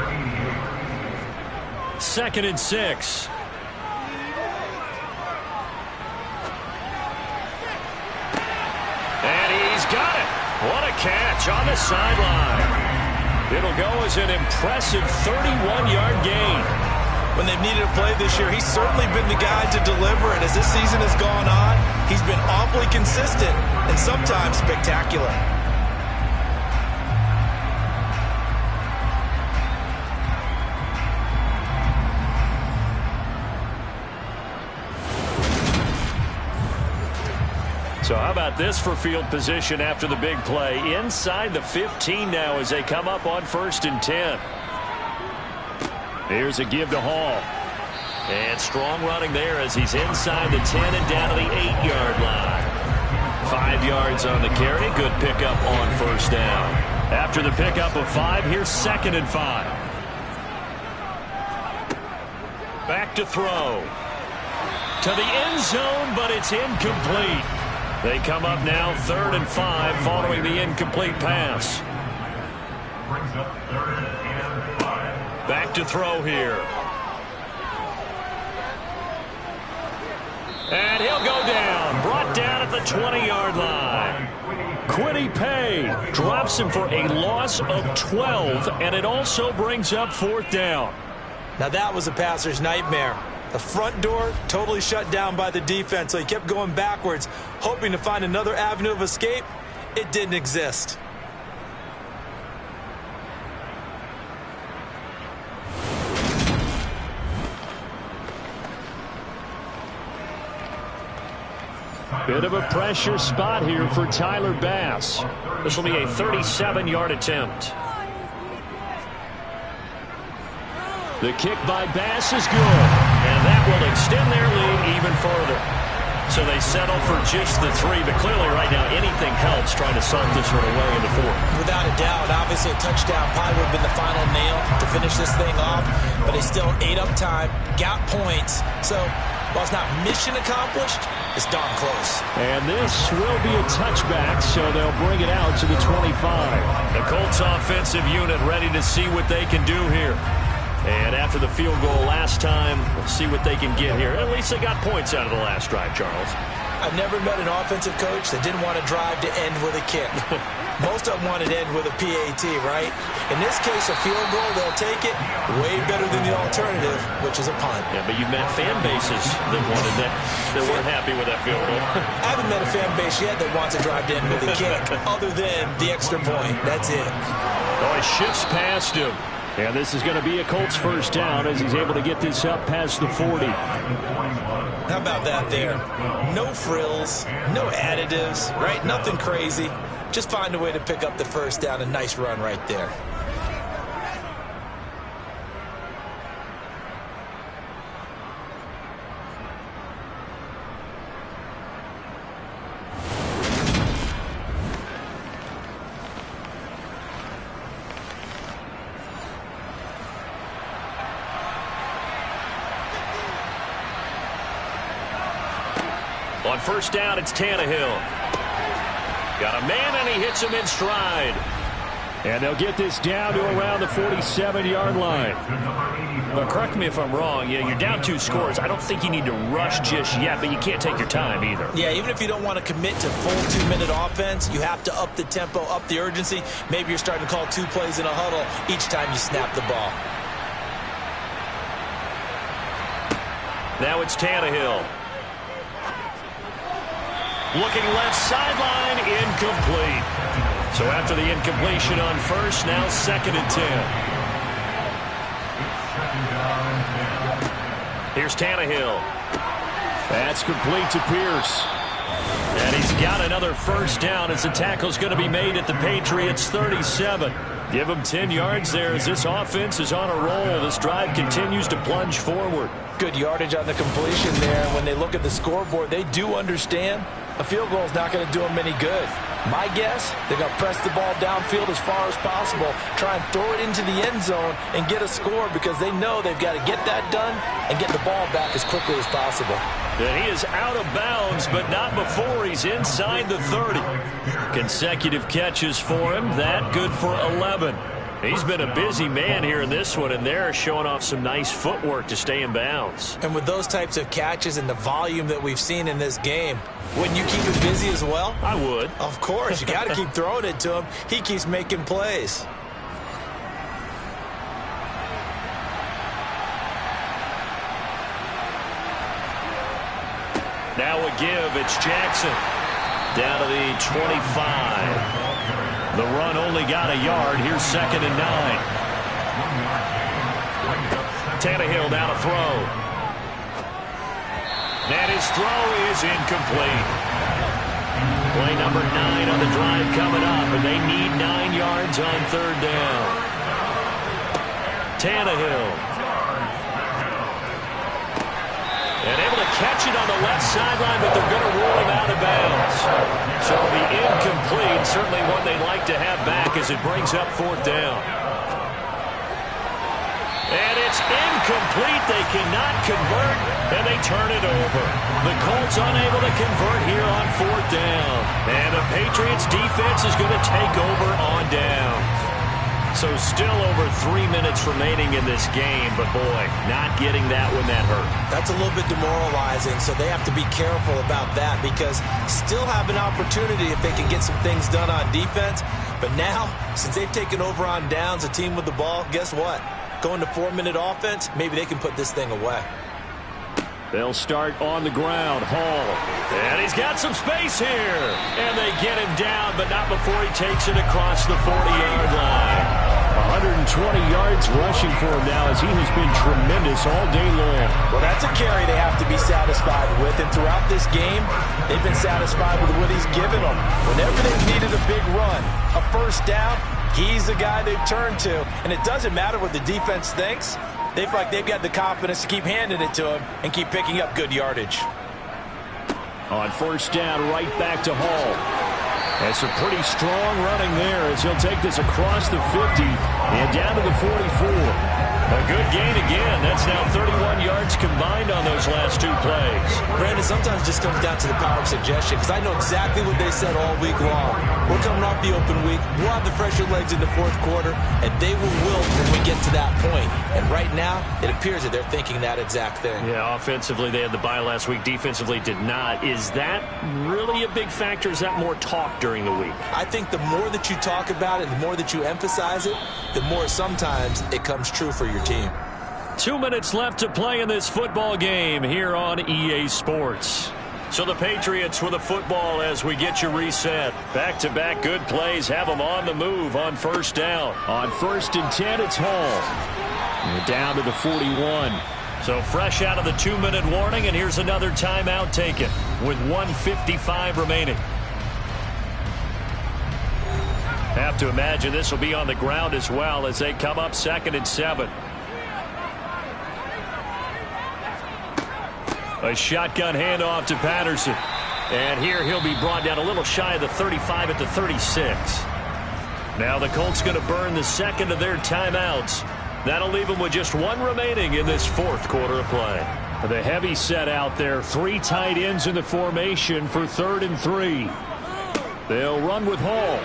2nd and 6. And he's got it. What a catch on the sideline. It'll go as an impressive 31-yard gain. When they've needed a play this year, he's certainly been the guy to deliver. And as this season has gone on, he's been awfully consistent and sometimes spectacular. So how about this for field position after the big play? Inside the 15 now as they come up on 1st and 10. Here's a give to Hall. And strong running there as he's inside the 10 and down to the 8-yard line. 5 yards on the carry. Good pickup on 1st down. After the pickup of 5, here's 2nd and 5. Back to throw. To the end zone, but it's incomplete. They come up now 3rd and 5 following the incomplete pass. Back to throw here. And he'll go down. Brought down at the 20-yard line. Quiddy Pay drops him for a loss of 12, and it also brings up 4th down. Now that was a passer's nightmare. The front door totally shut down by the defense, so he kept going backwards, hoping to find another avenue of escape. It didn't exist. Bit of a pressure spot here for Tyler Bass. This will be a 37-yard attempt. The kick by Bass is good, and that will extend their lead even further. So they settle for just the 3, but clearly right now anything helps trying to salt this one away in the 4th. Without a doubt, obviously a touchdown probably would have been the final nail to finish this thing off, but they still ate up time, got points. So while it's not mission accomplished, it's darn close. And this will be a touchback, so they'll bring it out to the 25. The Colts offensive unit ready to see what they can do here. And after the field goal last time, we'll see what they can get here. At least they got points out of the last drive, Charles. I've never met an offensive coach that didn't want to drive to end with a kick. Most of them wanted to end with a PAT, right? In this case, a field goal, they'll take it way better than the alternative, which is a punt. Yeah, but you've met fan bases that wanted that, that weren't happy with that field goal. I haven't met a fan base yet that wants to drive to end with a kick, other than the extra point. That's it. Oh, he shifts past him. And this is going to be a Colts 1st down as he's able to get this up past the 40. How about that there? No frills, no additives, right? Nothing crazy. Just find a way to pick up the 1st down. A nice run right there. On first down, it's Tannehill. Got a man, and he hits him in stride. And they'll get this down to around the 47-yard line. But correct me if I'm wrong. You're down 2 scores. I don't think you need to rush just yet, but you can't take your time either. Yeah, even if you don't want to commit to full 2-minute offense, you have to up the tempo, up the urgency. Maybe you're starting to call 2 plays in a huddle each time you snap the ball. Now it's Tannehill. Looking left sideline, incomplete. So after the incompletion on first, now 2nd and 10. Here's Tannehill. That's complete to Pierce. And he's got another first down as the tackle's going to be made at the Patriots' 37. Give him 10 yards there as this offense is on a roll. This drive continues to plunge forward. Good yardage on the completion there. When they look at the scoreboard, they do understand a field goal is not going to do them any good. My guess, they're going to press the ball downfield as far as possible, try and throw it into the end zone and get a score because they know they've got to get that done and get the ball back as quickly as possible. And he is out of bounds, but not before he's inside the 30. Consecutive catches for him. That good for 11. He's been a busy man here in this one, and they're showing off some nice footwork to stay in bounds. And with those types of catches and the volume that we've seen in this game, wouldn't you keep him busy as well? I would. Of course. You got to keep throwing it to him. He keeps making plays. Now a give. It's Jackson. Down to the 25. The run only got a yard. Here's 2nd and 9. Tannehill now to throw. And his throw is incomplete. Play number 9 on the drive coming up, and they need 9 yards on 3rd down. Tannehill. And able to catch it on the left sideline, but they're going to rule him out of bounds. So it'll be incomplete, certainly one they'd like to have back as it brings up 4th down. And it's incomplete. They cannot convert, and they turn it over. The Colts unable to convert here on 4th down. And the Patriots defense is going to take over on down. So still over 3 minutes remaining in this game, but boy, not getting that when that hurt. That's a little bit demoralizing, so they have to be careful about that because still have an opportunity if they can get some things done on defense. But now, since they've taken over on downs, a team with the ball, guess what? Going to 4-minute offense, maybe they can put this thing away. They'll start on the ground. Hall. And he's got some space here. And they get him down, but not before he takes it across the 40-yard line. 120 yards rushing for him now as he has been tremendous all day long. Well, that's a carry they have to be satisfied with. And throughout this game, they've been satisfied with what he's given them. Whenever they've needed a big run, a first down, he's the guy they've turned to. And it doesn't matter what the defense thinks. They feel like they've got the confidence to keep handing it to him and keep picking up good yardage. On first down, right back to Hall. That's a pretty strong running there as he'll take this across the 50 and down to the 44. A good gain again. That's now 31 yards combined on those last 2 plays. Brandon, sometimes it just comes down to the power of suggestion because I know exactly what they said all week long. We're coming off the open week. We'll have the fresher legs in the 4th quarter, and they will wilt when we get to that point. And right now, it appears that they're thinking that exact thing. Yeah, offensively, they had the bye last week. Defensively, did not. Is that really a big factor? Is that more talk during the week? I think the more that you talk about it, the more that you emphasize it, the more sometimes it comes true for your team. 2 minutes left to play in this football game here on EA Sports. So the Patriots with a football as we get you reset. Back-to-back good plays have them on the move on first down. On 1st and 10, it's Hall. And down to the 41. So fresh out of the 2-minute warning, and here's another timeout taken with 1:55 remaining. Have to imagine this will be on the ground as well as they come up 2nd and 7. A shotgun handoff to Patterson. And here he'll be brought down a little shy of the 35 at the 36. Now the Colts going to burn the 2nd of their timeouts. That'll leave them with just 1 remaining in this 4th quarter of play. The heavy set out there. 3 tight ends in the formation for 3rd and 3. They'll run with Hall.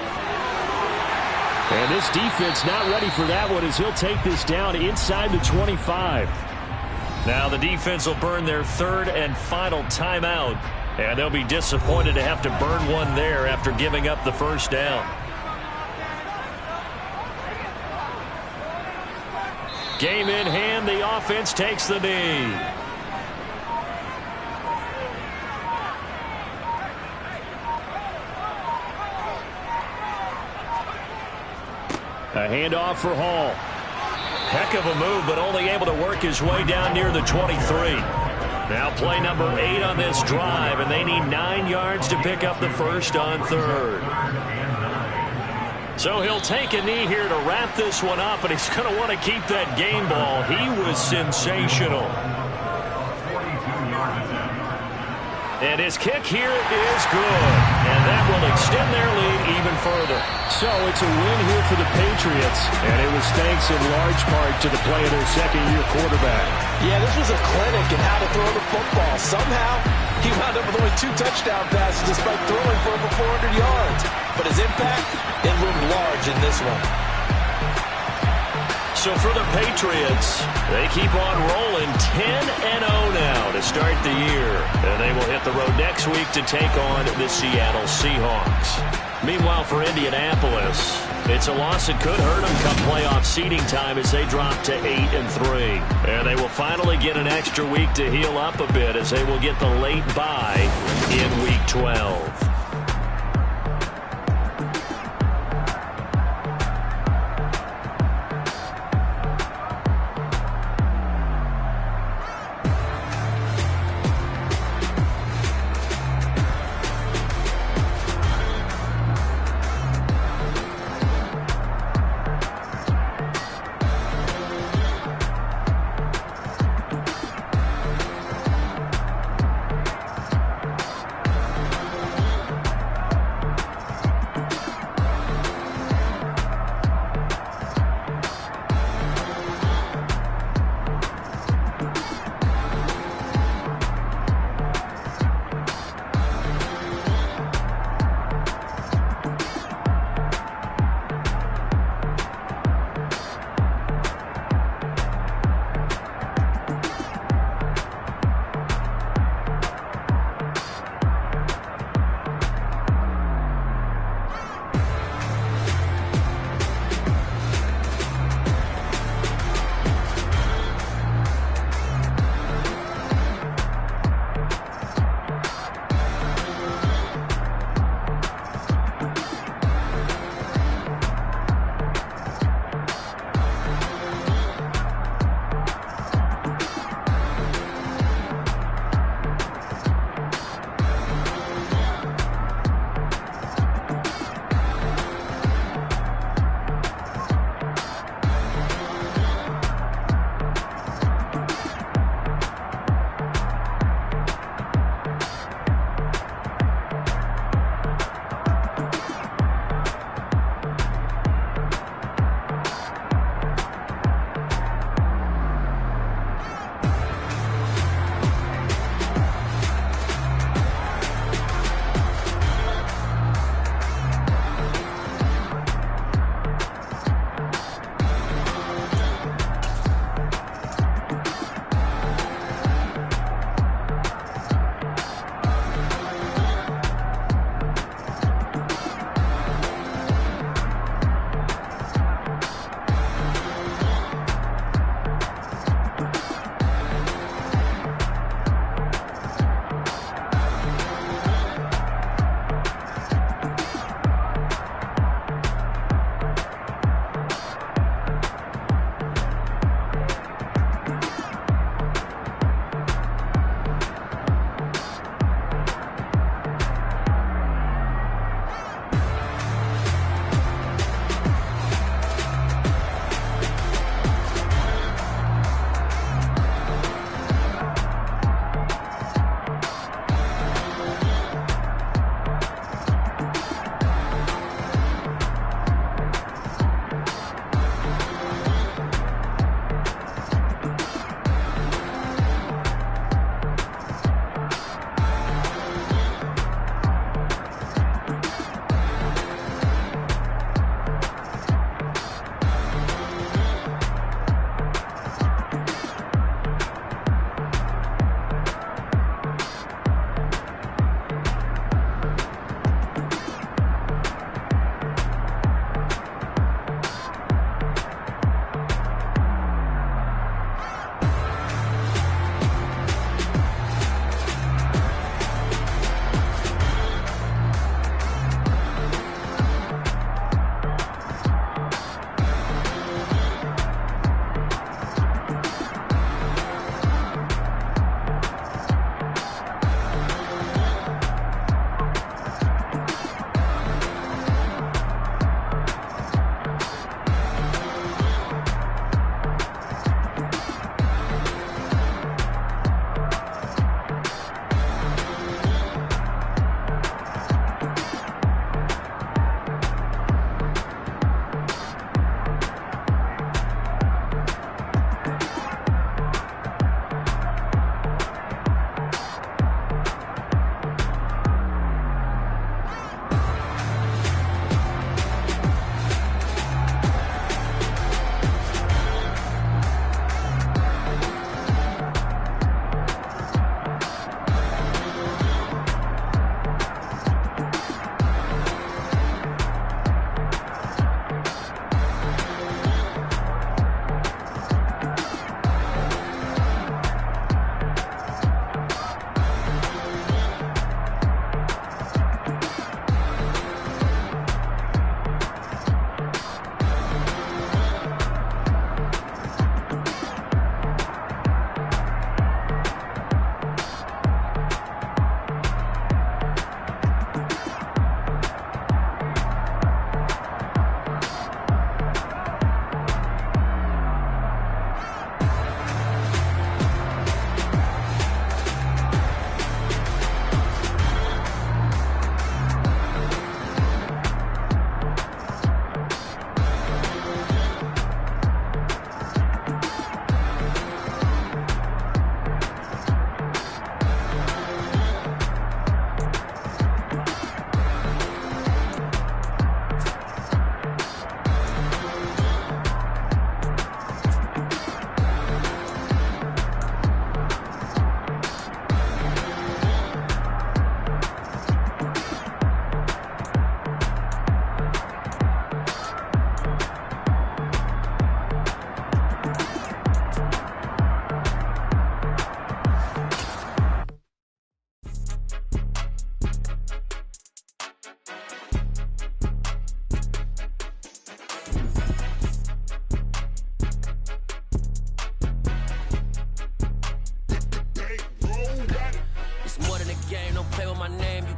And this defense not ready for that one as he'll take this down inside the 25. Now the defense will burn their 3rd and final timeout. And they'll be disappointed to have to burn one there after giving up the first down. Game in hand. The offense takes the knee. A handoff for Hall. Heck of a move, but only able to work his way down near the 23. Now play number 8 on this drive, and they need 9 yards to pick up the first on 3rd. So he'll take a knee here to wrap this one up, and he's going to want to keep that game ball. He was sensational. And his kick here is good. And that will extend their lead even further. So it's a win here for the Patriots. And it was thanks in large part to the play of their second-year quarterback. Yeah, this was a clinic in how to throw the football. Somehow, he wound up with only 2 touchdown passes despite throwing for over 400 yards. But his impact, it loomed large in this one. So for the Patriots, they keep on rolling 10-0 now to start the year. And they will hit the road next week to take on the Seattle Seahawks. Meanwhile, for Indianapolis, it's a loss that could hurt them come playoff seeding time as they drop to 8-3. And they will finally get an extra week to heal up a bit as they will get the late bye in Week 12.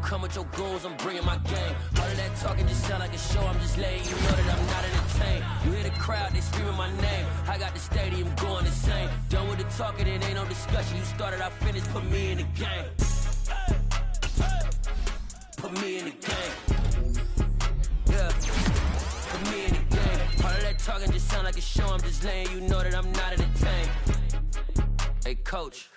come with your goons, I'm bringing my game. All of that talking just sound like a show, I'm just letting you know that I'm not entertained. You hear the crowd, they screaming my name. I got the stadium going insane. Done with the talking, it ain't no discussion. You started, I finished, put me in the game. Put me in the game. Yeah, put me in the game. All of that talking just sound like a show, I'm just letting you know that I'm not entertained. Hey, coach,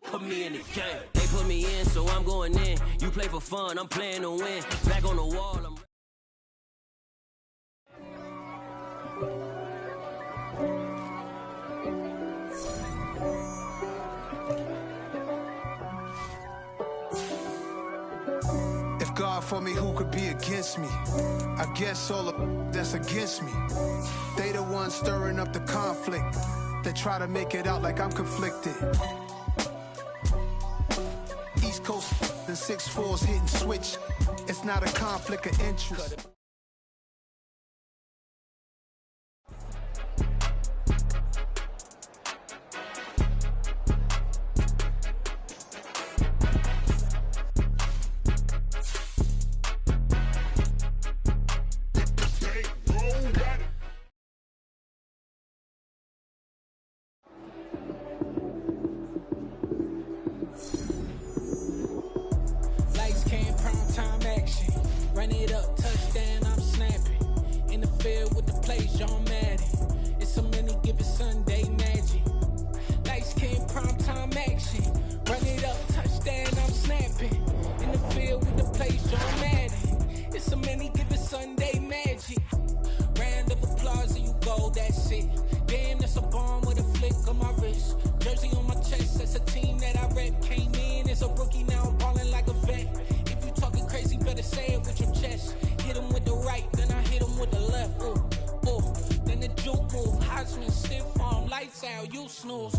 put me in the game. They put me in, so I'm going in. You play for fun, I'm playing to win. Back on the wall, I'm... If God for me, who could be against me? I guess all the that's against me. They the ones stirring up the conflict. They try to make it out like I'm conflicted. East Coast and 6'4s hitting switch. It's not a conflict of interest. Lights came, prime time action. Run it up, touchdown, I'm snapping. In the field with the plays, John Madden. It's a many given Sunday magic. Lights came, prime time action. Run it up, touchdown, I'm snapping. In the field with the plays, John Madden. It's a many given Sunday magic. Round of applause and you go, that's it. Damn, that's a bomb with a flick on my wrist. Jersey on my chest, that's a team that I rep. Came in as a rookie, now I'm balling like a vet. If you talking crazy, better say it with your chest. Hit him with the right, then I hit him with the left. Ooh, ooh. Then the juke move, Heisman, stiff arm, lights out, you snooze.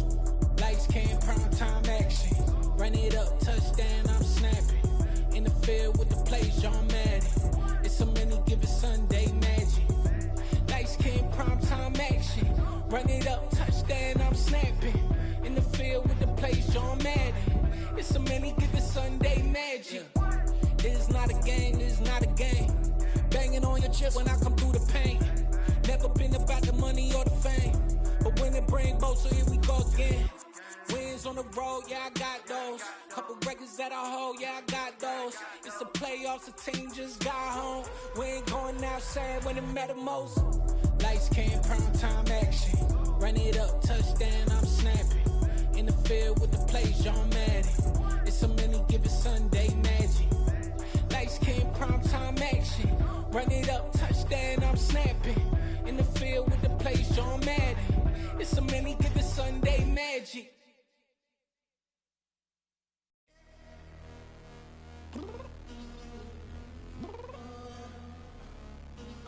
Lights came, prime time action. Run it up, touchdown, I'm snapping. In the field with the plays, John Madden. It's a many given Sunday magic. Lights came, prime time action. Run it up, touchdown, I'm snapping. In the field with the plays, John Madden. It's a many given Sunday magic. This is not a game, this is not a game. Banging on your chest when I come through the pain. Never been about the money or the fame. But when it bring both, so here we go again. Wins on the road, yeah, I got those. Couple records that I hold, yeah, I got those. It's the playoffs, the team just got home. We ain't going outside when it matter most. Lights came, prime time action. Run it up, touchdown, I'm snapping. In the field with the plays, John Madden. It's a many given Sunday magic. Lights came, prime time action. Run it up, touchdown, I'm snapping. In the field with the plays, John Madden. It's a many given Sunday magic.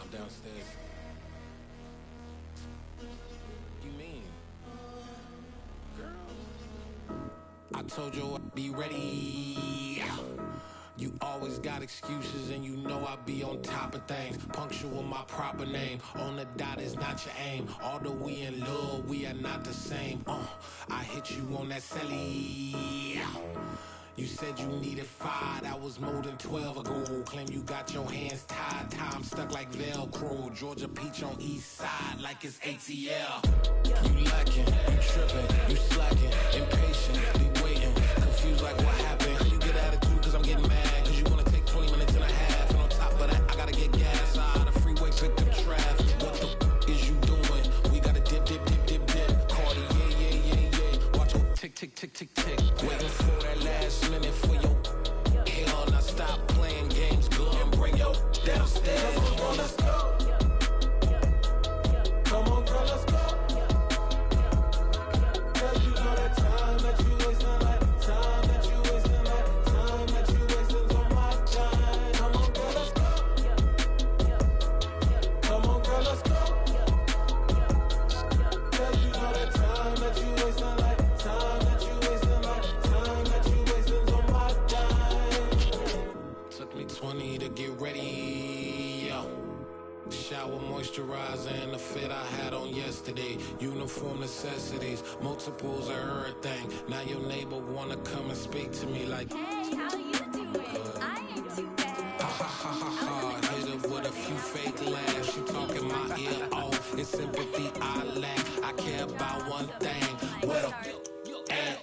I'm downstairs. You mean? Girl. I told you I'd be ready. You always got excuses and you know I be on top of things. Punctual my proper name. On the dot is not your aim. Although we in love, we are not the same. I hit you on that celly. You said you needed 5, that was more than 12 ago. Claim you got your hands tied, time stuck like Velcro. Georgia Peach on east side like it's ATL. You lacking, you tripping, you slacking, impatient, be waiting, confused like what happened. How you get attitude cause I'm getting mad, cause you wanna take 20 minutes and a half. And on top of that, I gotta get gas out of the freeway, pick up traffic. What the is you doing? We gotta dip, dip, dip, dip, dip. Cardi, yeah. Watch your tick, tick, tick, tick, tick. Waiting for that last minute for your hell. Now stop playing games, go and bring your downstairs. Come on, girl, let's go. Come on, girl, let's go. Cause you know that time that you wasting, like time that you wasting, like time that you wasting on my time. Come on, girl, let's go. Come on, girl, let's go. Cause you know that time that you wasting, like time that you wasting, like time that you wasting on my time. Took me 20 to get ready, yo. Shower, moisturizer, and the fit I had on yesterday. Uniform necessities, multiples of everything. Now your neighbor wanna come and speak to me like, hey, how you doing? I sympathy I lack. I care about one thing. Where the at?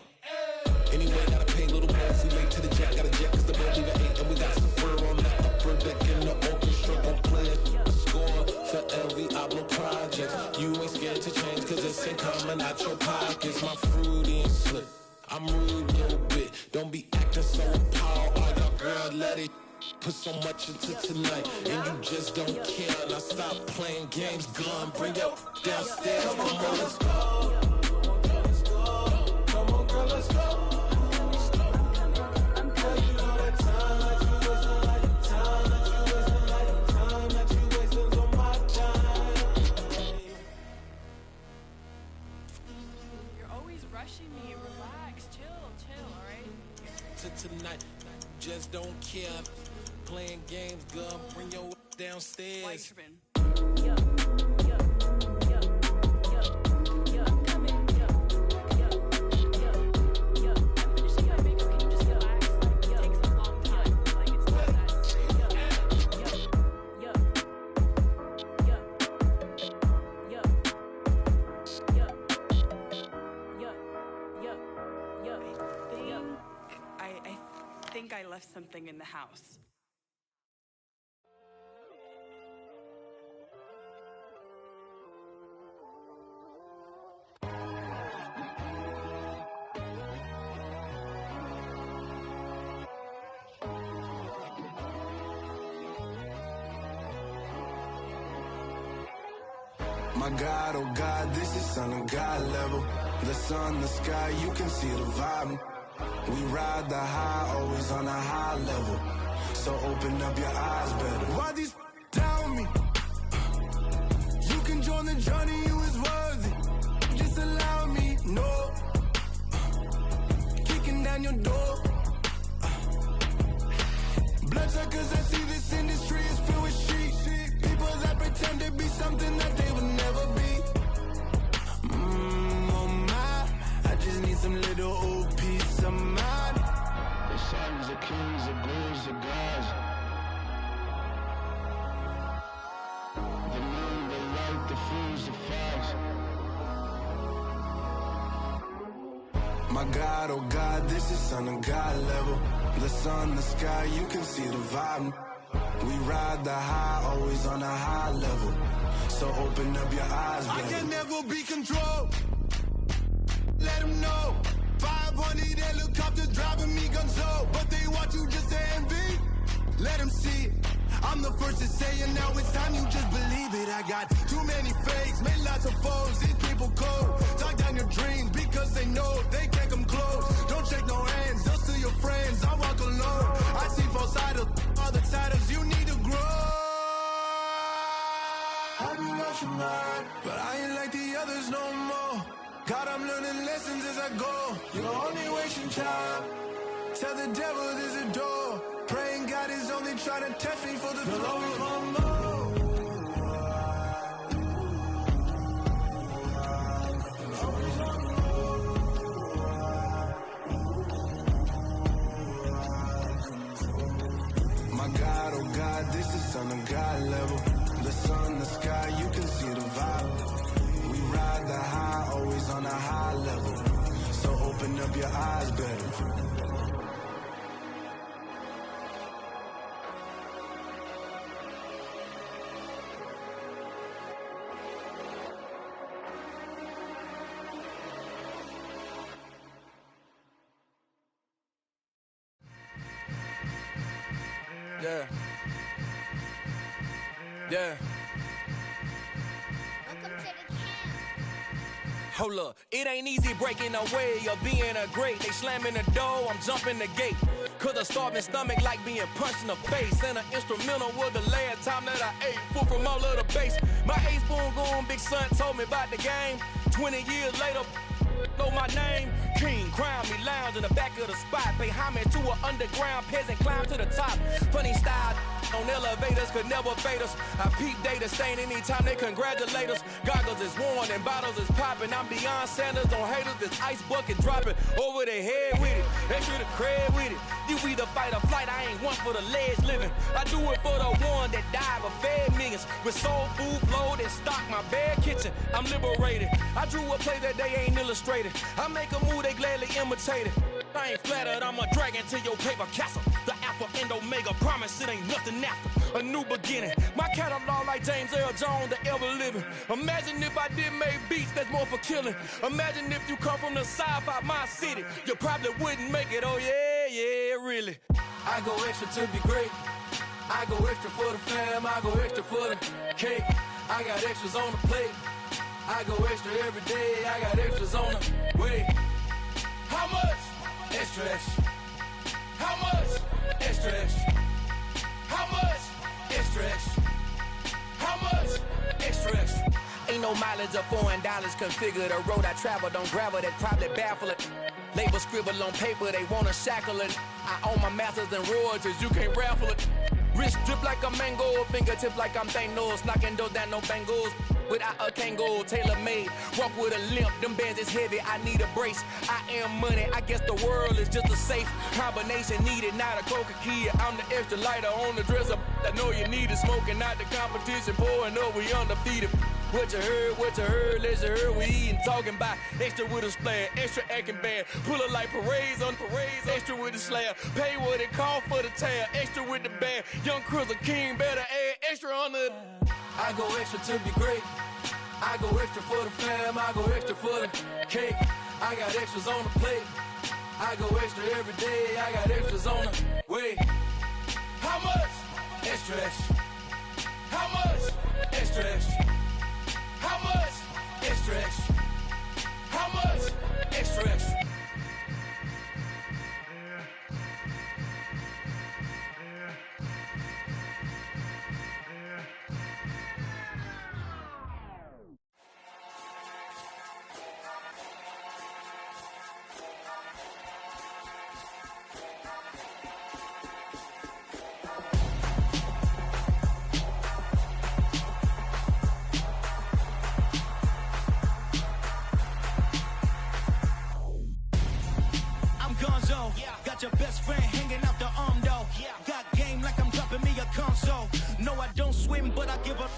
Anyway, gotta pay a little more if we late to the jack. Got a jet cause the bird leave at 8. And we got super on the upper deck in the orchestra. Gon' play a score for every Ablo project. You ain't scared to change cause this ain't coming out your pockets. My fruity and slip. I'm rude a little bit. Don't be acting so appalled. All y'all girl, let it put so much into tonight. And you just don't care. Now stop playing games. Gun, bring your downstairs. Come on, girl, let's go. Come on, girl, let's go. Tonight, just don't care. Playing games, girl, bring your downstairs. I left something in the house. My God, oh God, this is Son of God level. The sun, the sky, you can see the vibe. We ride the high, always on a high level. So open up your eyes better. Why these down me? You can join the journey, you is worthy. Just allow me, no. Kicking down your door. Bloodsuckers, I see this industry is filled with sheep. People that pretend to be something that they would never be. Oh my, I just need some little old peace of mind. The sons, the kings, the bulls, the gods. The moon, the light, the fools, the fogs. My God, oh God, this is Son of God level. The sun, the sky, you can see the vibe. We ride the high, always on a high level. So open up your eyes, baby. I can never be controlled. Let them know. 500 helicopters driving me gonzo. But they want you just to envy. Let them see it. I'm the first to say it, now it's time you just believe it. I got too many fakes, made lots of foes. These people cold. Talk down your dreams because they know they can't come close. Don't shake no hands, they'll steal your friends. I walk alone. I see false idols, all the titles you need to grow. I be watching mine, but I ain't like the others no more. God, I'm learning lessons as I go. You're only wasting time. Tell the devil there's a door. Praying God is only trying to test me for the always want more. My God, oh God, this is Son of God level. The sun, the sky, you can see the vibe. We ride the high, always on a high level. So open up your eyes better. Yeah. Yeah. Hold up, it ain't easy breaking away or being a great. They slamming the door, I'm jumping the gate. Cause a starving stomach like being punched in the face. And an instrumental was the last time that I ate food from all of the base. My ace boom goon, big son told me about the game. 20 years later, know my name. King, crown me, lounge in the back of the spot. Pay homage to an underground peasant, climb to the top. Funny style on elevator. elevators could never fade us. I peep data stain anytime they congratulate us. Goggles is worn and bottles is popping. I'm beyond Sanders on haters. This ice bucket dropping over their head with it. Extra the cred with it. You either fight or flight. I ain't one for the ledge living. I do it for the one that died but fed millions. With soul food flowed and stocked my bare kitchen. I'm liberated. I drew a play that they ain't illustrated. I make a move they gladly imitate it. I ain't flattered, I'm a dragon to your paper castle. The Alpha and Omega, promise it ain't nothing after. A new beginning. My catalog like James Earl Jones, the ever living. Imagine if I did make beats that's more for killing. Imagine if you come from the sci-fi, my city. You probably wouldn't make it, oh yeah, really. I go extra to be great. I go extra for the fam, I go extra for the cake. I got extras on the plate. I go extra every day, I got extras on the way. How much? Extra, extra. How much? Extra, extra. How much? Extra, extra. How much? Extra, extra. Ain't no mileage of $4 configure the road I travel. Don't gravel that probably baffle it. Label scribble on paper, they wanna shackle it. I own my masters and royalties, you can't raffle it. Wrist drip like a mango, fingertips like I'm Thanos. Knocking those down, no bangles. Without a Kango, tailor-made. Walk with a limp, them bands is heavy, I need a brace. I am money, I guess the world is just a safe combination needed, not a coca key. I'm the extra lighter on the dresser. I know you need it, smoking out the competition, pouring up, we undefeated. What you heard, let you heard, we eatin', talking about extra with a splash, extra acting bad, pull it like parades on parades, extra with the slab, pay what it cost for the tab, extra with the band, young Cruiser King, better add extra on the. I go extra to be great, I go extra for the fam, I go extra for the cake, I got extras on the plate, I go extra every day, I got extras on the way. How much? Extra, extra. How much? Extra, extra. How much? Extra, extra. How much? Extra, extra. Got your best friend hanging out the arm though. Got game like I'm dropping me a console. No, I don't swim, but I give a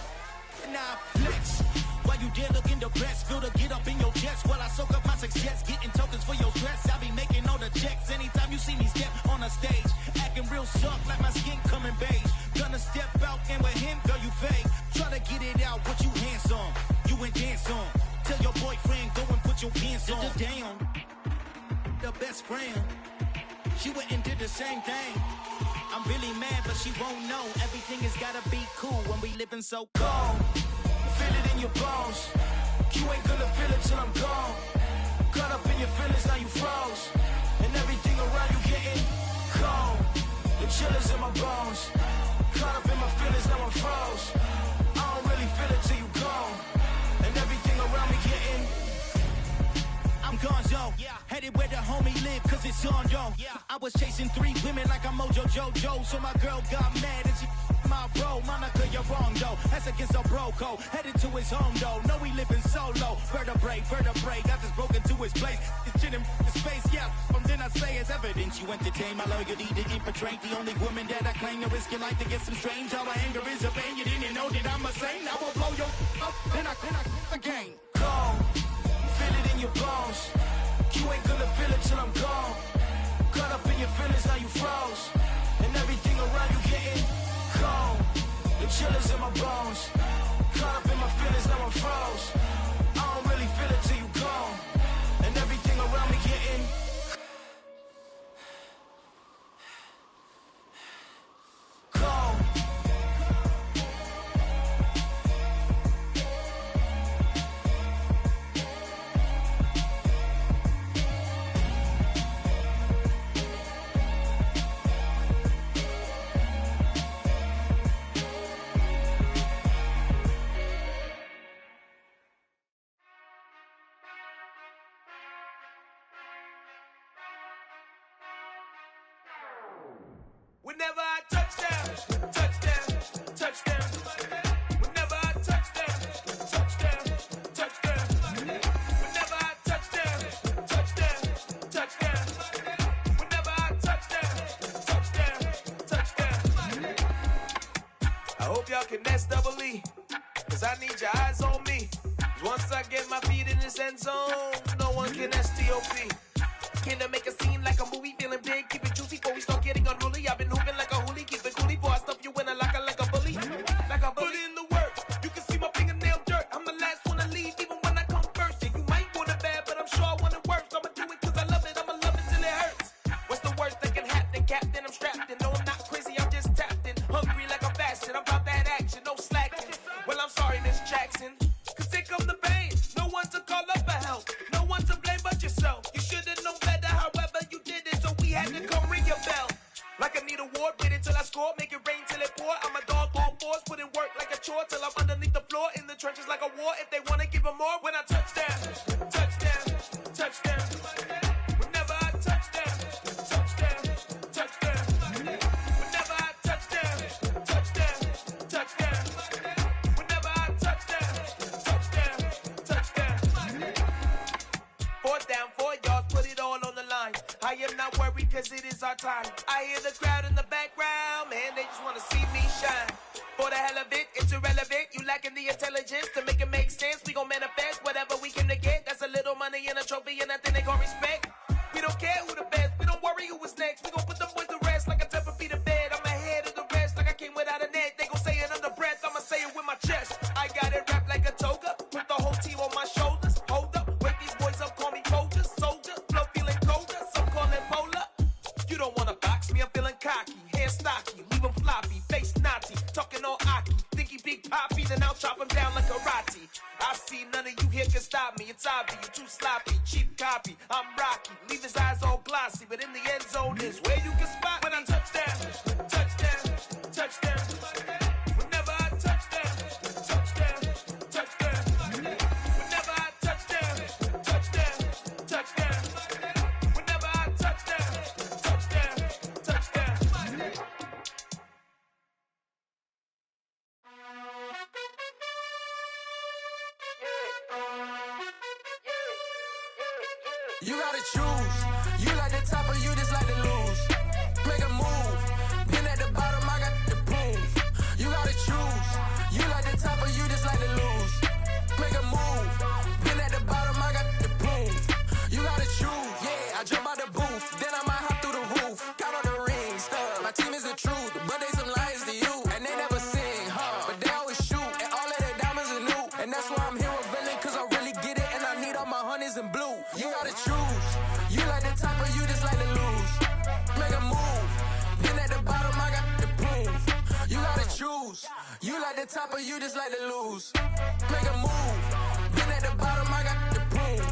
nah flex. While you there looking depressed, feel the get up in your chest while I soak up my success. Getting tokens for your stress, I be making all the checks. Anytime you see me step on a stage, acting real soft like my skin coming beige. Gonna step out and with him, girl, you fake. Try to get it out, what you handsome, you ain't dance on. Tell your boyfriend, go and put your pants on. Down, the best friend. She went and did the same thing. I'm really mad, but she won't know. Everything has gotta be cool when we living so cold. Feel it in your bones. You ain't gonna feel it till I'm gone. Caught up in your feelings, now you froze. And everything around you getting cold. The chillers in my bones. Caught up in my feelings, now I'm froze. I don't really feel it till you gone. And everything around me getting. I'm gonzo, headed where the homie live, cause it's on, yo. I was chasing 3 women like I'm Mojo Jojo, so my girl got mad and she my bro. Monica, you're wrong, though. That's against a bro code. Headed to his home, though. No, we living solo. Vertebrae, got this broken to his place. This shit in the space, yeah. From then I say it's evidence you entertain my loyalty to infiltrate. The only woman that I claim to risk your life to get some strange. All my anger is a pain. You didn't know that I'm a saint. I will blow your up, then I again. Cold. Feel it in your bones. You ain't gonna feel it till I'm gone. Caught up in your feelings, now you froze. And everything around you getting cold. The chillers in my bones. Caught up in my feelings, now I'm froze. I don't really feel it till you gone. And everything around me getting cold. Whenever I touch down, hope y'all can nest double E, cause I need your eyes on me. Once I get my feet in this end zone, no one can STOP. Can I make a scene like a movie, feeling big, keep it juicy before we start getting unruly. I've been hooping like a hoolie, keep it coolie before I stuff you in a locker like a bully. Like a bully. Put in the work, you can see my fingernail dirt. I'm the last one to leave, even when I come first. Yeah, you might want it bad, but I'm sure I want it worse. I'ma do it cause I love it, I'ma love it till it hurts. What's the worst that can happen, Captain? I'm strapped in, no I'm not crazy, I'm just tapped in. Hungry like a bastard, I'm about that action, no slacking. Well, I'm sorry, Miss Jackson, cause here come the pain. No one to call up for help, no one to blame but yourself. You should've known better, however you did it, so we had to come ring your bell. Like I need a ward, wait until I score, make it rain till it pour. I'm a dog on fours, put in work like a chore till I'm underneath the floor, in the trenches like a war. If they wanna give them more, when I touch down, touchdown, touchdown. Whenever I touch down, touchdown, touchdown. Whenever I touch down, touchdown, touchdown. Whenever I touch down, touchdown, touchdown. 4th down, 4 yards, put it all on the line. I am not worried cause it is our time. I hear the crowd in the background, man, they just wanna see me shine. For the hell of it, it's irrelevant. You lacking the intelligence to make it make sense. We gon' manifest whatever we came to get. That's a little money and a trophy and nothing they gon' respect. We don't care who the best, we don't worry who was next. We gon' put them boys to rest like a Tempur-Pedic to bed. I'm ahead of the rest like I came without a net. They gon' say it under breath, I'ma say it with my chest. I got it wrapped like a toga, put the whole team on my shoulders. Hold up, wake these boys up, call me soldier, soldier. Flow feeling colder, some call it polar. You don't wanna box me, I'm feeling cocky. Hair stocky, leave him floppy, face naughty. Talking all aki, think he big poppy, then I'll chop him down like karate. I see none of you here can stop me. It's obvious, you too sloppy, cheap copy. I'm Rocky, leave his eyes all glossy, but in the end zone is where you can spot when I touchdown, touchdown, touchdown. Whenever I touchdown, touchdown, touchdown. Whenever I touchdown, touchdown, touchdown. Whenever I touchdown, touchdown, touchdown. You gotta choose. You like the top or you just like to lose. Make a move. Been at the bottom, I got the proof. You gotta choose. You like the top or you just like to lose. Make a move. Been at the bottom, I got the proof. You gotta choose. Yeah, I jump out the booth. Then I might hop through the roof. Count on the rings. My team is the truth, but they some liars to you. And they never sing, but they always shoot. And all of their diamonds are new. And that's why I'm here with villain, cause I really get it. And I need all my honeys in blue. You gotta choose. You like the top or you just like to lose. Make a move. Been at the bottom, I got the proof. You gotta choose. You like the top or you just like to lose. Make a move. Been at the bottom, I got the proof.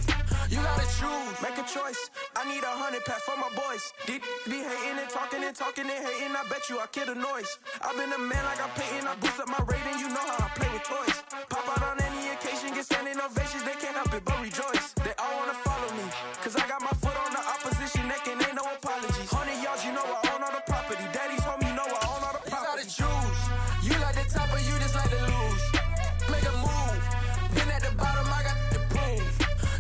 You gotta choose. Make a choice. I need 100 pack for my boys. Be hating and talking and talking and hating. I bet you I kill the noise. I've been a man like I'm Peyton. I boost up my rating. You know how I play with toys. Pop out on any occasion, get standing ovations. They can't help it but rejoice. They all wanna follow me, cause I got my foot on the opposition neck and ain't no apologies. 100 yards, you know I own all the property. Daddy's home, you know I own all the property. You gotta choose. You like the top or you just like to lose. Make a move. Been at the bottom, I got the proof.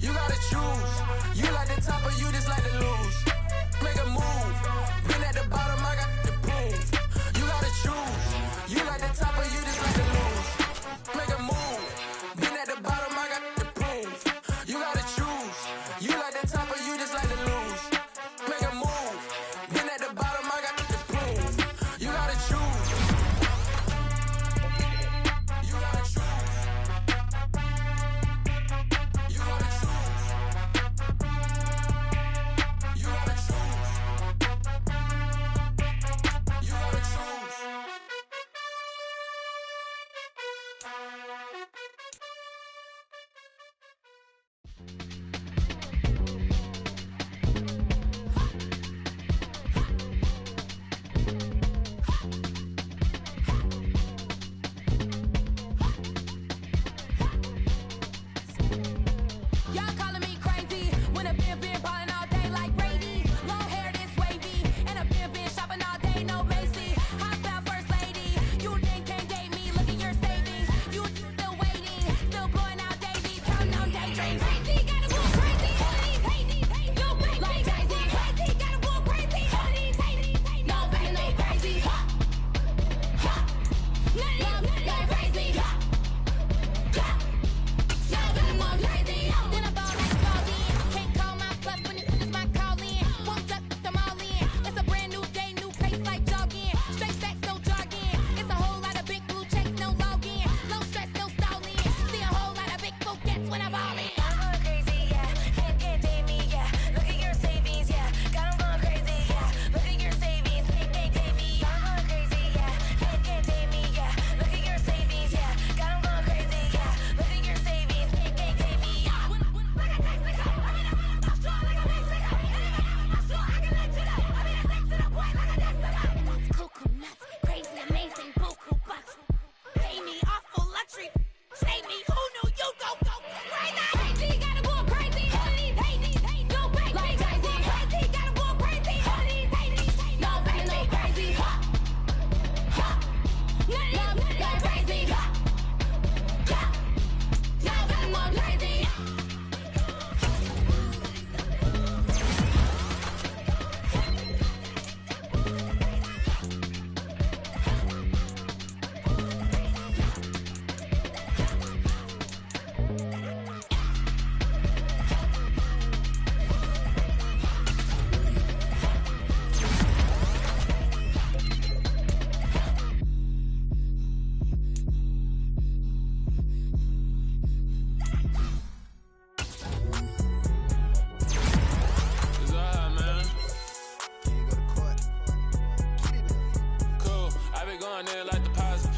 You gotta choose. You like the top or you just like to lose. Make a move. Been at the bottom, I got the proof. You gotta choose. You like the top or you just like to lose. Make a move. Been at the bottom, I got the proof. You gotta choose. You like the top.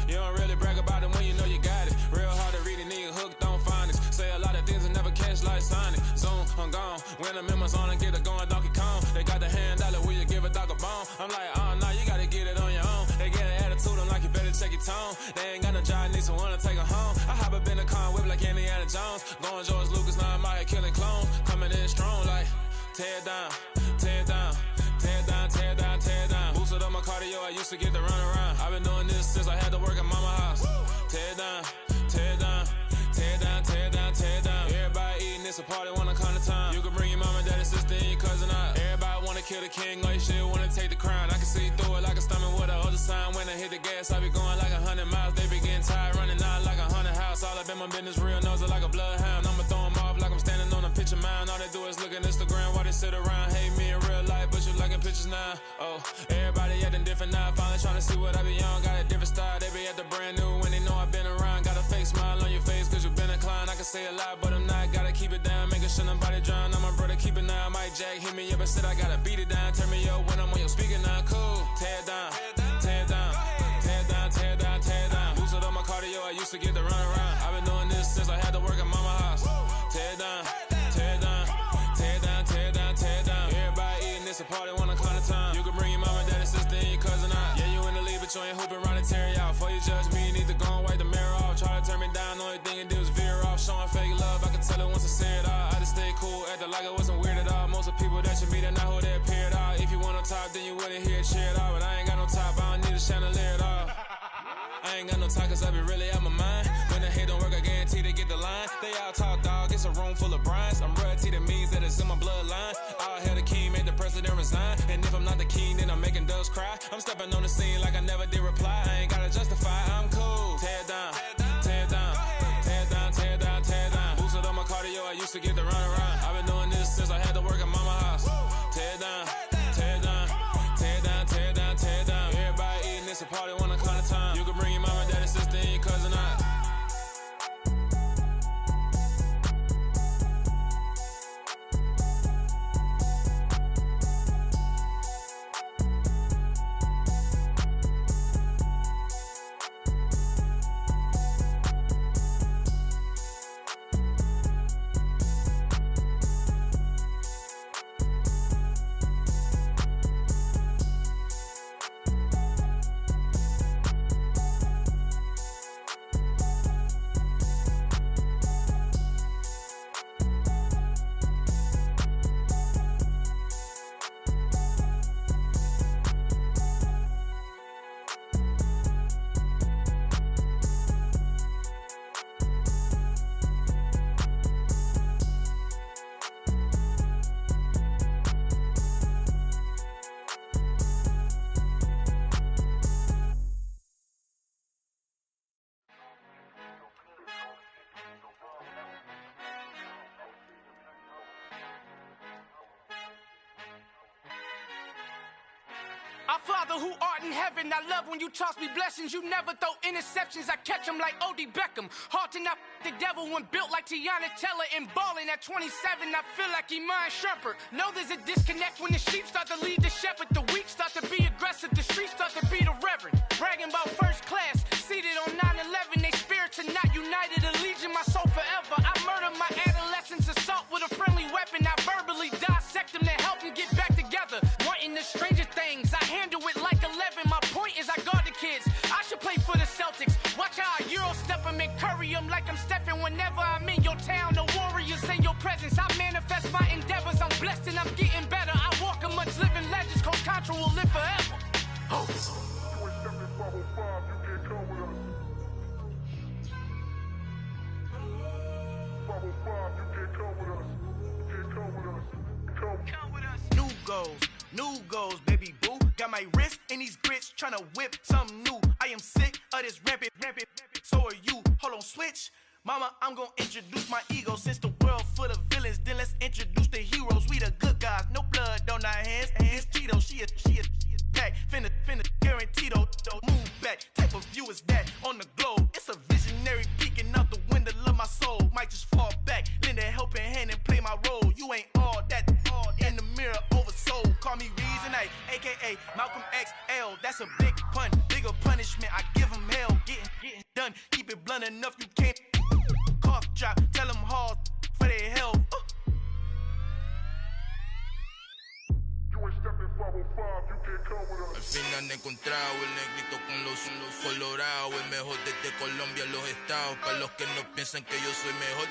You don't really brag about it when you know you got it. Real hard to read a nigga hooked on phonics. Say a lot of things and never catch like Sonic. Zoom, I'm gone. When the members on and get it going Donkey Kong. They got the $100, will you give a dog a bone? I'm like, oh no, you gotta get it on your own. They get an attitude, I'm like, you better check your tone. They ain't got no job, need someone to take her home. I hop up in the car, whip like Indiana Jones. Going George Lucas, now I'm out here killing clones. Coming in strong like, tear down, tear down, tear down, tear down, tear down. Boosted up my cardio, I used to get to run around. I've been doing this since I had to work at mama house. Tear down, tear down, tear down, tear down, tear down. Everybody eating, it's a party when I come to time. You can bring your mama, daddy, sister, and your cousin out. Everybody wanna kill the king, or you shit wanna take the crown. I can see through it like a stomach with a other sign. When I hit the gas, I be going like 100 miles. They be getting tired, running out like 100 house. All up in my business, real nose like a bloodhound. I'ma throw 'em off like I'm standing on a picture mound. All they do is look at Instagram while they sit around. Hate me in real life, but you liking pictures now. Oh, everybody acting different now. Finally trying to see what I be on. Got a different style, they be at the brand new when they know I've been around. Got a fake smile on your face cause you been inclined. I can say a lot, but I'm not. Gotta keep it down, making sure nobody drown. I'm my brother, keep it now. Mike Jack hit me up and said I gotta beat it down. Turn me up when I'm on your speaker now. Cool, tear down, tear down, tear down, tear down, tear down. Boosted up my cardio, I used to get to run around. I've been doing this since I had to work at mama house. Tear down, tear down, tear down, tear down, tear down. Everybody eating, it's a party when I come to time. You can bring your mama, daddy, sister, and your cousin out. Yeah, you in the league, but you ain't hooping around and tear you out. Before you judge me, you need to go and wipe the mirror off. Try to turn me down, the only thing you do is veer off. Showing fake love, I can tell it once I say it all. I just stay cool, acting like it wasn't weird at all. Most of the people that you meet are not who they appear at all. If you want on top, then you wouldn't hear it cheer at all. But I ain't got no top, I don't need a chandelier at all. I ain't got no time cause I be really out my mind. When the hate don't work, I guarantee they get the line. They all talk dog, it's a room full of brines. I'm royalty, that means that it's in my bloodline. All hail the king, made the president resign. And if I'm not the king, then I'm making doves cry. I'm stepping on the scene like I never did reply. I ain't gotta justify, I'm cool. Tear down, tear down, tear down, tear down, tear down. Boosted up my cardio, I used to get to run around. I've been doing this since I had to work at mama house. Tear down, tear down, tear down, tear down, tear down. Everybody eating, it's a party when I come to time. You can bring your mama, daddy, sister, and your cousin out. Our Father who art in heaven, I love when you toss me blessings. You never throw interceptions, I catch them like O.D. Beckham. Hard to not the devil when built like Tiana Teller. And balling at 27, I feel like Iman Shumpert. Know there's a disconnect when the sheep start to lead the shepherd. The weak start to be aggressive, the streets start to be the reverend. Bragging about first class, seated on 9/11. They spirits are not united, a legion, my soul forever. I murdered my adolescence, assault with a friendly weapon. I verbally dissect them to help them get back together. Wanting the stranger things, I handle it like 11. My point is I guard the kids. I should play for the Celtics. Watch how I Euro step them and curry them like I'm stepping. Whenever I'm in your town, the Warriors in your presence. I manifest my endeavors. I'm blessed and I'm getting better. I walk amongst living legends. Coach Contra will live forever. Oh. New goals, baby boo. Got my wrist in these grits, tryna whip something new. I am sick of this rampant. So are you. Hold on, switch. Mama, I'm gonna introduce my ego. Since the world full of villains, then let's introduce the heroes. We the good guys, no blood on our hands. It's Tito, she is back. Finna, guaranteed, move back. Type of view is that on the globe. It's a visionary peeking out the window of my soul. Might just fall back, lend a helping hand and play my role. You ain't all that in the mirror oversold. Call me Reason A, aka Malcolm XL. That's a big pun, bigger punishment. I give him hell, get none. Keep it blunt enough, you can't cough drop. Tell them hard for their health. Al fin han encontrado el negrito con los colorados, el mejor desde Colombia, los estados. Para los que no piensan que yo soy mejor,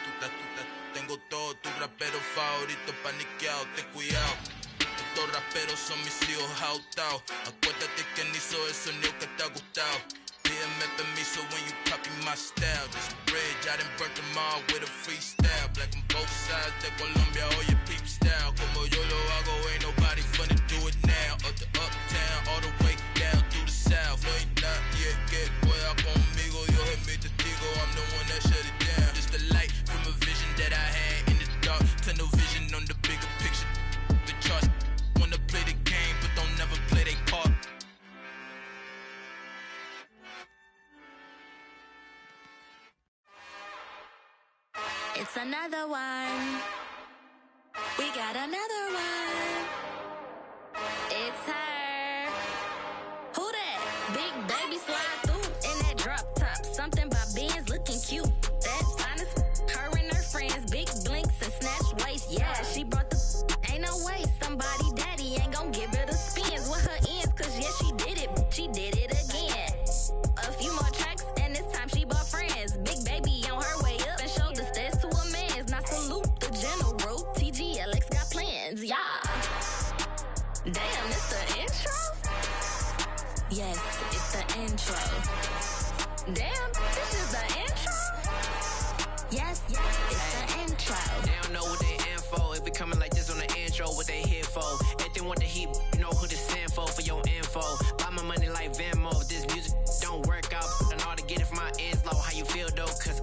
tengo todo, tu rapero favorito paniqueado, ten cuidado. Estos raperos son mis hijos jautados. Acuérdate que ni hizo el sonido que te ha gustado. Pídeme permiso when you copy my style. This bridge, I done burnt them all with a freestyle. Black on both sides de Colombia, oye peep style. Como yo lo hago, ain't nobody finna do it now. Up to uptown, all the way down through the south. No hay nadie que pueda conmigo, Dios es mi testigo. I'm the one that shut it down. Just the light from a vision that I had in the dark. Tunnel vision on the bigger picture. The charts wanna play the game, but don't never play their part. It's another one. We got another one. It's her. Who that? Big baby slide through in that drop top. Something by Benz looking cute. That's honest. Her and her friends, big blinks and snatch waist. Yeah, she brought the. Ain't no way somebody daddy ain't gon' give her the spins with her ends. Cause yeah, she did it. She did it again. A few more tracks and this time she bought friends. Big baby on her way up and showed the stairs to a man's. Now salute the general. TGLX got plans, yeah. Damn, it's the intro? Yes, it's the intro. Damn, this is the intro? Yes, it's the intro. They don't know what they in for. If we coming like this on the intro, what they here for? If they want the heat, you know who to send for your info. Buy my money like Venmo. If this music don't work out, and all to get it from my ends low. How you feel though? Cause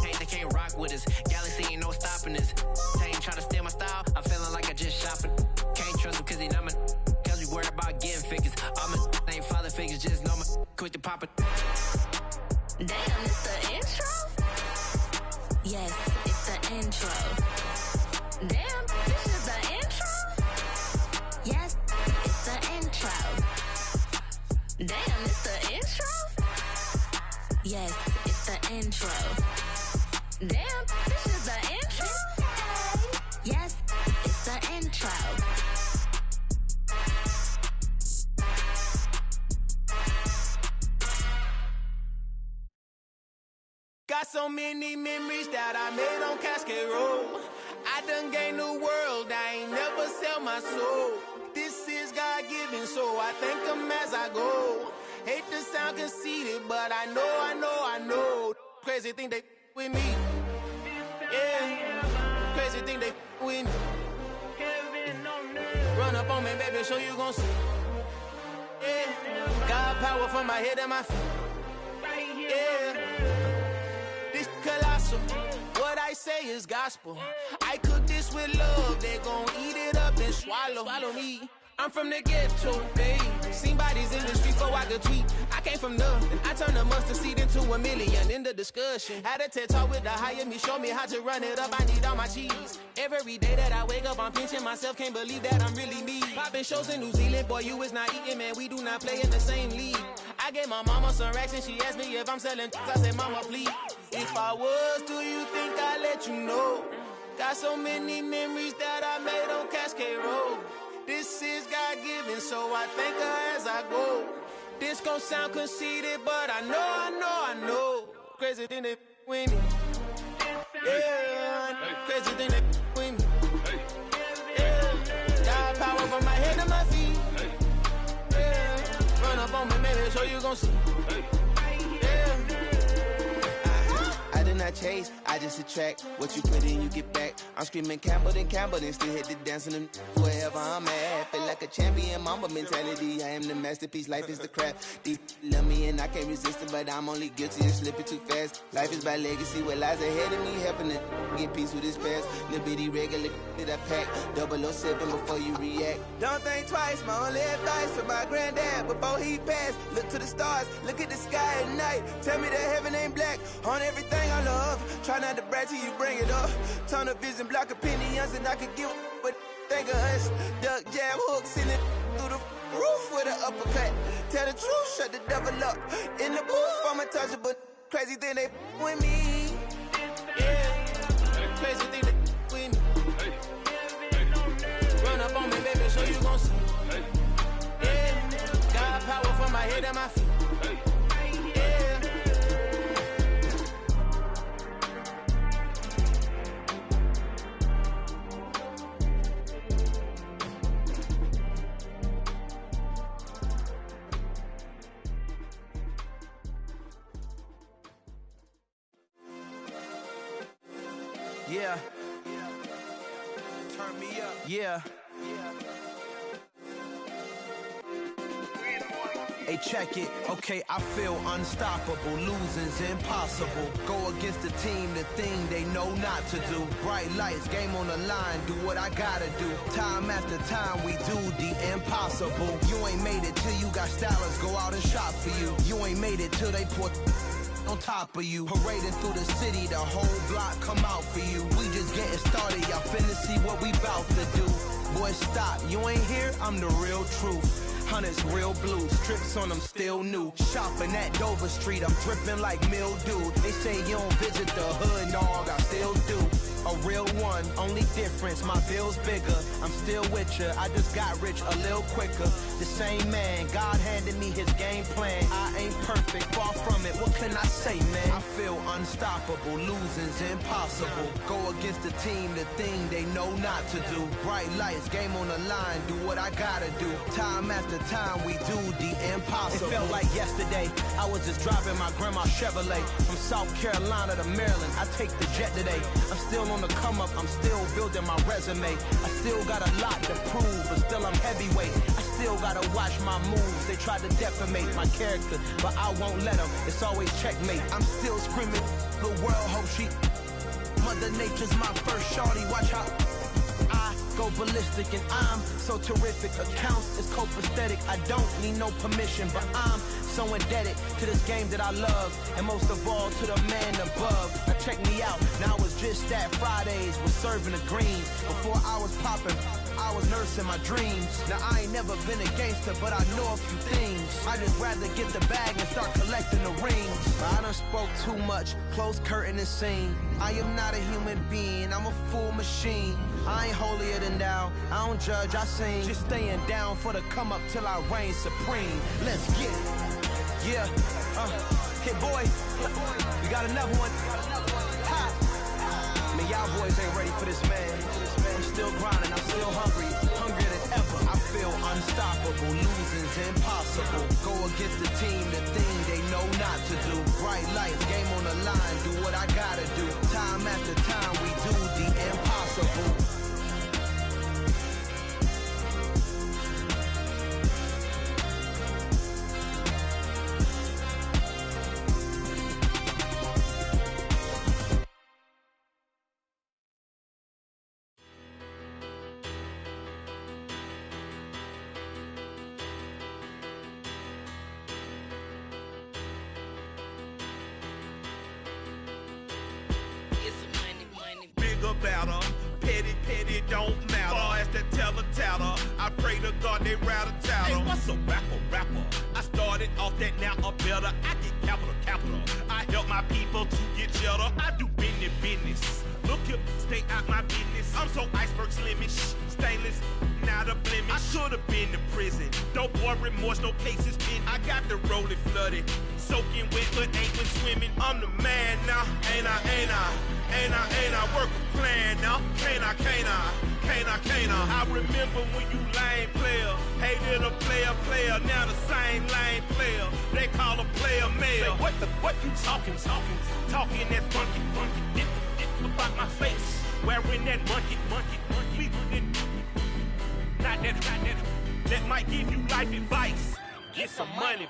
hey, they can't rock with us. Galaxy ain't no stopping this. They ain't trying to steal my style. I'm feeling like I just shopping. Can't trust them cause they know me. Cause we worried about getting figures. All my ain't father figures, just know me. Quick to pop it. Damn, it's the intro? Yes, it's the intro. Damn, this is the intro? Yes, it's the intro. Damn, it's the intro? Yes, it's the intro. Damn, this is the intro? Yes, it's the intro. Got so many memories that I made on Cascade Road. I done gained the world, I ain't never sell my soul. This is God-given, so I thank him as I go. Hate to sound conceited, but I know. Crazy thing they with me. Yeah, crazy thing they with me. Run up on me, baby, so you gon' see. Yeah, got power from my head and my feet. Yeah. Colossal, what I say is gospel. I cook this with love, they gon' eat it up and swallow me. I'm from the ghetto, babe. Seen bodies in the street so I could tweet. I came from nothing. I turned a mustard seed into a million in the discussion. Had a TED talk with the higher me, show me how to run it up. I need all my cheese. Every day that I wake up, I'm pinching myself. Can't believe that I'm really me. Popping shows in New Zealand, boy, you is not eating, man. We do not play in the same league. I gave my mama some racks and she asked me if I'm selling. I said, mama, please. If I was, do you think I'd let you know? Got so many memories that I made on Cascade Road. This is God-given, so I thank her as I go. This gon' sound conceited, but I know. Crazy thing they with me. Yeah, crazy thing they with me. Yeah, got power from my head to my feet. Yeah, run up on me, maybe, so you gon' see. I did not chase, I just attract. What you put in, you get back. I'm screaming Campbell, then still hit the dance and them wherever I'm at. Feel like a champion, mamba mentality. I am the masterpiece, life is the crap. These love me and I can't resist it, but I'm only guilty of slipping too fast. Life is by legacy, what lies ahead of me, helping to get peace with this past. Little bitty regular that I pack, 007 before you react. Don't think twice, my only advice for my granddad before he passed. Look to the stars, look at the sky at night. Tell me that heaven ain't black on everything I love. Try not to brag till you bring it up. Tunnel vision, block opinions, and I could give but think of us. Duck, jab, hooks in it through the roof with an uppercut. Tell the truth, shut the devil up. In the booth, I'm untouchable. Crazy thing they with me. Yeah. Crazy thing they with me. Run up on me, baby, so you gon' see. Yeah. Got power from my head and my feet. Yeah. Yeah. Turn me up. Yeah. Hey, check it. Okay, I feel unstoppable. Losing's impossible. Go against the team, the thing they know not to do. Bright lights, game on the line, do what I gotta do. Time after time, we do the impossible. You ain't made it till you got stylers go out and shop for you. You ain't made it till they put on top of you. Parading through the city, the whole block come out for you. We just getting started, y'all finna see what we bout to do. Boy, stop, you ain't here, I'm the real truth. Hunters, real blue, strips on them still new. Shopping at Dover Street, I'm dripping like mildew. They say you don't visit the hood, dog, I still do. A real one, only difference, my bill's bigger. I'm still with ya, I just got rich a little quicker. The same man, God handed me his game plan. I ain't perfect, far from it, what can I say, man? I feel unstoppable, losing's impossible. Go against the team, the thing they know not to do. Bright lights, game on the line, do what I gotta do. Time after time, we do the impossible. It felt like yesterday, I was just driving my grandma's Chevrolet. From South Carolina to Maryland, I take the jet today. I'm still on the come up, I'm still building my resume. I still got a lot to prove, but still I'm heavyweight. I still gotta watch my moves. They try to defamate my character, but I won't let them. It's always checkmate. I'm still screaming, the world hope she. Mother Nature's my first shorty, watch how I go ballistic and I'm so terrific. Accounts is copacetic, I don't need no permission, but I'm so indebted to this game that I love, and most of all to the man above. Now check me out, now it's just that Fridays was serving the greens. Before I was popping, I was nursing my dreams. Now I ain't never been a gangster, but I know a few things. I just rather get the bag and start collecting the rings. I done spoke too much, close curtain and scene. I am not a human being, I'm a full machine. I ain't holier than thou, I don't judge, I sing. Just staying down for the come up till I reign supreme. Let's get it. Yeah, hey boy, we got another one. Ha. Man, y'all boys ain't ready for this, man. I'm still grinding, I'm still hungry, hungrier than ever. I feel unstoppable, losing's impossible. Go against the team, the thing they know not to do. Bright lights, game on the line, do what I gotta do. Time after time, we do the impossible. Better, petty don't matter. Far as the teller, I pray to God they rattle tattle. Hey, what's a rapper? I started off that, now I'm better. I get capital. I help my people to get cheddar. I do business. Look here, stay out my business. I'm so iceberg slimish, stainless, not a blemish. I should've been to prison. Don't boy remorse, no cases pinned. I got the rolling flooded, soaking wet, but ain't been swimming. I'm the man now, ain't I? Work a plan now, can't I? I remember when you lame player, hated a player, now the same lame player. They call a player mayor. Say, what you talking that funky, about my face, wearing that monkey. Not that, that might give you life advice. Get some money.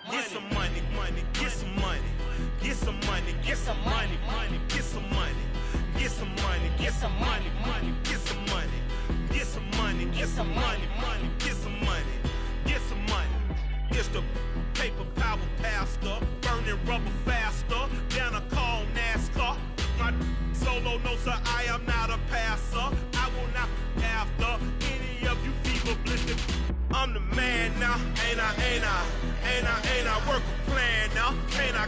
It's the paper power pastor, burning rubber faster, down a call NASCAR. My solo notes are I am not a passer. I will not after any of you fever blistered. I'm the man now, ain't I? Work a plan now, can't I?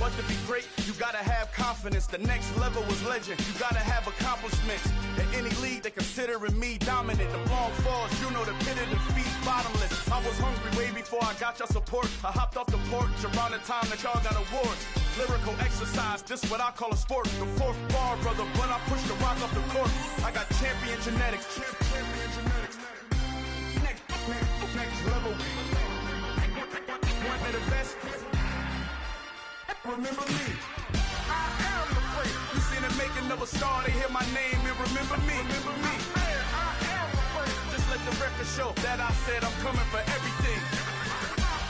But to be great, you gotta have confidence. The next level was legend. You gotta have accomplishments. In any league, they considering me dominant. The long falls, you know the pit of defeat, bottomless. I was hungry way before I got your support. I hopped off the porch around the time that y'all got awards. Lyrical exercise, this what I call a sport. The fourth bar, brother, when I push the rock off the court. I got champion genetics. Next level. One of the best. Remember me. I am the place. You seen the making of a star, they hear my name and remember me. Remember me. I am the place. Just let the record show that I said I'm coming for everything.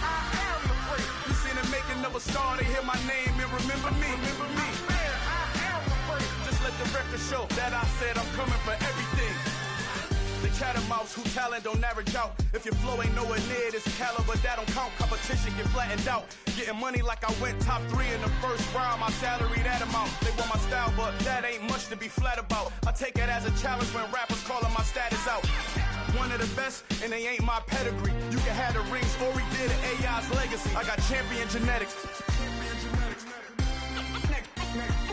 I am the place. You seen the making of a star, they hear my name and remember me. Remember me. I am the place. Just let the record show that I said I'm coming for everything. The catamouse who talent don't average out. If your flow ain't nowhere near this caliber, that don't count. Competition get flattened out. Getting money like I went top 3 in the first round. My salary that amount. They want my style, but that ain't much to be flat about. I take it as a challenge when rappers calling my status out. One of the best, and they ain't my pedigree. You can have the rings, or we did it, AI's legacy. I got champion genetics.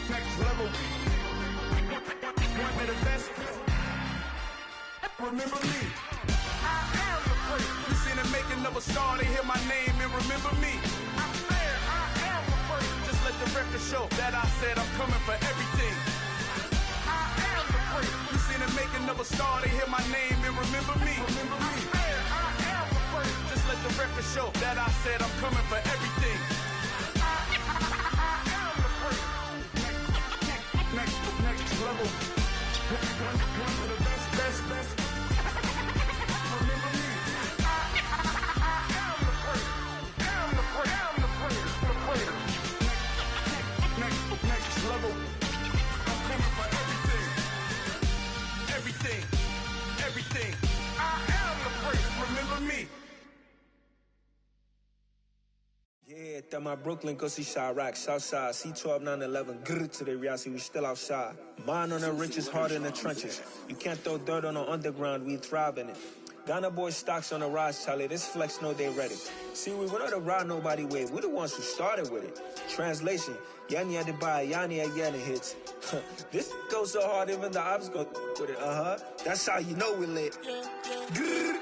Next level. One of the best. Remember me. I am the place. You seen the making of a star, they hear my name and remember me. I am the place. Just let the record show that I said I'm coming for everything. I am the place. You seen the making of a star, they hear my name and remember me. Remember me. I am the place. Just let the record show that I said I'm coming for everything. I am the place. Next level. One of the best. Next level. I'm coming for everything. Everything. I am the place. Remember me. Yeah, that my Brooklyn, go see Chirac, Southside, C12, 911, grrr to the Riasi, we still outside. Mine on the riches, hard in the trenches. You can't throw dirt on the underground, we thrive in it. Ghana boys stocks on the rise, Charlie, this flex know they ready. See, we were not to ride nobody with, we're the ones who started with it. Translation, Yani had to buy, Yani again hits. This goes so hard, even the ops go with it, That's how you know we lit. Grrr.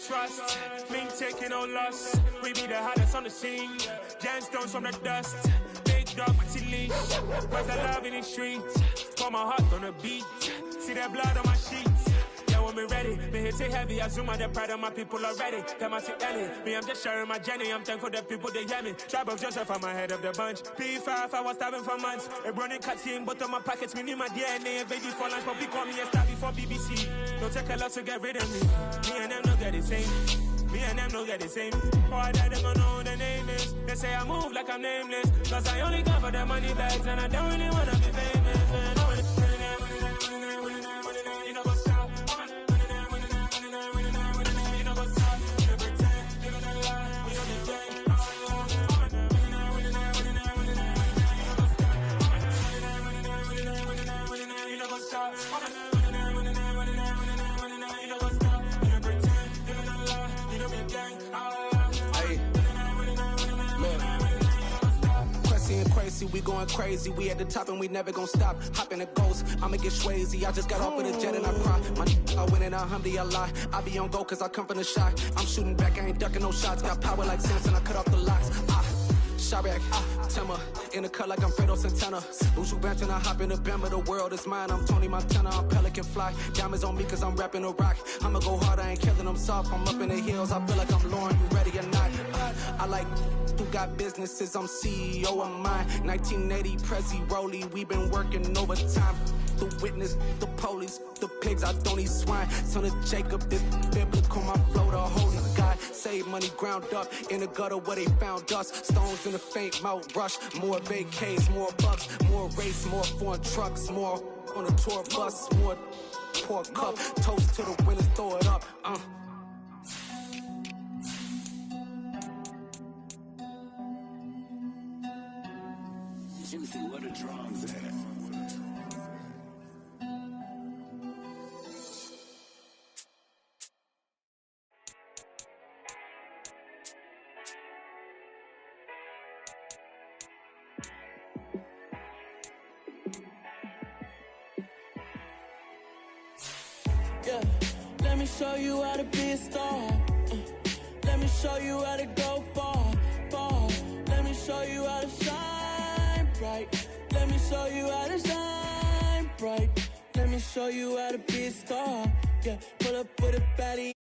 Trust, me taking no loss. We be the hottest on the scene. Gemstones from the dust. Big dog with your leash. Where's the love in the streets? Pour my heart on the beat. See that blood on my sheets. Yeah, when we ready, me hit it heavy. I zoom out the pride of my people already. Them I see Ellie. Me, I'm just sharing my journey. I'm thankful that people they hear me. Tribe of Joseph, I'm ahead of the bunch. P5, I was starving for months. A running cuts in, but on my pockets, me need my DNA. Baby for lunch, but we call me a star before BBC. Don't take a lot to get rid of me. Me and them don't get the same. Me and them don't get the same. Boy, that they don't know who the name is. They say I move like I'm nameless. Cause I only come for the money bags and I don't really wanna be famous, man. You know what's up? You know what's up? You pretend, living a lie. We don't be gang. You know what's up? We going crazy, we at the top and we never gon' stop. Hop in a ghost, I'ma get swayzy. I just got off with a jet and I cry. My I win and I humdy a lot. I be on go cause I come from the shot. I'm shooting back, I ain't ducking no shots. Got power like Samson, I cut off the locks. Chirac, Timmer, in the cut like I'm Fredo Santana. Buju Banton, I hop in the Bama, the world is mine. I'm Tony Montana, I'm Pelican Fly. Diamonds on me cause I'm rapping a rock. I'ma go hard, I ain't killing them soft. I'm up in the hills, I feel like I'm Lauren, you ready or not? I like who got businesses, I'm CEO of mine. 1980 Prezi Rolly, we been working overtime. The witness, the police, the pigs, I don't eat swine. Son of Jacob, this biblical, my flow, the holy God. save money ground up in the gutter where they found us. Stones in the faint mouth rush. More vacays, more bucks, more race, more foreign trucks, more on a tour bus, more pour cup. Toast to the winners, throw it up. Juicy, where the drums at? Yeah, let me show you how to be a star. Let me show you how to go far, far. Let me show you how to shine bright. Let me show you how to shine bright. Let me show you how to be a star. Yeah, pull up with a fatty.